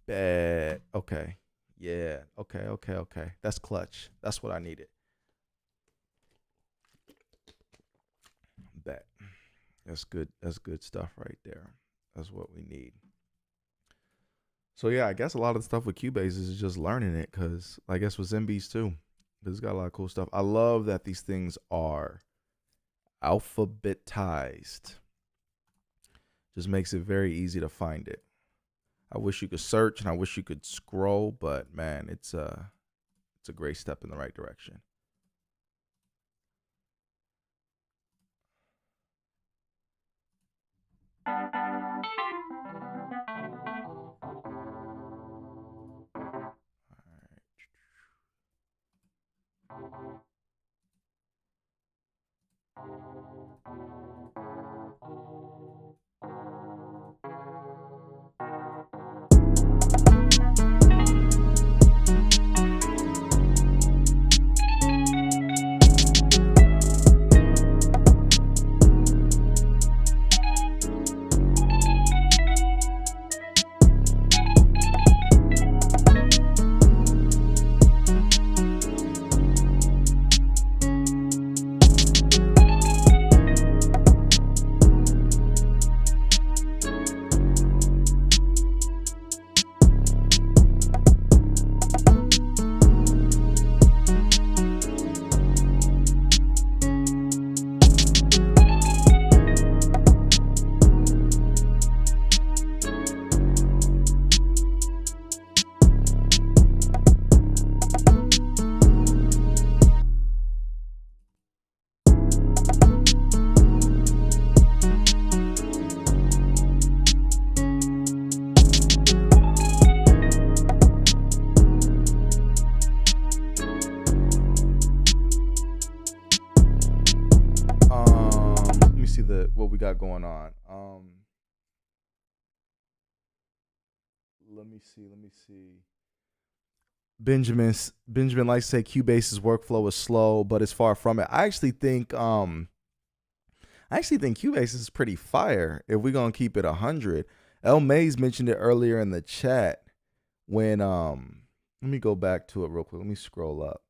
Bad. Okay. Yeah. Okay. That's clutch. That's what I needed. Bet. That's good. That's good stuff right there. That's what we need. So yeah, I guess a lot of the stuff with Cubasis is just learning it, because I guess with ZenBeats too. It's got a lot of cool stuff. I love that these things are alphabetized. Just makes it very easy to find it. I wish you could search and I wish you could scroll, but man, it's a great step in the right direction. What we got going on. Let me see. Benjamin likes to say Cubase's workflow is slow, but it's far from it. I actually think Cubase is pretty fire if we're gonna keep it 100. El Mays mentioned it earlier in the chat when let me go back to it real quick. Let me scroll up.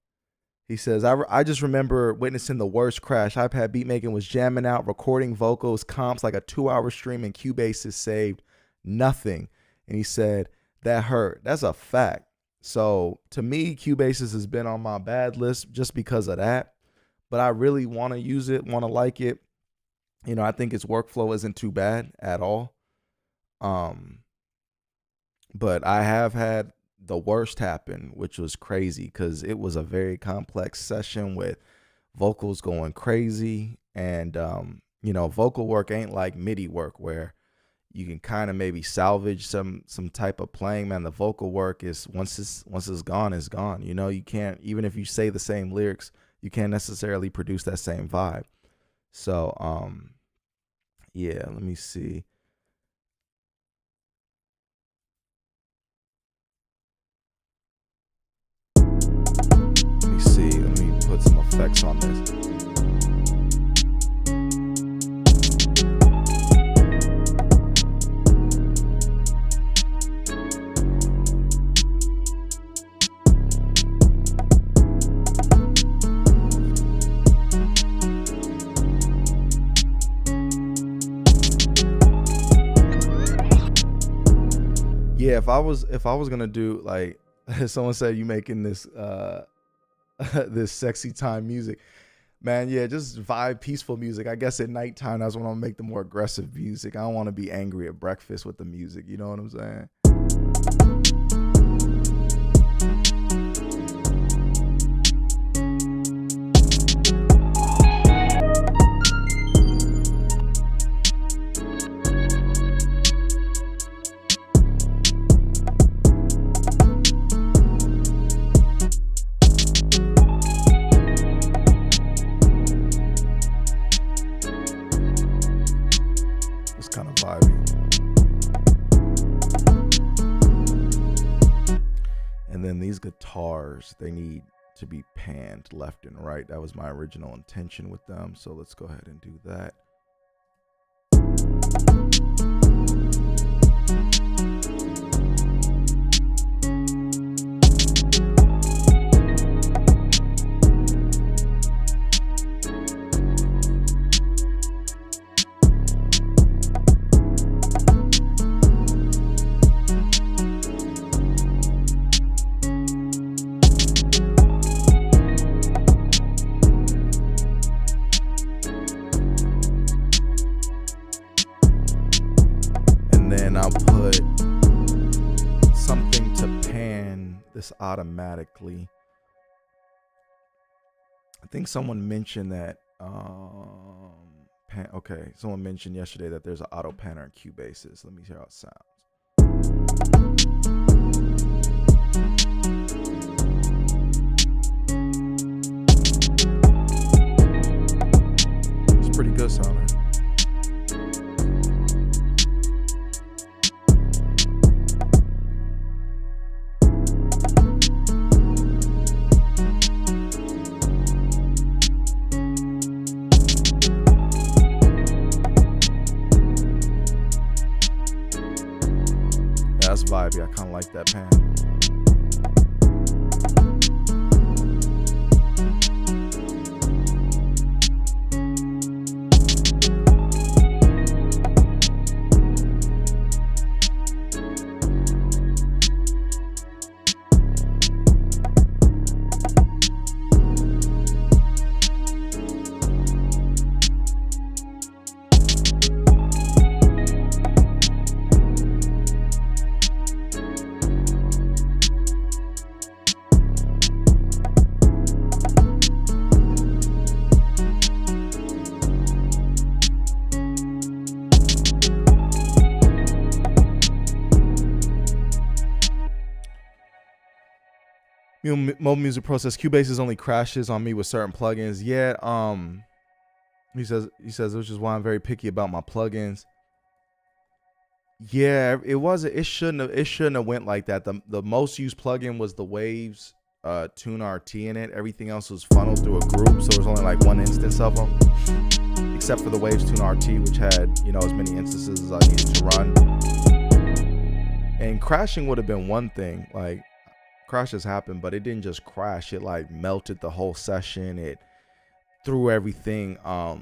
He says, I just remember witnessing the worst crash. iPad BeatMaking was jamming out, recording vocals, comps like a 2-hour stream, and Cubasis saved nothing. and he said that hurt. That's a fact. So to me, Cubasis has been on my bad list just because of that. But I really want to use it, want to like it. You know, I think its workflow isn't too bad at all. But I have had the worst happen, which was crazy because it was a very complex session with vocals going crazy. And, you know, vocal work ain't like MIDI work where you can kind of maybe salvage some type of playing. Man, the vocal work is once it's gone, it's gone. You know, you can't, even if you say the same lyrics, you can't necessarily produce that same vibe. So, yeah, let me see. Let me put some effects on this. Yeah, if I was gonna do like someone said you making this this sexy time music, man, yeah, just vibe peaceful music. I guess at nighttime that's when I'll make the more aggressive music. I don't want to be angry at breakfast with the music, you know what I'm saying? Kind of vibey. And then these guitars, they need to be panned left and right. That was my original intention with them. So let's go ahead and do that. Then I'll put something to pan this automatically. I think someone mentioned that. Okay, someone mentioned yesterday that there's an auto panner in Cubasis. Let me hear how it sounds. It's pretty good sounding. That's vibey. I kind of like that pan. Mobile music process. Cubasis only crashes on me with certain plugins. Yeah. He says, which is why I'm very picky about my plugins. Yeah, it shouldn't have went like that. The most used plugin was the Waves Tune RT in it. Everything else was funneled through a group, so there's only like one instance of them, except for the Waves Tune RT, which had, you know, as many instances as I needed to run. And crashing would have been one thing. Like, crashes happen, but it didn't just crash. It like melted the whole session. It threw everything out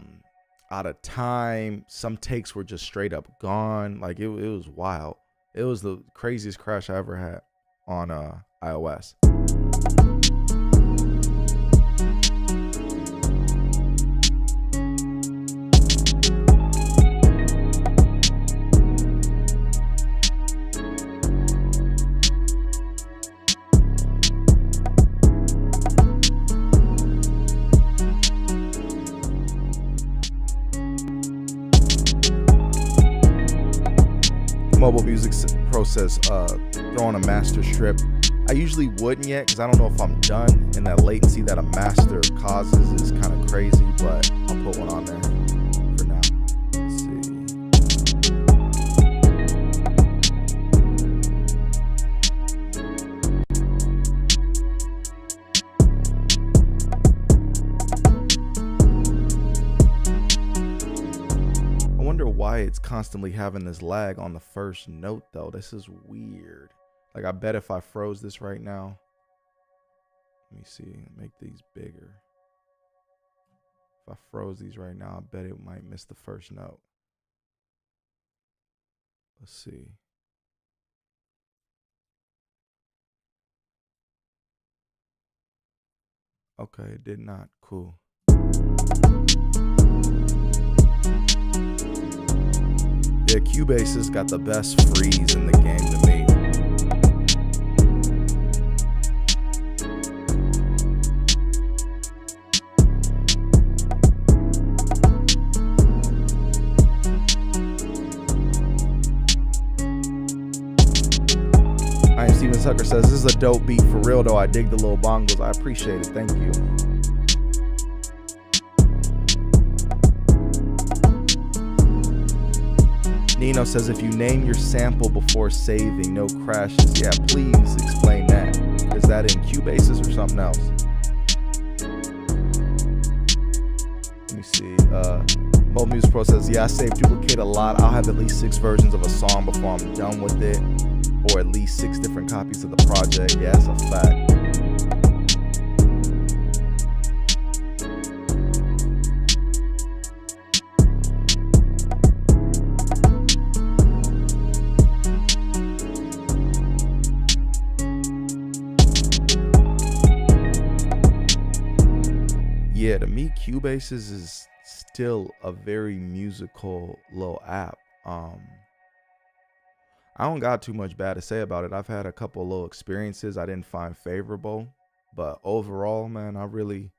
of time. Some takes were just straight up gone. Like it was wild. It was the craziest crash I ever had on iOS. Mobile Music Pro says throwing a master strip. I usually wouldn't yet because I don't know if I'm done, and that latency that a master causes is kind of crazy, but I'll put one on there for now. Let's see. I wonder why it's constantly having this lag on the first note though. This is weird. Like, I bet if I froze this right now, let me see, make these bigger. If I froze these right now, I bet it might miss the first note. Let's see. Okay, it did not. Cool. Yeah, Cubasis got the best freeze in the game to me. Steven Tucker says, this is a dope beat for real though. I dig the little bongos. I appreciate it. Thank you. Nino says, if you name your sample before saving, no crashes. Yeah, please explain that. Is that in Cubasis or something else? Let me see. Mobile Music Pro says, yeah, I save duplicate a lot. I'll have at least 6 versions of a song before I'm done with it. Or at least 6 different copies of the project. Yeah, that's a fact. Yeah, to me, Cubasis is still a very musical little app. I don't got too much bad to say about it. I've had a couple little experiences I didn't find favorable, but overall, man, I really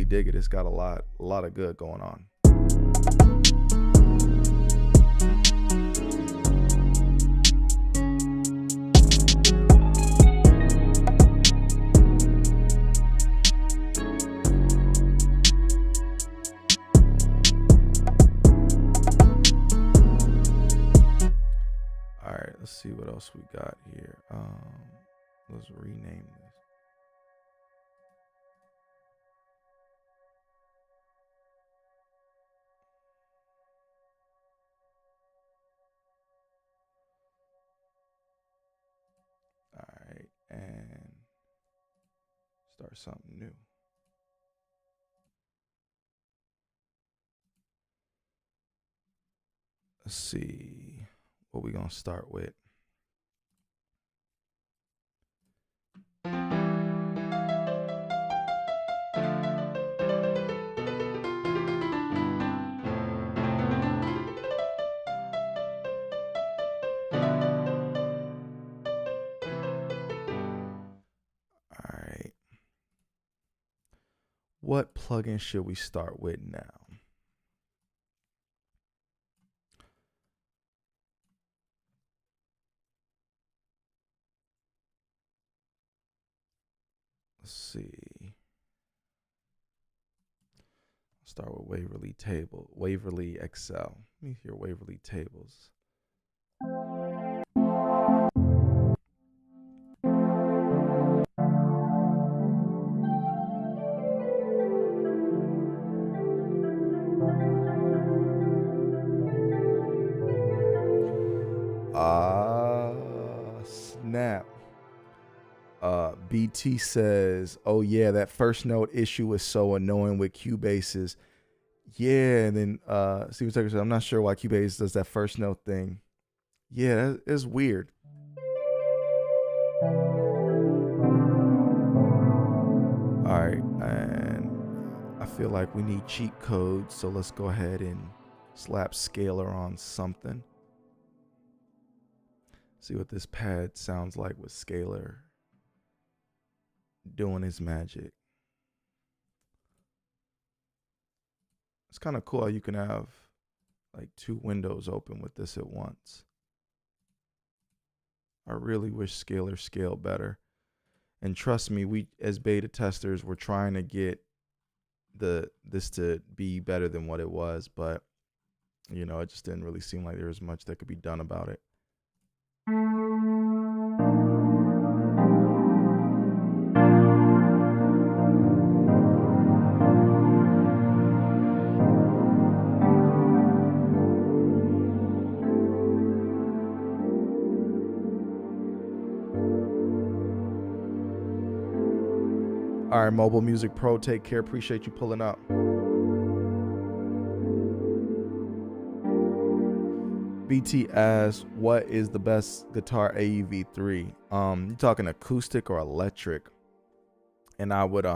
dig it. It's got a lot of good going on. Let's see what else we got here. Let's rename this. All right, and start something new. Let's see what we gonna start with. What plugin should we start with now? Let's see. Start with Waverly Excel. Let me hear Waverly tables. Snap. BT says, oh yeah, that first note issue is so annoying with Cubasis. Yeah, and then Steven Tucker says, I'm not sure why Cubasis does that first note thing. Yeah, it's weird. All right, and I feel like we need cheat codes, so let's go ahead and slap scalar on something. See what this pad sounds like with scalar doing his magic. It's kind of cool how you can have like two windows open with this at once. I really wish scalar scaled better. And trust me, we as beta testers we're trying to get this to be better than what it was, but it just didn't really seem like there was much that could be done about it. All right, Mobile Music Pro, take care. Appreciate you pulling up. BT asks, what is the best guitar AUV3? You talking acoustic or electric? And I would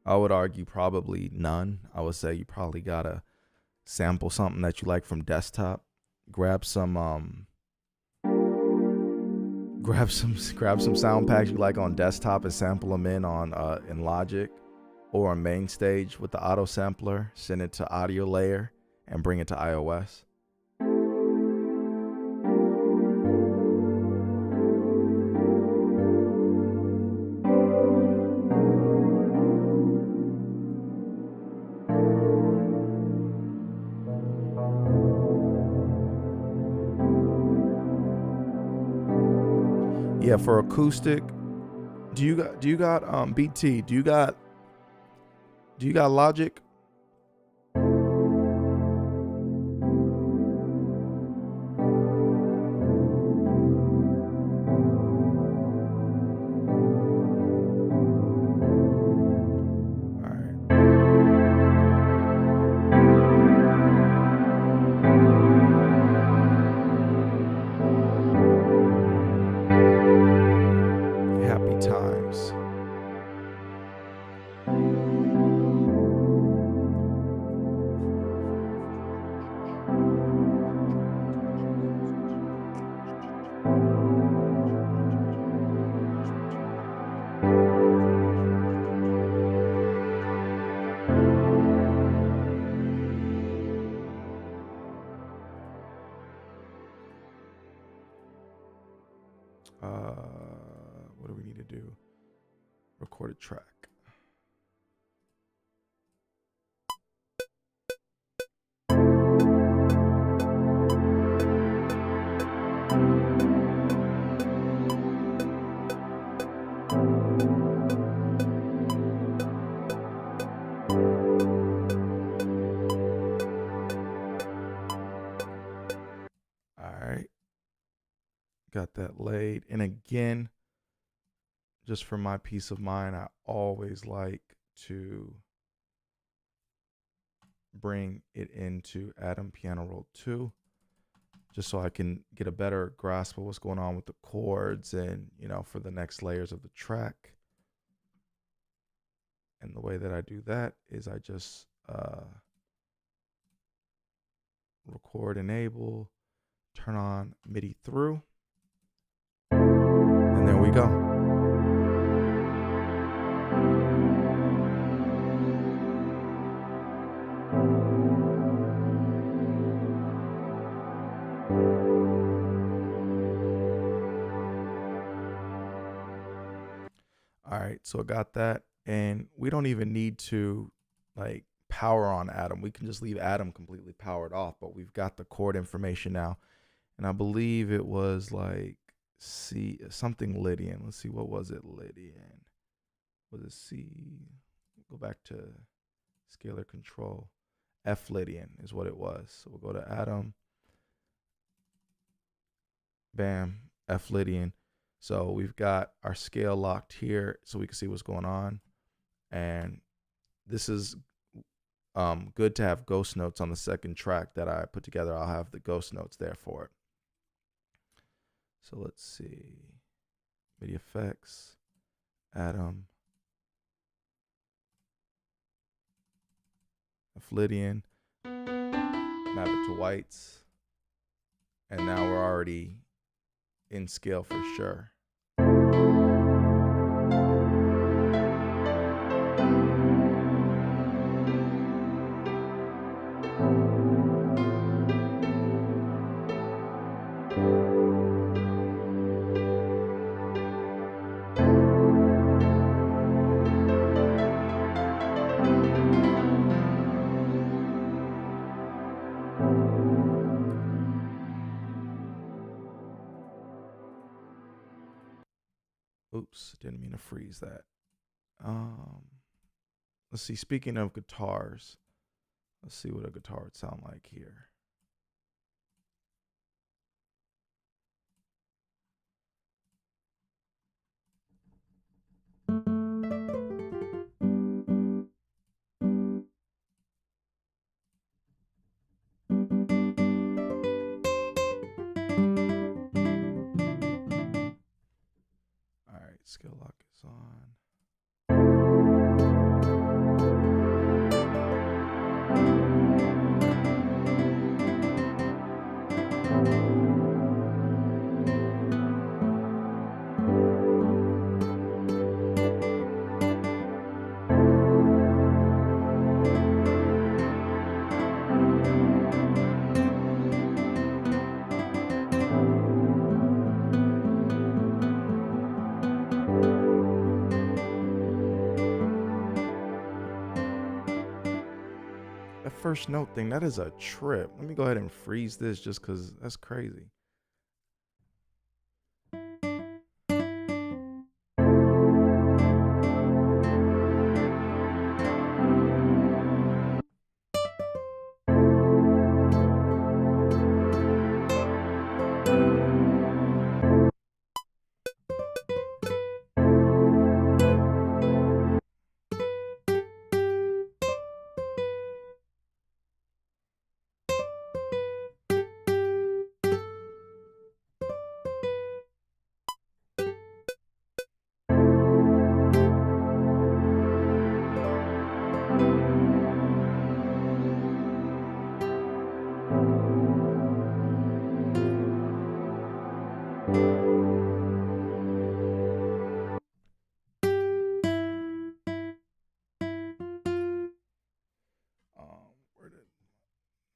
argue probably none. I would say you probably gotta sample something that you like from desktop. Grab some sound packs you like on desktop and sample them in Logic or on main stage with the auto sampler. Send it to audio layer and bring it to iOS. Yeah, for acoustic, do you got BT? Do you got Logic? Happy times. What do we need to do? Record a track. All right. Got that laid. And again, just for my peace of mind, I always like to bring it into Atom Piano Roll 2 just so I can get a better grasp of what's going on with the chords and, for the next layers of the track. And the way that I do that is I just record enable, turn on MIDI through, and there we go. All right, so I got that, and we don't even need to like power on Atom. We can just leave Atom completely powered off, but we've got the chord information now. And I believe it was like something Lydian. Let's see, what was it? Lydian. Was it C? Go back to scalar control. F Lydian is what it was. So we'll go to Atom. Bam, F Lydian. So we've got our scale locked here so we can see what's going on. And this is good to have ghost notes on the second track that I put together. I'll have the ghost notes there for it. So let's see. MIDI effects, Atom, Flitian, map it to whites. And now we're already in scale for sure. Oops, didn't mean to freeze that. Let's see, speaking of guitars, let's see what a guitar would sound like here. All right, skill lock is on. That first note thing, that is a trip. Let me go ahead and freeze this just because that's crazy.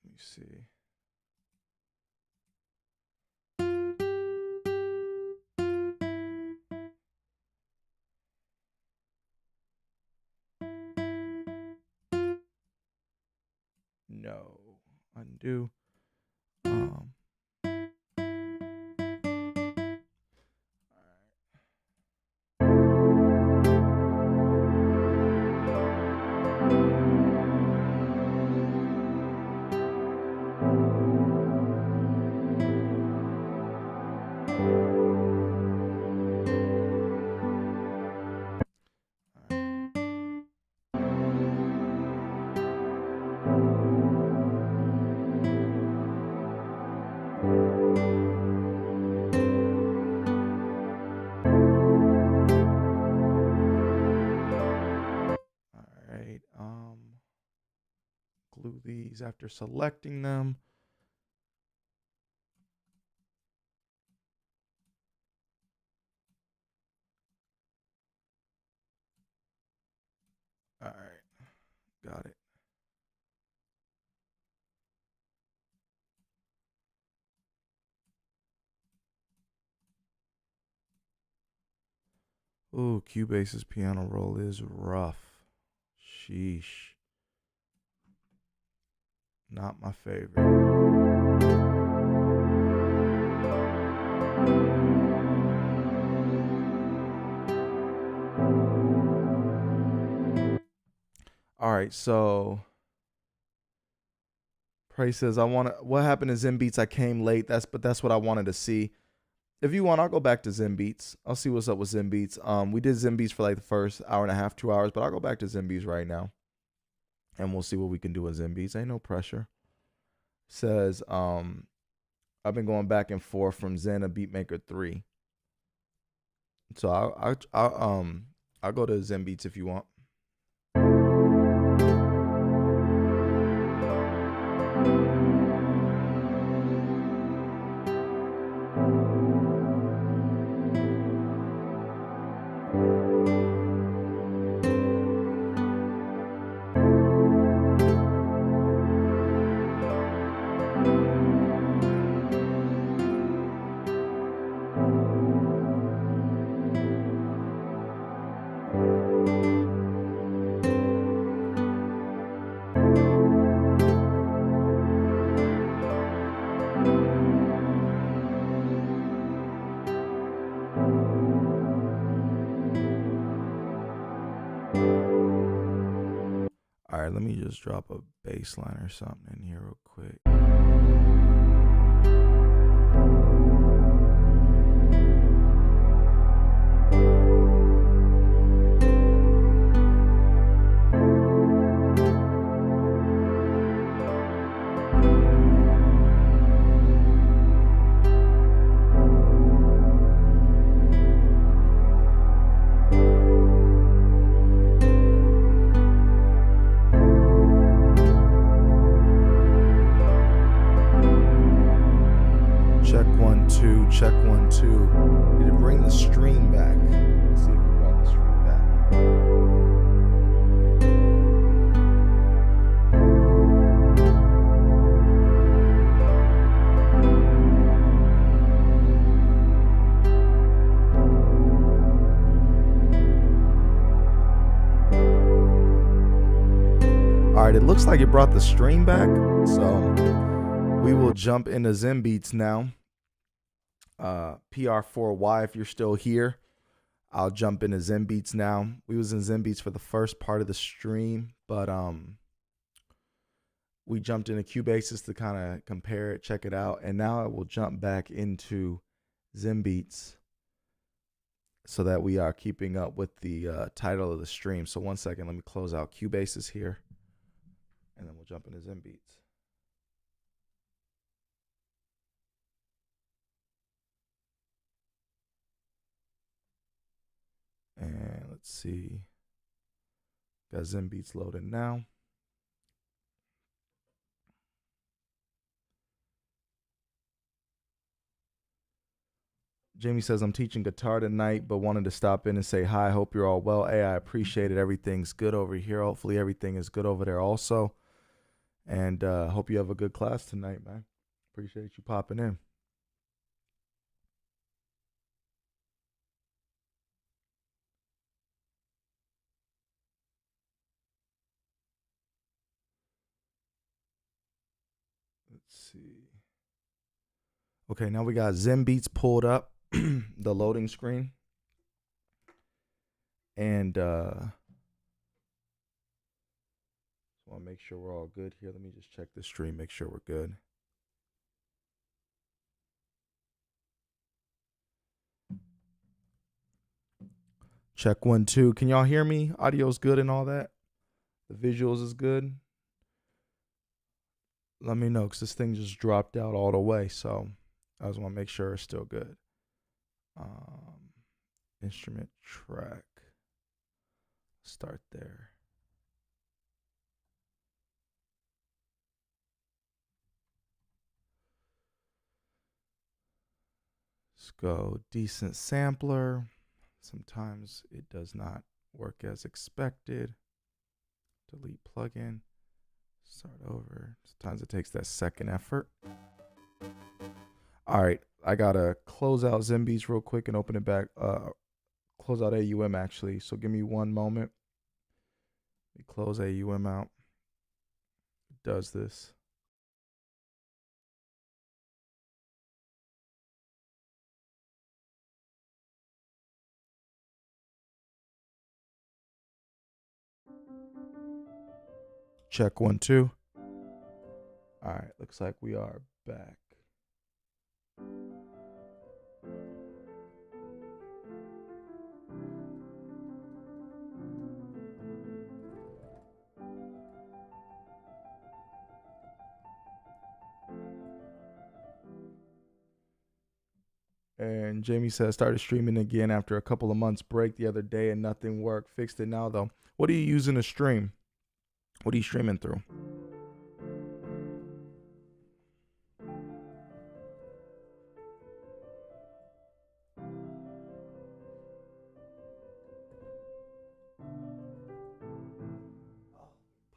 Let me see. No, undo. Glue these after selecting them. All right, got it. Ooh, Cubasis piano roll is rough. Sheesh. Not my favorite. All right, so Prey says, what happened to ZenBeats? I came late. That's what I wanted to see. If you want, I'll go back to ZenBeats. I'll see what's up with ZenBeats. We did ZenBeats for like the first hour and a half, 2 hours, but I'll go back to ZenBeats right now. And we'll see what we can do with ZenBeats. Ain't no pressure. Says, I've been going back and forth from Zen to BeatMaker 3. So I'll go to ZenBeats if you want. All right, let me just drop a bass line or something in here real quick. Check 1 2, check 1 2. Did it bring the stream back? Let's see if it brought the stream back. All right, it looks like it brought the stream back, so we will jump into ZenBeats now. PR4Y, if you're still here, I'll jump into ZenBeats now. We was in ZenBeats for the first part of the stream, but we jumped into Cubasis to kind of compare it, check it out, and now I will jump back into ZenBeats so that we are keeping up with the title of the stream. So 1 second, let me close out Cubasis here, and then we'll jump into ZenBeats. And let's see. Got ZenBeats loaded now. Jamie says, I'm teaching guitar tonight, but wanted to stop in and say hi. Hope you're all well. Hey, I appreciate it. Everything's good over here. Hopefully everything is good over there also. And hope you have a good class tonight, man. Appreciate you popping in. Let's see. Okay, now we got ZenBeats pulled up, the loading screen. And want to make sure we're all good here. Let me just check the stream, make sure we're good. Check 1 2. Can y'all hear me? Audio's good and all that. The visuals is good. Let me know, because this thing just dropped out all the way. So I just want to make sure it's still good. Instrument track. Start there. Let's go decent sampler. Sometimes it does not work as expected. Delete plugin. Start over. Sometimes it takes that second effort. All right, I gotta close out ZenBeats real quick and open it back. Close out AUM actually. So give me 1 moment. Let me close AUM out. It does this. Check 1 2. All right, looks like we are back. And Jamie says, started streaming again after a couple of months break the other day and nothing worked. Fixed it now though. What are you using to stream? What are you streaming through?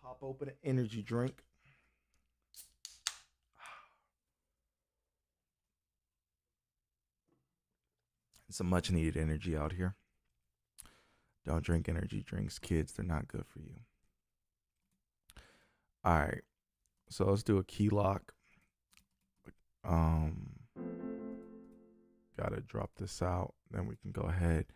Pop open an energy drink. It's a much needed energy out here. Don't drink energy drinks, kids. They're not good for you. All right. So let's do a key lock. Gotta drop this out. Then we can go ahead.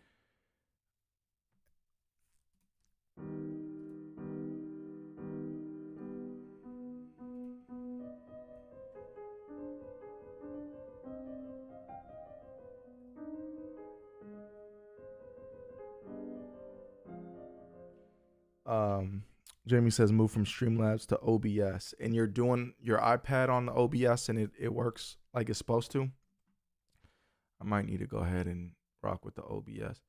Jamie says move from Streamlabs to OBS, and you're doing your iPad on the OBS and it works like it's supposed to. I might need to go ahead and rock with the OBS.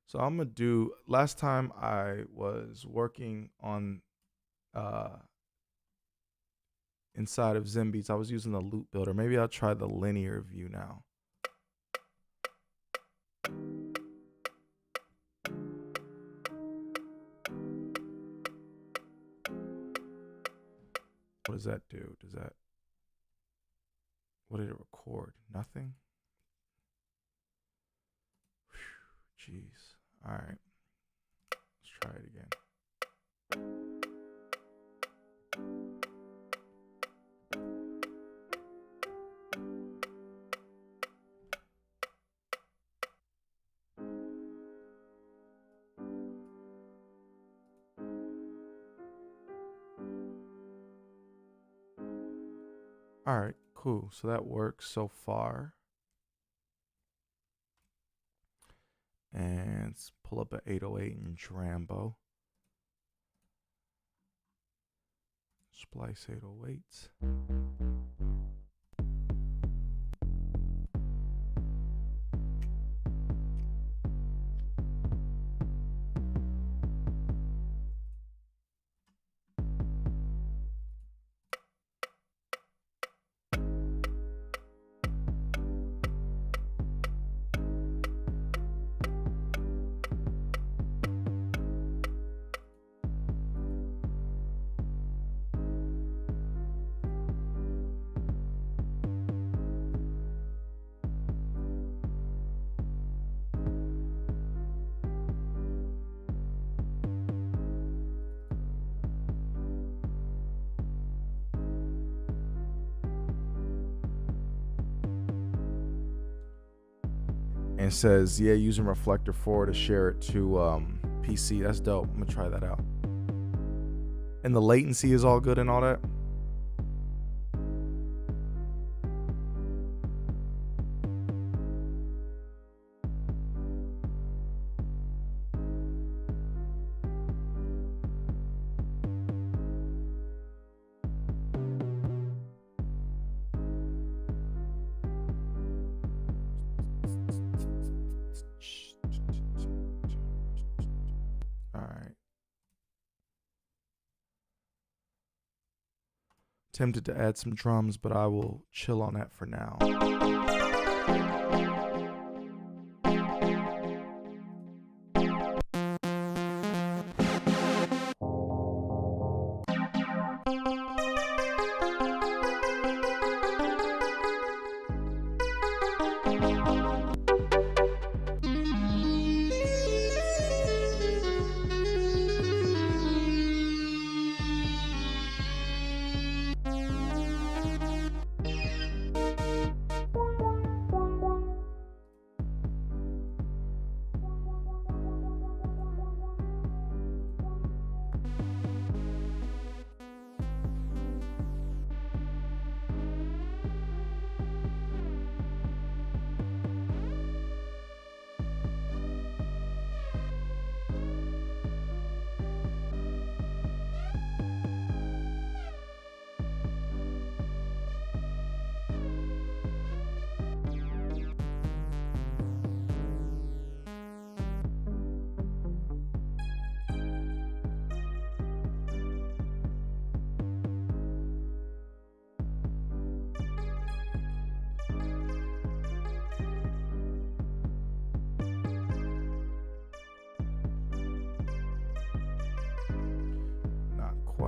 So I'm gonna do, last time I was working on inside of ZenBeats, I was using the loop builder. Maybe I'll try the linear view now. What does that do? What did it record? Nothing? Whew, jeez. All right. Let's try it again. All right, cool. So that works so far. And let's pull up an 808 in Drambo. Splice 808s. And says, yeah, using Reflector 4 to share it to PC. That's dope. I'm gonna try that out. And the latency is all good and all that. Tempted to add some drums, but I will chill on that for now.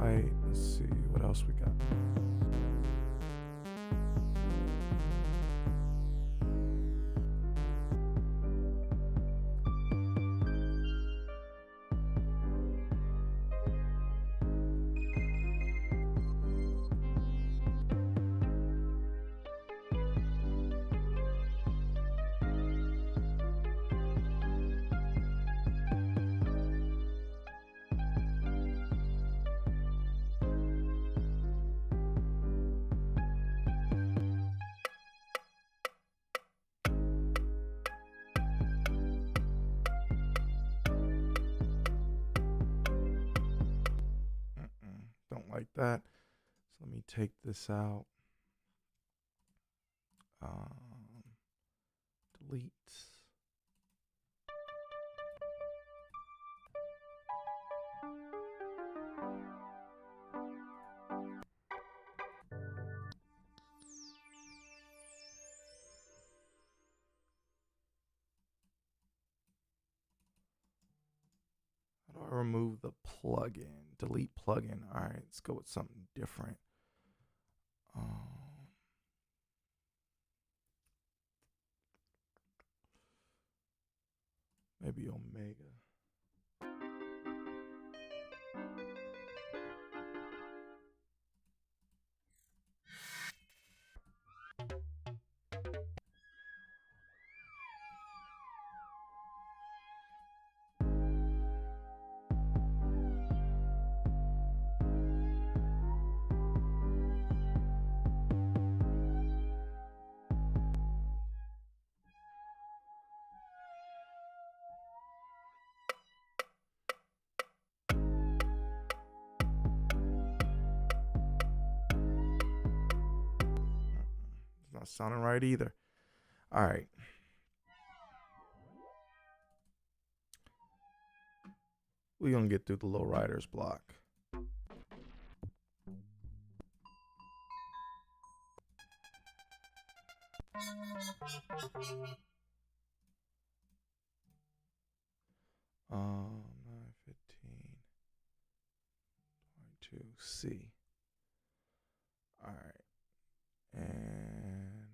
white. Let's see what else we got. Don't like that. So let me take this out. Delete. How do I remove the plugin? Delete plugin. All right, let's go with something different. Maybe Omega. It's not sounding right either. All right. We're going to get through the low riders block. Um, 9:15, 22, C. All right. And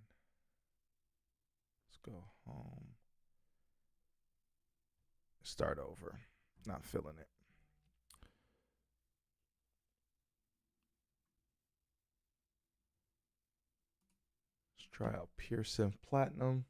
let's go home. Start over. Not feeling it. Let's try out Pure Synth Platinum.